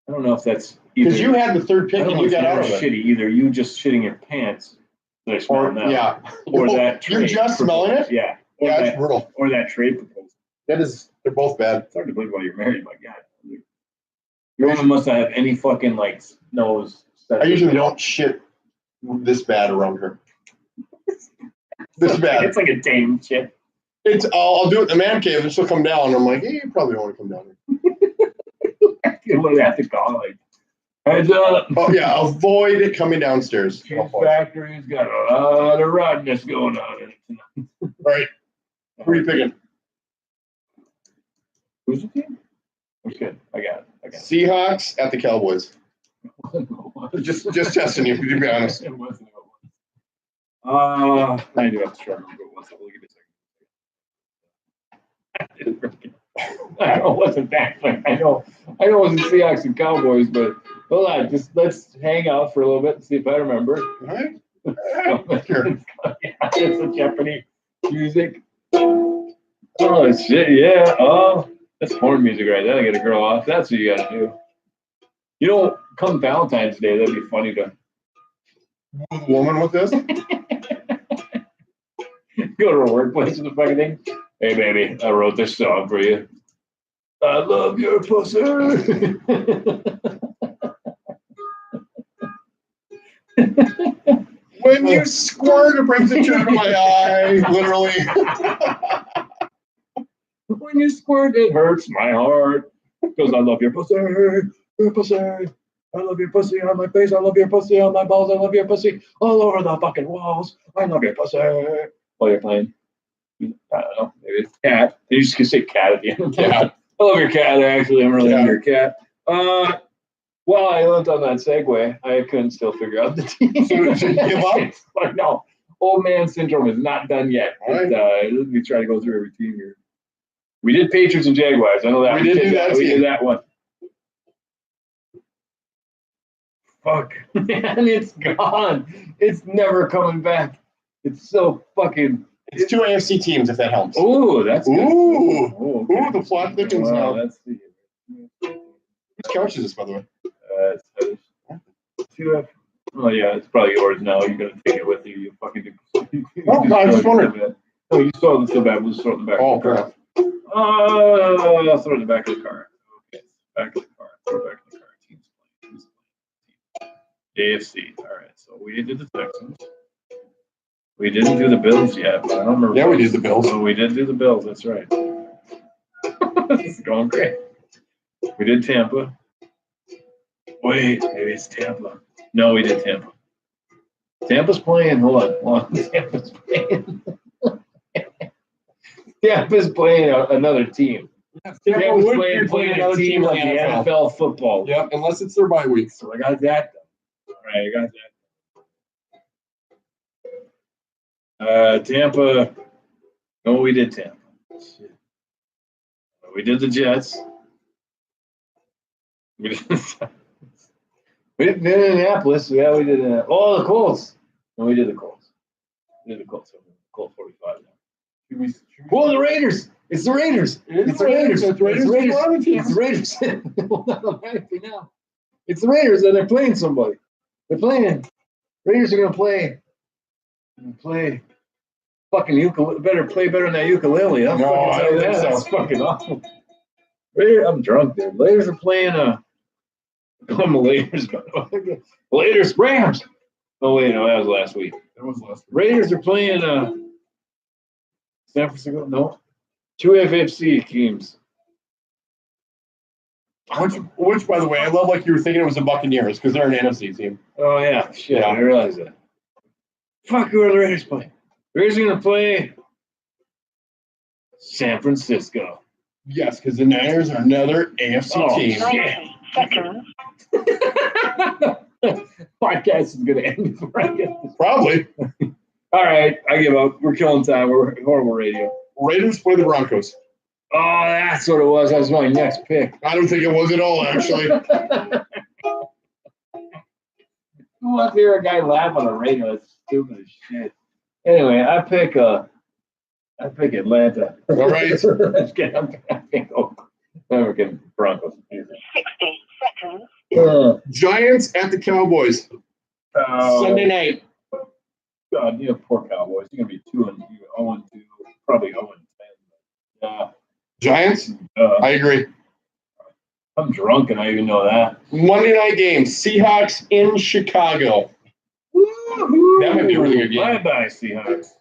I don't know if that's Because you had the third I pick don't and know you if got you're out of it. shitty either. You just shitting your pants. That I smell Or now. yeah. Or that You're trade just smelling it? Yeah. Or Yeah, it's that, brutal. or that trade proposal. They're both bad. It's hard to believe while you're married. My God. Your woman must not have any fucking like nose. I usually don't shit this bad around her. This bad. It's like a tame shit. I'll do it in the man cave and she'll come down. I'm like, hey, you probably don't want to come down here. You literally have to call like, heads up. Oh yeah, avoid it coming downstairs. Cheese Factory's got a lot of rottenness going on in it tonight. All right. Who are you picking? Who's the team? Who's good? I got it. Seahawks at the Cowboys. Just testing you, to be honest. It wasn't what it was. I do have to try to remember what it was. We'll give it a second. I know it wasn't that, but I know it was the Seahawks and Cowboys, but hold on, just let's hang out for a little bit and see if I remember. All right. Sure. It's a Jeopardy music. Oh shit, yeah. Oh, that's horn music right there. I get a girl off. That's what you gotta do. You know, come Valentine's Day, that'd be funny to Woman with this? go to a workplace and the fucking thing. Hey baby, I wrote this song for you. I love your pussy. When you squirt, it brings a tear to my eye, literally. When you squirt, it hurts my heart. Because I love your pussy, your pussy. I love your pussy on my face. I love your pussy on my balls. I love your pussy all over the fucking walls. I love your pussy. While you're playing, I don't know, maybe it's cat. You just can say cat at the end. Cat. I love your cat. Actually, I'm really Yeah. into your cat. Well, I went on that segue. I couldn't still figure out the team. So should you give up? But no, old man syndrome is not done yet. All right. Let me try to go through every team here. We did Patriots and Jaguars. I know that. We did do that We team. did that one. Fuck, man, it's gone. It's never coming back. It's so fucking. It's 2 AFC teams, if that helps. Oh, that's good. Ooh. Oh, okay. Ooh, the plot thickens Wow, now. that's the. Whose couch is this, by the way? See that? Oh yeah, it's probably yours now. You're gonna take it with you. You fucking do. Oh, no, I just wondered. No, you saw it so bad. We'll just throw it in the back. Oh, of the car. crap. I'll throw it in the back of the car. Okay, back of the car. Throw it back in the car. Teams playing. AFC. All right. So we did the Texans. We didn't do the Bills yet, but I don't remember. Yeah, we did the Bills. Oh, we did do the Bills. That's right. This is going great. We did Tampa. Wait, maybe it's Tampa. No, we did Tampa. Tampa's playing. Hold on. Tampa's playing. Tampa's playing another team. Tampa's playing a team like the NFL football. Yep, unless it's their bye week. So I got that. All right, I got that. Tampa. No, we did Tampa. Shit. We did the Jets. We did Indianapolis. Yeah, we did. The Colts. No, we did the Colts. We did the Colts. Colt 45 now. Whoa, the Raiders! It's the Raiders! It's the Raiders! It's the Raiders! It's the Raiders! It's the Raiders, and they're playing somebody. They're playing. Raiders are gonna play. Play. Fucking ukulele. Better play better than that ukulele. I'm No, fucking I telling you don't that. think That's fucking awful. I'm drunk, dude. Raiders are playing. I'm Raiders. Raiders, Rams. Oh wait, no, that was last week. That was last week. Raiders are playing. San Francisco. No, 2 FFC teams. Which, by the way, I love like you were thinking it was the Buccaneers because they're an NFC team. Oh yeah, shit. Yeah. I realized that. Fuck, who are the Raiders playing? Raiders are gonna play San Francisco. Yes, because the Niners are another AFC Oh, team. shit. Podcast is gonna end before I get this. Probably. All right, I give up. We're killing time. We're horrible radio. Raiders play the Broncos. Oh, that's what it was. That was my next pick. I don't think it was at all, actually. Who wants to hear a guy laugh on the radio? That's stupid as shit. Anyway, I pick Atlanta. All right. I think never get Broncos. 60 seconds. Giants at the Cowboys. Sunday night. God, you have poor Cowboys. You're gonna be 2-2, probably 0-10. Yeah. Giants? I agree. I'm drunk and I even know that. Monday night game. Seahawks in Chicago. That might be a really good game. Bye-bye, Seahawks.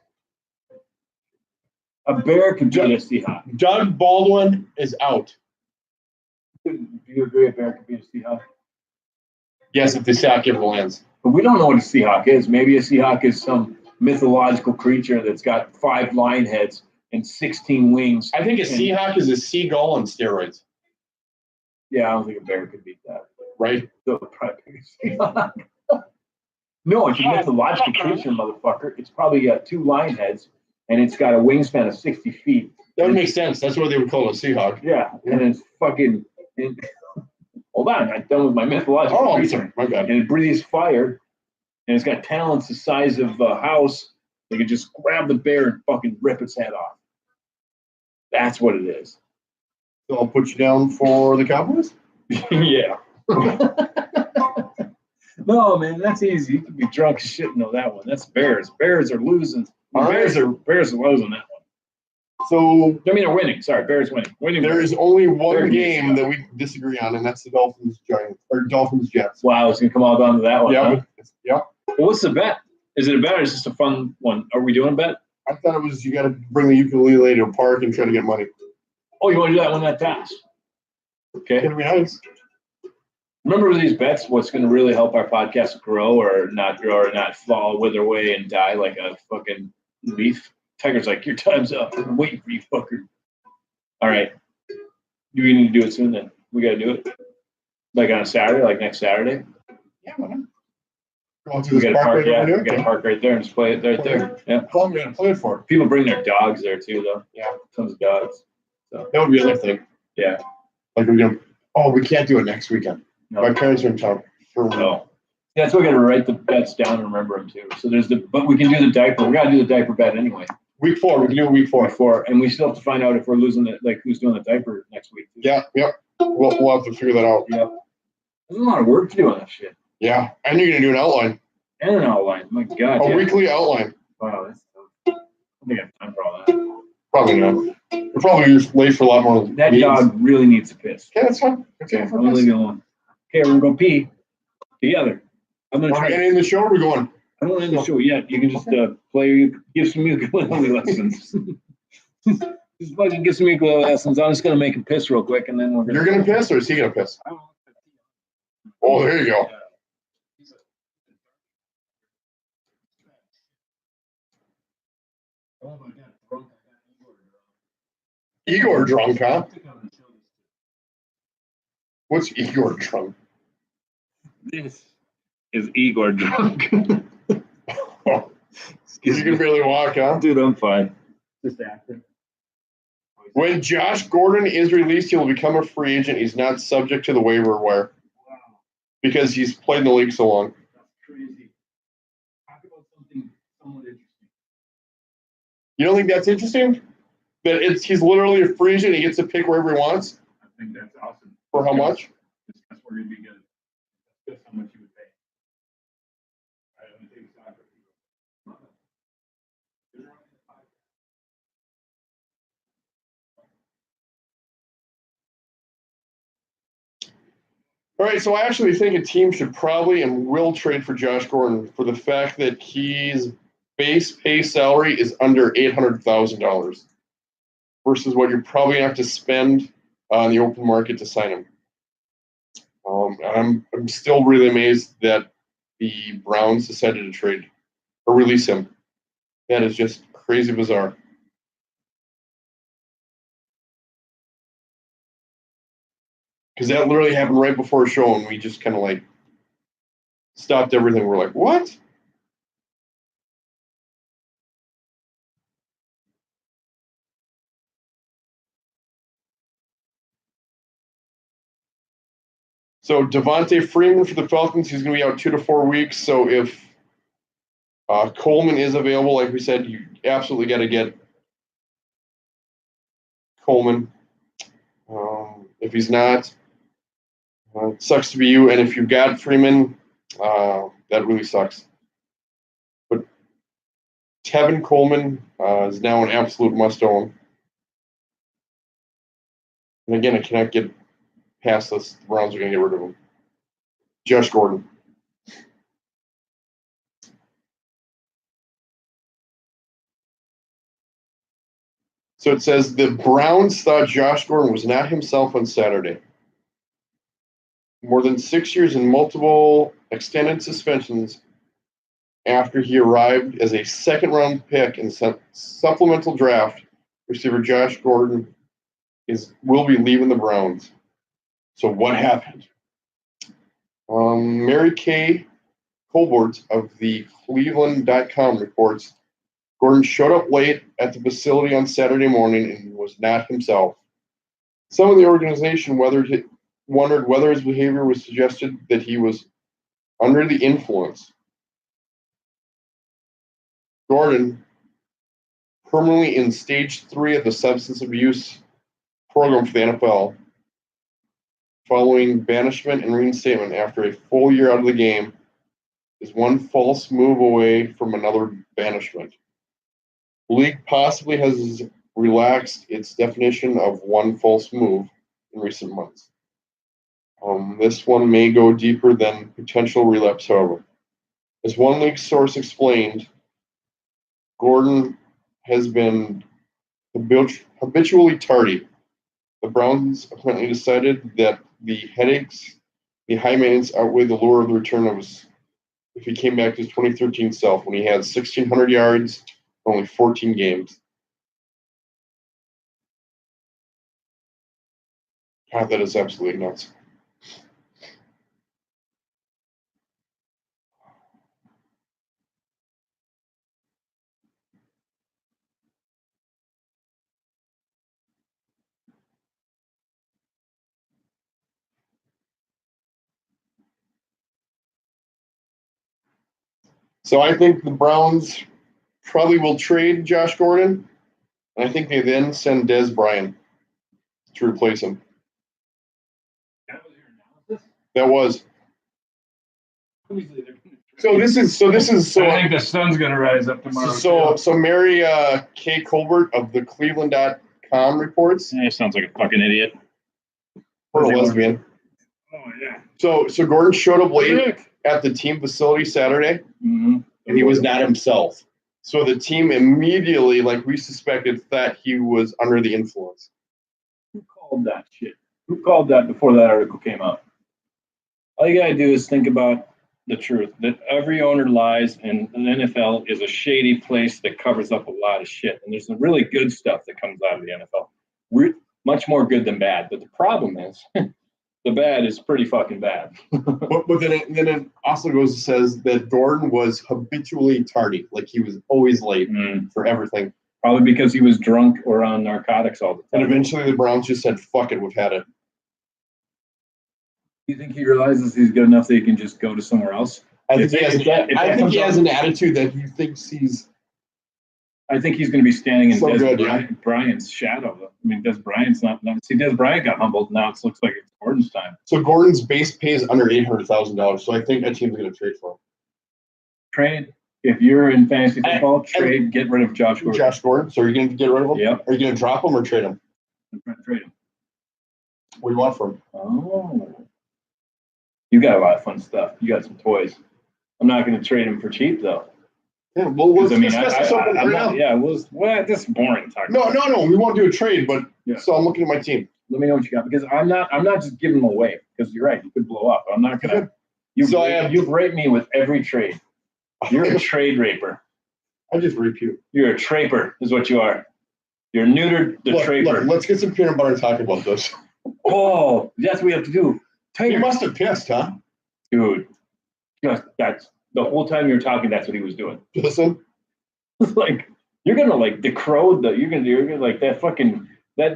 A bear could beat a Seahawk. Doug Baldwin is out. Do you agree a bear could beat a Seahawk? Yes, if the Seahawks ever lands. But we don't know what a Seahawk is. Maybe a Seahawk is some mythological creature that's got 5 lion heads and 16 wings. I think a Seahawk is a seagull on steroids, Yeah, I don't think a bear could beat that. right? So probably pick a Seahawk. No, it's a mythological creature, motherfucker. It's probably got 2 lion heads, and it's got a wingspan of 60 feet. That would make sense. That's why they would call it a Seahawk. Yeah, and it's fucking. Hold on, I'm not done with my mythological Oh, I'm creature. sorry. My bad. And it breathes fire, and it's got talons the size of a house. They could just grab the bear and fucking rip its head off. That's what it is. So I'll put you down for the Cowboys. Yeah. No, man, that's easy. You can be drunk as shit and know that one. That's Bears. Bears are losing. All right. Bears are losing that one. So I mean, they're winning. Sorry, Bears winning. there is only one Bears. game that we disagree on, and that's the Dolphins Giants or Dolphins Jets. Wow, it's gonna come all down to that one. Yeah, Huh? but yeah. Well, what's the bet? Is it a bet or is it just a fun one? Are we doing a bet? I thought it was you got to bring the ukulele to a park and try to get money. Oh, you want to do that one that fast? Okay. It'd be nice. Remember these bets, what's going to really help our podcast grow or not fall, wither away, and die like a fucking leaf? Tiger's like, your time's up. I'm waiting for you, fucker. All right. We need to do it soon then. We got to do it. Like on a Saturday, like next Saturday. Yeah, why not? Go to We this got to park park, right yeah. over We there. got to park right there and just play it right there. Yeah. How long are we gonna play it for? People bring their dogs there too, though. Yeah. Tons of dogs. That would be another thing. Yeah. Like we're gonna. Oh, we can't do it next weekend. No. My parents are in town. For No. Yeah, that's why we got to write the bets down and remember them too. So but we can do the diaper. We got to do the diaper bet anyway. Week 4. We can do it week 4. Before, and we still have to find out if we're losing it, like who's doing the diaper next week. Yeah. Yep. We'll have to figure that out. Yep. There's a lot of work to do on that shit. Yeah. And you're gonna do an outline. And an outline. My God. A Yeah. weekly outline. Wow, that's tough. I don't think I have time for all that. Probably not. We're probably just late for a lot more. That meetings. dog really needs a piss. Yeah, that's fine. That's Okay, fine. I'm gonna leave you alone. Okay, we're gonna go pee together. I'm gonna Are we try. ending the show? Or are we going? I don't end the show yet. You can just give some ukulele lessons. Just fucking give some ukulele lessons. I'm just gonna make him piss real quick, and then we're gonna. You're gonna piss, or is he gonna piss? Oh, there you go. Igor drunk, huh? What's Igor drunk? This is Igor drunk. Oh, you can barely walk, huh? Dude, I'm fine. Just acting. When Josh Gordon is released, he will become a free agent. He's not subject to the waiver wire Wow, because he's played in the league so long. that's crazy. Talk about something somewhat interesting. You don't think that's interesting? That he's literally a free agent. He gets to pick wherever he wants. I think that's awesome. For how much? That's where he'd be good. That's how much you would pay. All right, let me take a shot. All right, so I actually think a team should probably and will trade for Josh Gordon for the fact that his base pay salary is under $800,000 versus what you're probably going to have to spend on the open market to sign him. I'm still really amazed that the Browns decided to trade or release him. That is just crazy bizarre. Because that literally happened right before a show, and we just kind of like stopped everything. We're like, what? So Devontae Freeman for the Falcons, he's going to be out 2 to 4 weeks. So if Coleman is available, like we said, you absolutely got to get Coleman. If he's not, it sucks to be you. And if you've got Freeman, that really sucks. But Tevin Coleman is now an absolute must-own. And again, I cannot get past this. The Browns are going to get rid of him. Josh Gordon. So it says the Browns thought Josh Gordon was not himself on Saturday. More than 6 years and multiple extended suspensions after he arrived as a second-round pick in supplemental draft, receiver Josh Gordon will be leaving the Browns. So what happened? Mary Kay Colbert of the Cleveland.com reports Gordon showed up late at the facility on Saturday morning and was was not himself. Some of the organization wondered whether his behavior was suggested that he was under the influence. Gordon, permanently in stage 3 of the substance abuse program for the NFL, following banishment and reinstatement after a full year out of the game, is one false move away from another banishment. The league possibly has relaxed its definition of one false move in recent months. This one may go deeper than potential relapse, however. As one league source explained, Gordon has been habitually tardy. The Browns apparently decided that the headaches, the high maintenance outweighed the lure of the return of his, if he came back to his 2013 self when he had 1,600 yards, only 14 games. God, that is absolutely nuts. So I think the Browns probably will trade Josh Gordon, and I think they then send Dez Bryant to replace him. That was your analysis? That was. Obviously, they're gonna So this is I think the sun's gonna rise up tomorrow. So Mary K. Colbert of the Cleveland.com reports. He sounds like a fucking idiot. Or a lesbian. Oh yeah. So Gordon showed up late Nick, at the team facility Saturday, Mm-hmm. and he was not himself. So the team immediately, like we suspected, thought he was under the influence. Who called that shit? Who called that before that article came out? All you gotta do is think about the truth that every owner lies, and the NFL is a shady place that covers up a lot of shit. And there's some really good stuff that comes out of the NFL. We're much more good than bad. But the problem is, the bad is pretty fucking bad. But then it also goes and says that Gordon was habitually tardy, like he was always late for everything. Probably because he was drunk or on narcotics all the And time. eventually the Browns just said, "Fuck it, we've had it." You think he realizes he's good enough that he can just go to somewhere else? I think If that he has comes an attitude that he thinks he's. I think he's going to be standing in So Des good, yeah. Bryant's shadow. I mean, Des Bryant's not. See, Des Bryant got humbled. Now it looks like it's Gordon's time. So Gordon's base pay is under $800,000. So I think that team's going to trade for him. Trade. If you're in fantasy football, trade. Get rid of Josh Gordon. Josh Gordon. So are you going to get rid of him? Yep. Are you going to drop him or trade him? Trade him. What do you want for him? Oh. You got a lot of fun stuff. You got some toys. I'm not going to trade him for cheap though. Yeah, well, let's 'Cause, I mean, discuss this open I'm right not, now. yeah, well, this is boring talking. No, we won't do a trade, but Yeah. so I'm looking at my team. Let me know what you got because I'm not just giving them away because you're right. You could blow up. I'm not gonna. You've raped me with every trade. You're a trade raper. I just rape you. You're a traper, is what you are. You're neutered the traper. Let's get some peanut butter and talk about this. Oh, that's what we have to do. You must have pissed, huh? Dude, that's the whole time you were talking. That's what he was doing. Listen. It's like you're gonna like decrode the. You're gonna like that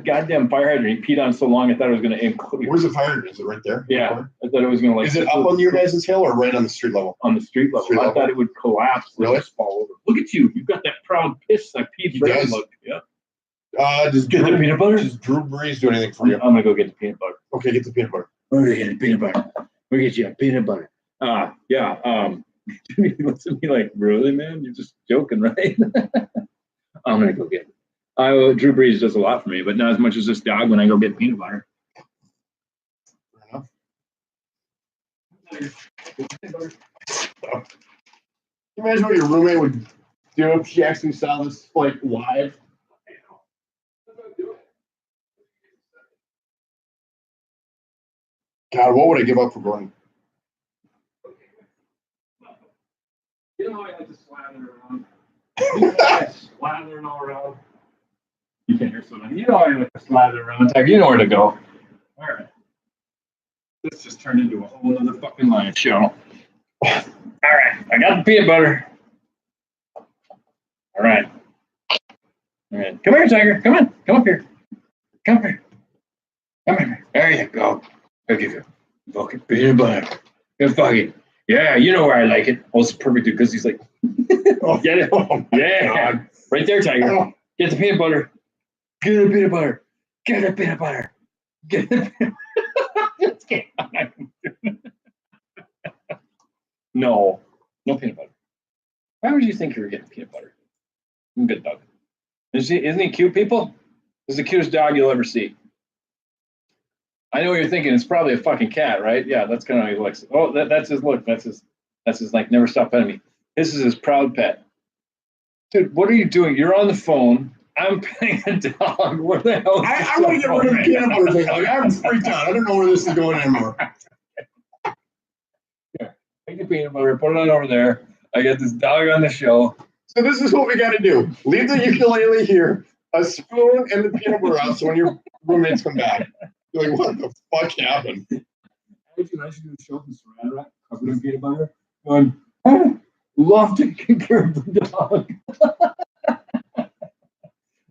goddamn fire hydrant. He peed on so long. I thought it was gonna include. Where's the fire hydrant? Is it right there? Yeah, I thought it was gonna like. Is it up on your guys' hill or right on the street level? On the street level? Street I level. thought it would collapse. And Really? just fall over. Look at you. You've got that proud piss. I peed He for does. look. Yeah. Does Get the Drew, peanut butter. does Drew Brees do anything for I'm you? gonna go get the peanut butter. Okay, get the peanut butter. We're gonna get the peanut butter. We're gonna get you a peanut butter. Yeah. He looks at me like, really, man? You're just joking, right? I'm gonna go get it. Drew Brees does a lot for me, but not as much as this dog when I go get peanut butter. Fair enough. Can you imagine what your roommate would do if she actually saw this like live? God, what would I give up for Gordon? You know how I like to slather around? You know how I like slathering all around? You can't hear something. You know how I like to slather around. Tag, you know where to go. All right. This just turned into a whole other fucking live show. All right. I got the peanut butter. All right. All right. Come here, Tiger. Come on. Come up here. Come here. Come here. There you go. I'll give you fucking peanut butter. You fucking, yeah, you know where I like it. Oh, it's perfect because he's like, oh, get it? Yeah. Right there, Tiger. Get the peanut butter. Get the peanut butter. Get the peanut butter. Get the peanut No, no peanut butter. Why would you think you were getting peanut butter? I'm good dog. Isn't he cute, people? He's the cutest dog you'll ever see. I know what you're thinking. It's probably a fucking cat, right? Yeah, that's kind of how he looks. Oh, that's his look. That's his like never stop petting me. This is his proud pet. Dude, what are you doing? You're on the phone. I'm petting a dog. What the hell? I want to get rid of the peanut butter thing. Like, I'm freaked out. I don't know where this is going anymore. Take the peanut butter, put it on over there. I got this dog on the show. So this is what we got to do. Leave the ukulele here, a spoon, and the peanut butter out. So when your roommates come back, you're like, what the fuck happened? I should do a show from Saran Wrap covered in peanut butter. Going, oh, love taking care of the dog.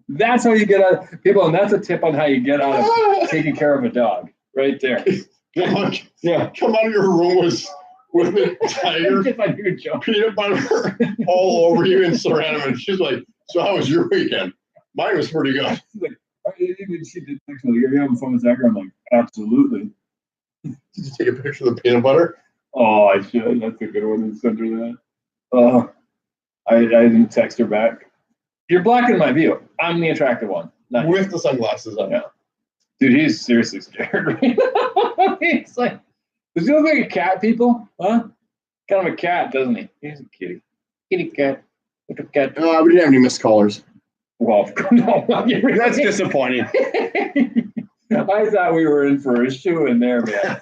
That's how you get out of people, and that's a tip on how you get out of taking care of a dog. Right there. Yeah. Come out of your room with the tiger If I do a joke. peanut butter all over you and surround him. And she's like, so how was your weekend? Mine was pretty good. Even she did text me, you're having fun with Zachary. I'm like, absolutely. Did you take a picture of the peanut butter? Oh, I should. That's a good one. Send her that. I didn't text her back. You're blocking my view. I'm the attractive one. Not you. With the sunglasses on. Yeah. Dude, he's seriously scared. He's like, does he look like a cat, people? Huh? Kind of a cat, doesn't he? He's a kitty. Kitty cat. Look at cat. No, we didn't have any missed callers. Well, no, That's disappointing. I thought we were in for a shoe in there, man.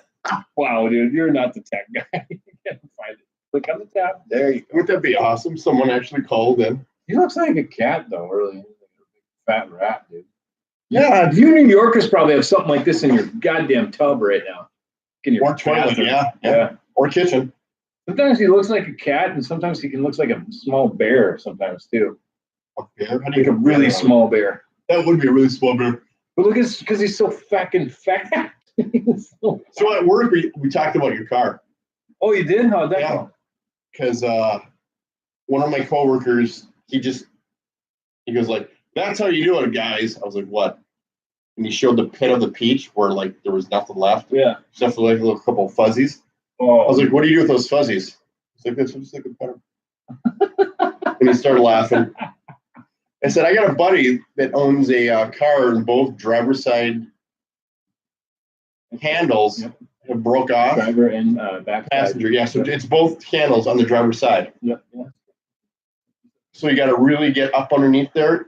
Wow, dude, you're not the tech guy. You can't find it. Click on the tab. There you go. Wouldn't that be awesome? Someone actually called in. He looks like a cat, though, really. He's like a big fat rat, dude. Yeah, You New Yorkers probably have something like this in your goddamn tub right now. In your or toilet, bathroom. yeah. Or kitchen. Sometimes he looks like a cat, and sometimes he can look like a small bear. Sometimes too, A bear? like a really small bear. That would be a really small bear. But look, it's because he's so fucking fat. So at work, we talked about your car. Oh, you did? How'd that Yeah. go? Because one of my coworkers, he goes like, that's how you do it, guys. I was like, what? And he showed the pit of the peach where like there was nothing left. Yeah. Except for like a little couple of fuzzies. Oh, I was like, what do you do with those fuzzies? He's like, that's just like a better. And he started laughing. I said, I got a buddy that owns a car and both driver's side handles Yep. have broke off. driver and back Passenger, yeah. So it's both handles on the driver's side. Yep. Yeah. So you got to really get up underneath there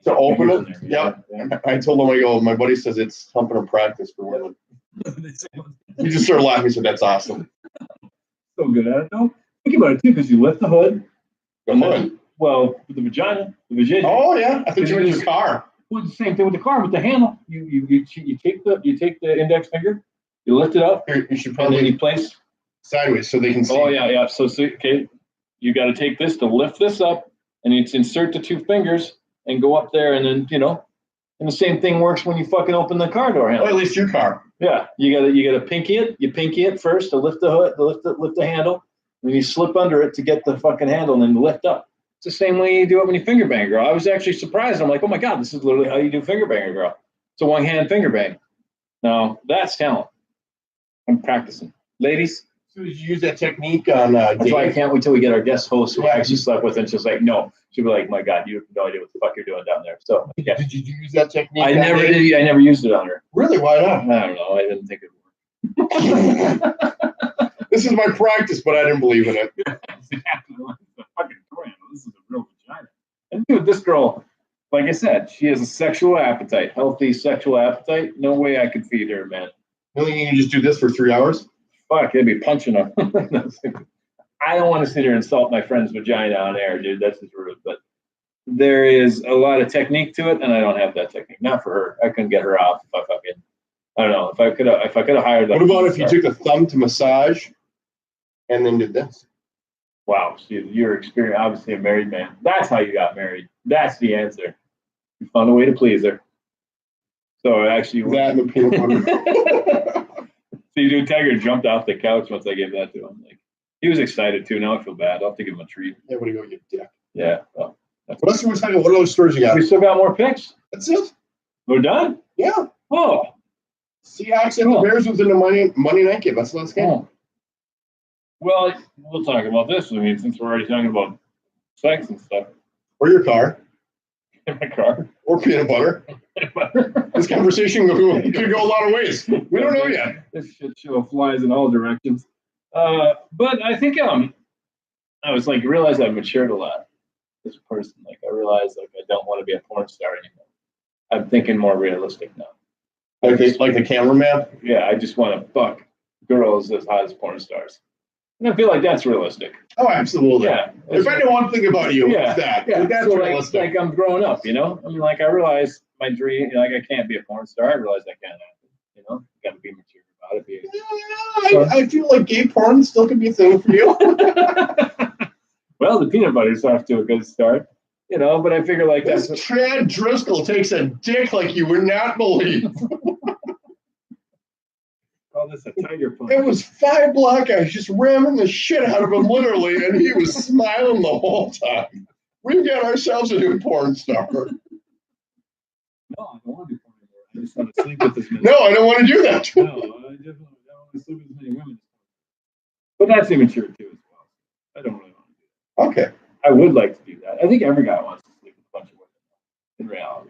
to open it. Fingers in Yep. there, yeah. I told him, I go, my buddy says it's humping a practice for women. He just started laughing. He said, that's awesome. So good at it though. Think about it too, because you lift the hood. Go ahead. Well, with the vagina, the vagina. Oh, yeah. I thought you were in your car. Well, it's the same thing with the car, with the handle. You take the index finger, you lift it up, Here, you should and then probably you place. sideways so they can see. Oh yeah. So okay, you got to take this to lift this up, and it's insert the two fingers and go up there, and then and the same thing works when you fucking open the car door Well, handle. at least your car. Yeah, you gotta pinky it. You pinky it first to lift the hood, lift the handle, and you slip under it to get the fucking handle and then lift up. It's the same way you do it when you finger bang a girl. I was actually surprised. I'm like, oh my god, this is literally how you do finger bang a girl. It's a one hand finger bang. Now that's talent. I'm practicing, ladies. So did you use that technique on That's why I Dave? can't wait till we get our guest host who I actually slept with, and she's like, no. She'd be like, my god, you have no idea what the fuck you're doing down there. So yeah, Did you use that technique? I on never Dave? did. I never used it on her. Really? Why not? I don't know. I didn't think it worked. This is my practice, but I didn't believe in it. Exactly. The fucking door handle. This is a real vagina. And dude, this girl, like I said, she has a sexual appetite, healthy sexual appetite. No way I could feed her, man. Really, you can just do this for 3 hours? Fuck, it'd be punching her. I don't want to sit here and insult my friend's vagina on air, dude. That's just rude. But there is a lot of technique to it, and I don't have that technique. Not for her. I couldn't get her off if I fucking. I don't know if I could have hired. What about if you took the thumb to massage and then did this? Wow, see, you're experienced, obviously a married man. That's how you got married. That's the answer. You found a way to please her. So actually, That and the peanut butter. see, dude, Tiger jumped off the couch once I gave that to him. Like, he was excited too. Now I feel bad. I'll have to give him a treat. Yeah, what do you go, you dick? Yeah. Well, What else are we talking about? What other stories you got? we still got more picks. That's it. We're done. Yeah. Oh. Seahawks and the Bears within the Monday night game. That's the last game. Oh. Well, we'll talk about this. I mean, since we're already talking about sex and stuff Or your car. in my car. Or peanut butter. This conversation could go a lot of ways. We don't know yet. This shit show flies in all directions. But I think I was like realized I've matured a lot as a person. Like I realized like I don't want to be a porn star anymore. I'm thinking more realistic now. Like the cameraman. Yeah, I just want to fuck girls as hot as porn stars. And I feel like that's realistic. Oh, absolutely. Yeah. If I know one thing about you, Yeah. it's that. Yeah, That's so realistic. like I'm growing up, you know? I mean, like I realize my dream, like I can't be a porn star. I realize that can't happen, you know? You gotta be mature about it. I feel like gay porn still could be a thing for you. Well, the peanut butter's off to a good start, you know, but I figure like This that's Chad Driscoll takes a dick like you would not believe. call this a tiger punch. It was 5 black guys just ramming the shit out of him literally, and he was smiling the whole time. We've got ourselves a new porn star. No, I don't want to do porn anymore. I just want to sleep with this man. No, I don't want to do that. No, I definitely don't want to sleep with as many women. But that's immature too as well. I don't really want to do Okay. that. I would like to do that. I think every guy wants to sleep with a bunch of women in reality.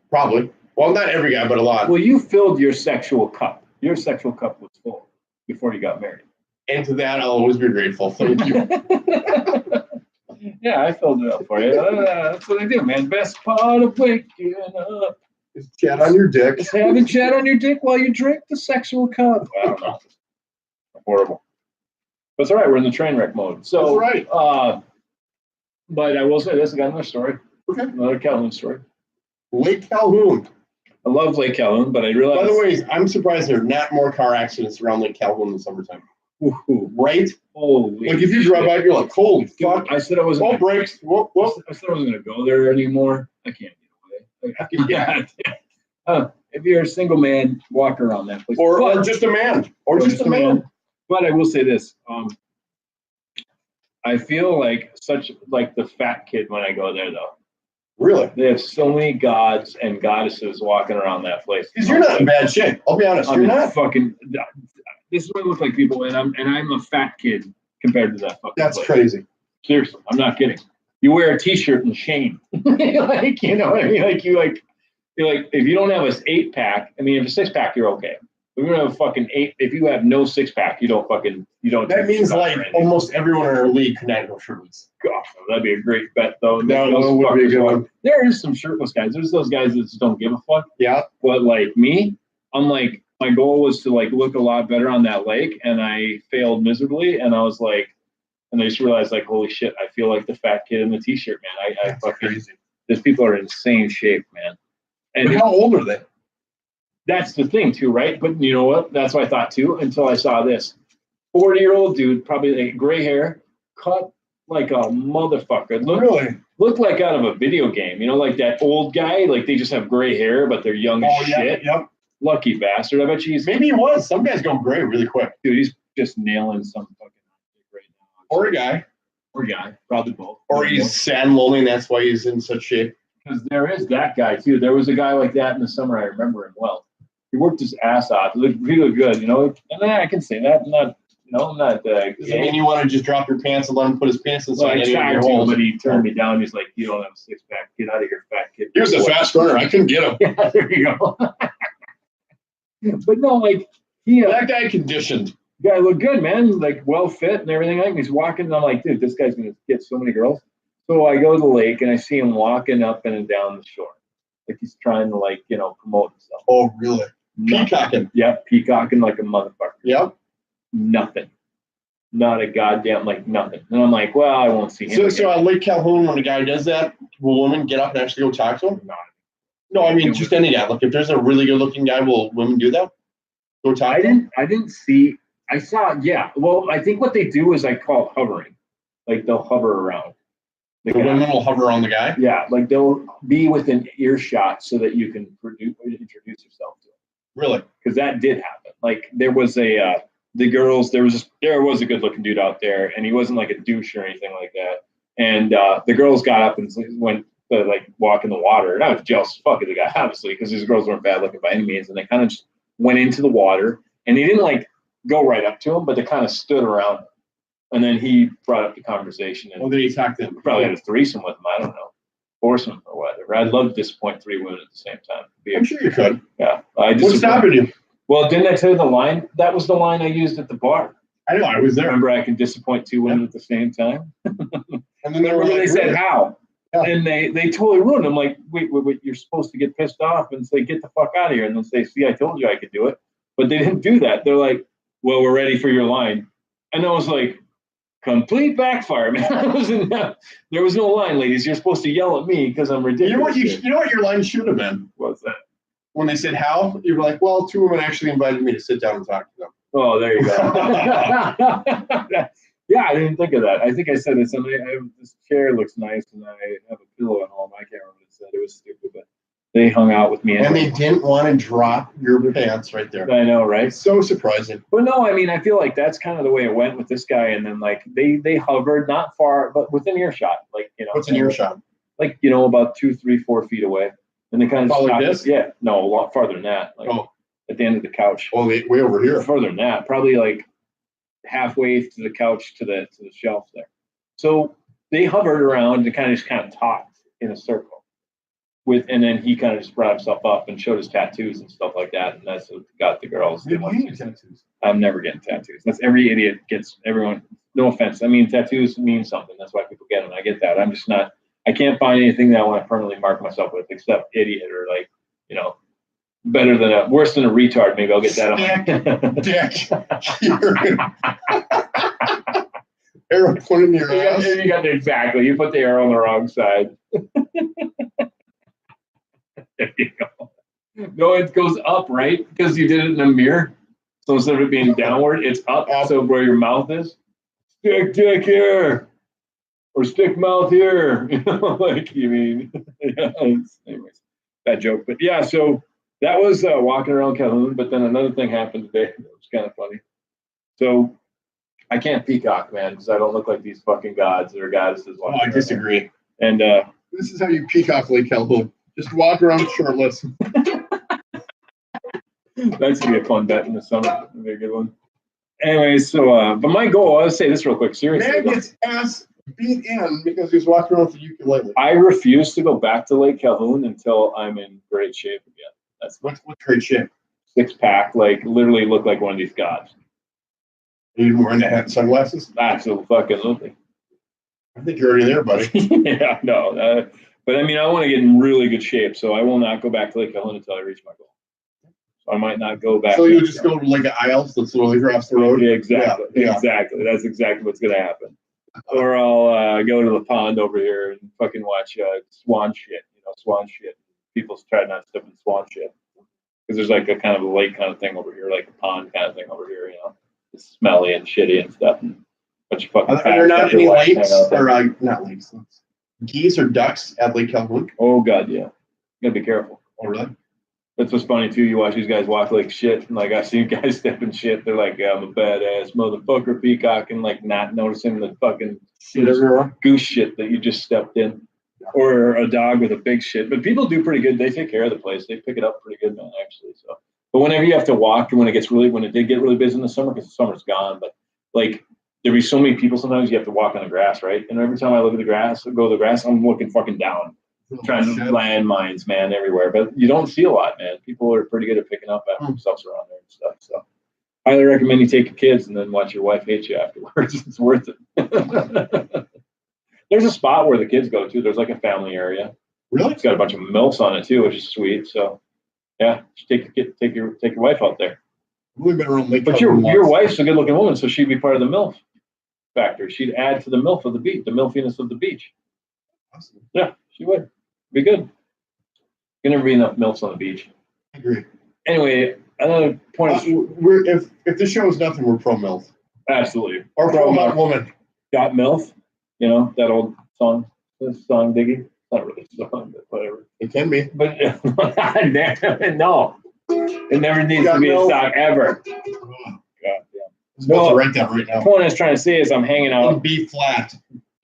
Probably. Well, not every guy, but a lot. Well, you filled your sexual cup. Your sexual cup was full before you got married. And to that, I'll always be grateful. Thank you. Yeah, I filled it up for you. That's what I do, man. Best part of waking up Is chat on your dick. is having chat on your dick while you drink the sexual cup. I don't know. Horrible. But it's all right. We're in the train wreck mode. So, That's right. But I will say this. I got another story. Okay. Another Calhoun story. Lake Calhoun. I love Lake Calhoun, but I By realized. the way, I'm surprised there are not more car accidents around Lake Calhoun in the summertime. Ooh, Right? holy Like if you drive by, you're like, holy fuck. I said I wasn't. Oh, brakes. Whoop, whoop. I said I wasn't going to go there anymore. I can't get away. Yeah. If you're a single man, walk around that place. Or just a man. Or just a man. But I will say this. I feel like like the fat kid when I go there, though. Really? They have so many gods and goddesses walking around that place. Because you're not in bad shape. I'll be honest. You're not. fucking. This is what I look like, people, and I'm a fat kid compared to that fucking. That's place. crazy. Seriously, I'm not kidding. You wear a T-shirt and shame, like you know what I mean. You're like if you don't have a 8-pack, I mean, if a 6-pack, you're okay. If you don't have a fucking 8, if you have no 6-pack, you don't. That means like almost everyone in our league can go shirtless. Gosh, that'd be a great bet, though. No, that would be a good one. There is some shirtless guys. There's those guys that just don't give a fuck. Yeah. But like me, I'm like, my goal was to like look a lot better on that lake, and I failed miserably. And I was like, and I just realized like, holy shit, I feel like the fat kid in the T-shirt, man. I fucking Crazy. these people are in insane shape, man. And But how old are they? that's the thing too, right? But you know what? That's what I thought too until I saw this 40-year-old dude, probably like gray hair, cut like a motherfucker. Looked like out of a video game, you know, like that old guy. Like they just have gray hair, but they're young as shit. Yep. Lucky bastard. I bet you Maybe he was. Some guys go gray really quick. dude, he's just nailing some fucking right now. Or a guy. Or guy, probably both. Or he's sad and lonely, and that's why he's in such shape. Because there is that guy too. There was a guy like that in the summer. I remember him well. He worked his ass off. He looked really good, you know. And I can say that. I'm not, you know, I'm not. Does it mean you want to just drop your pants and let him put his pants So inside I any of tried your to, holes? but he turned me down. He's like, "You don't have a 6-pack. Get out of here, fat kid." He was a fast runner. I couldn't get him. Yeah, there you go. But no, like That guy conditioned. guy looked good, man. Like well fit and everything. Like he's walking, and I'm like, dude, this guy's gonna get so many girls. So I go to the lake and I see him walking up and down the shore, like he's trying to like promote himself. Oh, really? Nothing. Peacocking. Yeah, peacocking like a motherfucker. Yep. Nothing. Not a goddamn nothing. And I'm like, well, I won't see him. So at Lake Calhoun, when a guy does that, will women get up and actually go talk to him? No, I mean just any guy. Like if there's a really good-looking guy, will women do that? Go talk to him? I didn't see. I saw. Yeah. Well, I think what they do is I call it hovering. Like they'll hover around. The women will hover on the guy. Yeah, like they'll be within earshot so that you can introduce yourself to them. Really? Because that did happen. Like there was a there was a good looking dude out there, and he wasn't like a douche or anything like that. And the girls got up and went to like walk in the water, and I was jealous as fuck of the guy, obviously, because these girls weren't bad looking by any means, and they kind of just went into the water, and he didn't like go right up to him, but they kind of stood around him. And then he brought up the conversation and Well, then he talked to them. probably had a threesome with him. I don't know, foursome or whatever. I'd love to disappoint three women at the same time. I'm sure you could. Yeah, What's stopping you? Well, didn't I tell you the line? That was the line I used at the bar. I know, I was there. Remember, I can disappoint two women at the same time. And then they were Remember, like, they said really? how, Yeah. and they totally ruined. I'm like, wait, you're supposed to get pissed off and say, get the fuck out of here, and then say, see, I told you I could do it, but they didn't do that. They're like, well, we're ready for your line, and I was like, complete backfire, man. There was no line, ladies. You're supposed to yell at me because I'm ridiculous. You know what your line should have been? What's that? When they said how, you were like, well, two women actually invited me to sit down and talk to them. Oh, there you go. Yeah, I didn't think of that. I think I said it. Somebody, this chair looks nice, and I have a pillow at home. I can't remember what it said. It was stupid, but they hung out with me. And anyway. they didn't want to drop your pants right there. I know, right? It's so surprising. But no, I mean, I feel like that's kind of the way it went with this guy. And then like they hovered not far, but within earshot, like What's in earshot? like about 2, 3, 4 feet away. And they kind of About like stopped. this? Yeah, no, a lot farther than that. Like at the end of the couch. Oh, way over here. Further than that, probably like halfway to the couch to the shelf there. So they hovered around and kind of talked in a circle and then he kind of just brought himself up and showed his tattoos and stuff like that, and that's what got the girls. I'm never getting tattoos. That's every idiot gets. Everyone, no offense, I mean tattoos mean something. That's why people get them. I get that. I'm just not. I can't find anything that I want to permanently mark myself with except idiot or like better than worse than a retard. Maybe I'll get that on. Dick. Arrow pointing your ass. You got it exactly. You put the arrow on the wrong side. There you go. No, it goes up, right? Because you did it in a mirror. So instead of it being downward, it's up. So where your mouth is. Stick dick here. Or stick mouth here. Like you mean. Yeah, anyways, bad joke. But yeah, so that was walking around Calhoun. But then another thing happened today. It was kind of funny. So I can't peacock, man, because I don't look like these fucking gods or goddesses. Oh, I disagree. And this is how you peacock Lake Calhoun. Just walk around shirtless. That's gonna be a fun bet in the summer. That'd be a good one. Anyways, so but my goal, I'll say this real quick. Seriously, Man gets ass beat in because he's walking around with the ukulele. I refuse to go back to Lake Calhoun until I'm in great shape again. That's What's great shape? 6-pack, like literally look like one of these gods. Are you wearing a hat and sunglasses? Absolutely fucking lovely. I think you're already there, buddy. Yeah, no. But I mean, I want to get in really good shape, so I will not go back to Lake Calhoun until I reach my goal. So I might not go back. So you just go to like an aisle that's literally across the road? Yeah, exactly. Yeah. Exactly. That's exactly what's going to happen. Or I'll go to the pond over here and fucking watch swan shit. Swan shit. People try not to step in swan shit. Because there's like a kind of a lake kind of thing over here, like a pond kind of thing over here, It's smelly and shitty and stuff. And bunch of fucking Are there not any wives lakes, hang out there. or not lakes, geese or ducks at Lake Calhoun? Oh, God, yeah. You got to be careful. Oh, really? That's what's funny too. You watch these guys walk like shit, and like I see guys stepping shit. They're like, yeah, I'm a badass motherfucker, peacocking, like not noticing the fucking Shit everywhere. goose shit that you just stepped in, or a dog with a big shit. But people do pretty good. They take care of the place. They pick it up pretty good, man. Actually, so. But whenever you have to walk, and when it did get really busy in the summer, because the summer's gone, but like there'd be so many people. Sometimes you have to walk on the grass, right? And every time I look at the grass, go to the grass, I'm looking fucking down. Trying to landmines, man, everywhere. But you don't see a lot, man. People are pretty good at picking up after themselves around there and stuff. So highly recommend you take your kids and then watch your wife hate you afterwards. It's worth it. There's a spot where the kids go to. There's like a family area. Really? It's got a bunch of MILFs on it too, which is sweet. So yeah, just take your wife out there. We've been around Lake But Calhoun your once. wife's a good looking woman, so she'd be part of the MILF factor. She'd add to the MILF of the beach, the MILFiness of the beach. Awesome. Yeah, she would. Be good. Can never be enough MILFs on the beach. I agree. Anyway, another point is If this show is nothing, we're pro MILF absolutely or pro hot woman. got MILF. That old song. This song, Diggy. It's not really a song, but whatever. It can be. But no, it never needs got to be a no- song ever. God, yeah. I'm supposed to write that right The now. point I was trying to say is I'm hanging In out. B flat.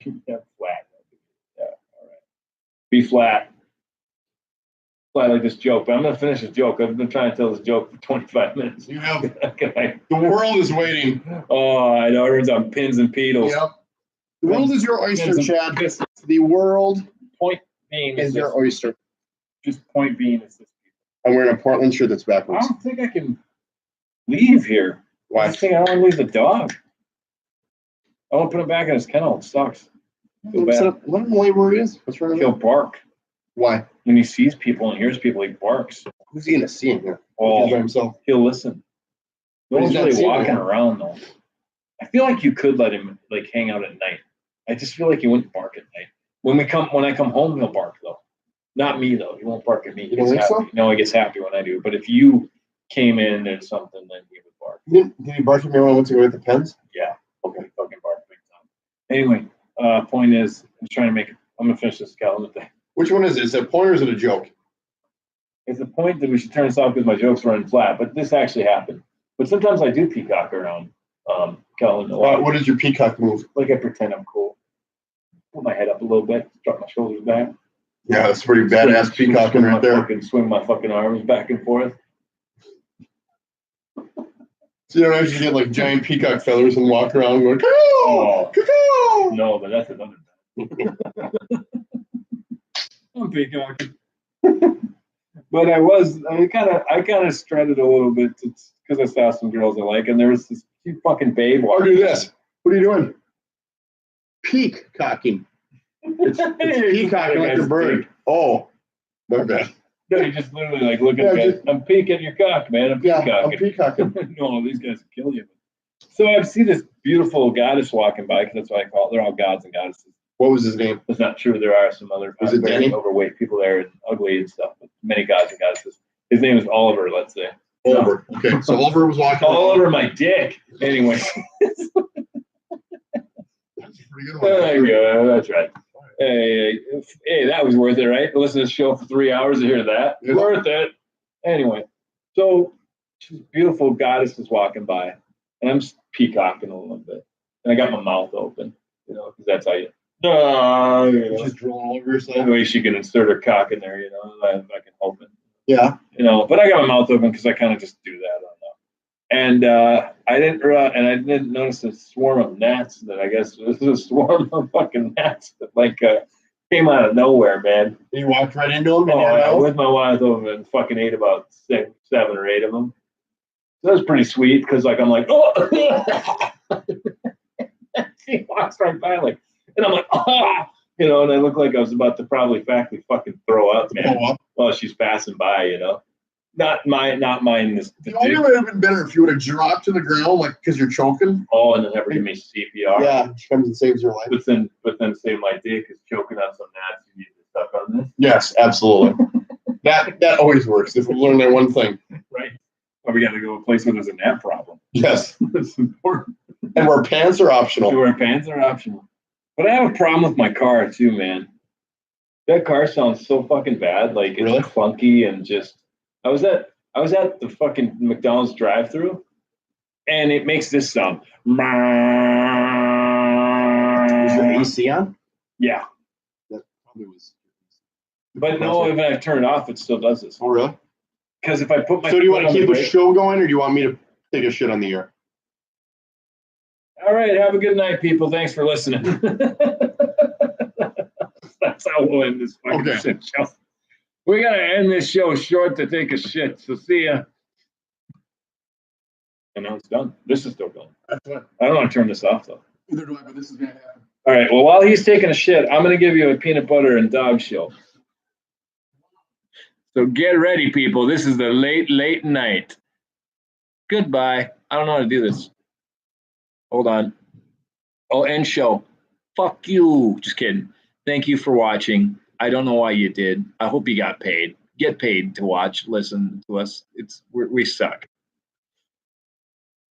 Yeah, flat. Yeah, all right. B flat. Flat like this joke, but I'm gonna finish this joke. I've been trying to tell this joke for 25 minutes. You have Okay. the world is waiting. Oh, I know everyone's on pins and pedals. Yep. The world is your oyster, Pins and Chad. pistons. The world Point being is is your this, oyster. just point being is this. I'm wearing a Portland shirt that's I backwards. don't think I can leave here. I Why? just think I don't want to leave the dog. I want to put him back in his kennel. It sucks. Feel bad. Let him know where he is. What's wrong with He'll that? bark Why? when he sees people and hears people. He barks. Who's he gonna see in here? Oh, He's by himself. he'll listen. No But he's one's not really seeing walking anyone. around though. I feel like you could let him like hang out at night. I just feel like he wouldn't bark at night. When I come home, he'll bark though. Not me though. He won't bark at me. You don't He gets think so? happy. No, he gets happy when I do. But if you came in and did something, then he would bark. Did he bark at me when I went to go get the pens? Yeah. Okay. Fucking bark big time. Anyway, point is, I'm trying to make. I'm gonna finish this calendar thing. Which one is it? Is it a point or is it a joke? It's the point that we should turn this off because my joke's running flat. But this actually happened. But sometimes I do peacock around Kellen a lot. What is your peacock move? Like I pretend I'm cool. Put my head up a little bit, drop my shoulders back. Yeah, that's pretty badass swing peacocking my right there. Swing my fucking arms back and forth. So you don't actually get like giant peacock feathers and walk around going, Oh. caw, No, but that's another. I'm peacocking. But I kind of strutted a little bit because I saw some girls I like, and there was this cute fucking babe. Or do this. What are you doing? Peacocking. It's peacocking like a bird. Oh, my bad. No, you just literally like look Yeah, at just- I'm peeking your cock, man. I'm Yeah, I'm peacocking. peacocking. No, these guys will kill you. So I see this beautiful goddess walking by, because that's what I call it. They're all gods and goddesses. What was his name? That's not true. There are some other Was it very Danny? overweight people there and ugly and stuff. But many gods and goddesses. His name is Oliver, let's say. Oliver. Okay, so Oliver was walking. All over my dick. Anyway. That's a pretty good one. There you go. That's right. Hey, that was worth it, right? Listen to the show for 3 hours to hear that. Yeah. Worth it. Anyway, so she's beautiful goddess is walking by, and I'm just peacocking a little bit, and I got my mouth open, because that's how you. Just drooling all over yourself. The way she can insert her cock in there, I can help it. Yeah. But I got my mouth open because I kind of just do that. I don't know. And I didn't notice a swarm of gnats that I guess this is a swarm of fucking gnats that came out of nowhere, man. You walked right into him. Oh, yeah, with my mouth open and fucking ate about 6, 7, or 8 of them. So that was pretty sweet because I'm like, oh, she walks right by and I'm like, ah, and I look like I was about to probably fucking throw up, man. While she's passing by, Not mine. This. The only would have been better if you would have dropped to the ground, because you're choking. Oh, and then never give me CPR. Yeah, she comes and saves your life. But then say my dick is choking on some gnats. You need to suck on this, Yes, absolutely. that always works. If we learn that one thing. right? Well, we got to go to a place where there's a gnat problem. Yes. That's important. And where pants are optional. To wear pants are optional. But I have a problem with my car too, man. That car sounds so fucking bad. It's Really? clunky and just. I was at the fucking McDonald's drive-thru, and it makes this sound. Is your AC on? Yeah, That probably was. but no, if I turn it off, it still does this. Oh, really? Because if I put my So do you want foot to on keep the the brake- show going, or do you want me to take a shit on the air? All right, have a good night, people. Thanks for listening. That's how we'll end this fucking Okay. shit show. We gotta end this show short to take a shit. So see ya. And now it's done. This is still going. That's what. I don't want to turn this off though. Neither do I, but this is gonna happen. All right. Well, while he's taking a shit, I'm gonna give you a peanut butter and dog show. So get ready, people. This is the late night. Goodbye. I don't know how to do this. Hold on. Oh, end show. Fuck you. Just kidding. Thank you for watching. I don't know why you did. I hope you got paid. Get paid to watch, listen to us. We suck.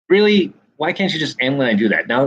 Really? Why can't you just end when I do that? Now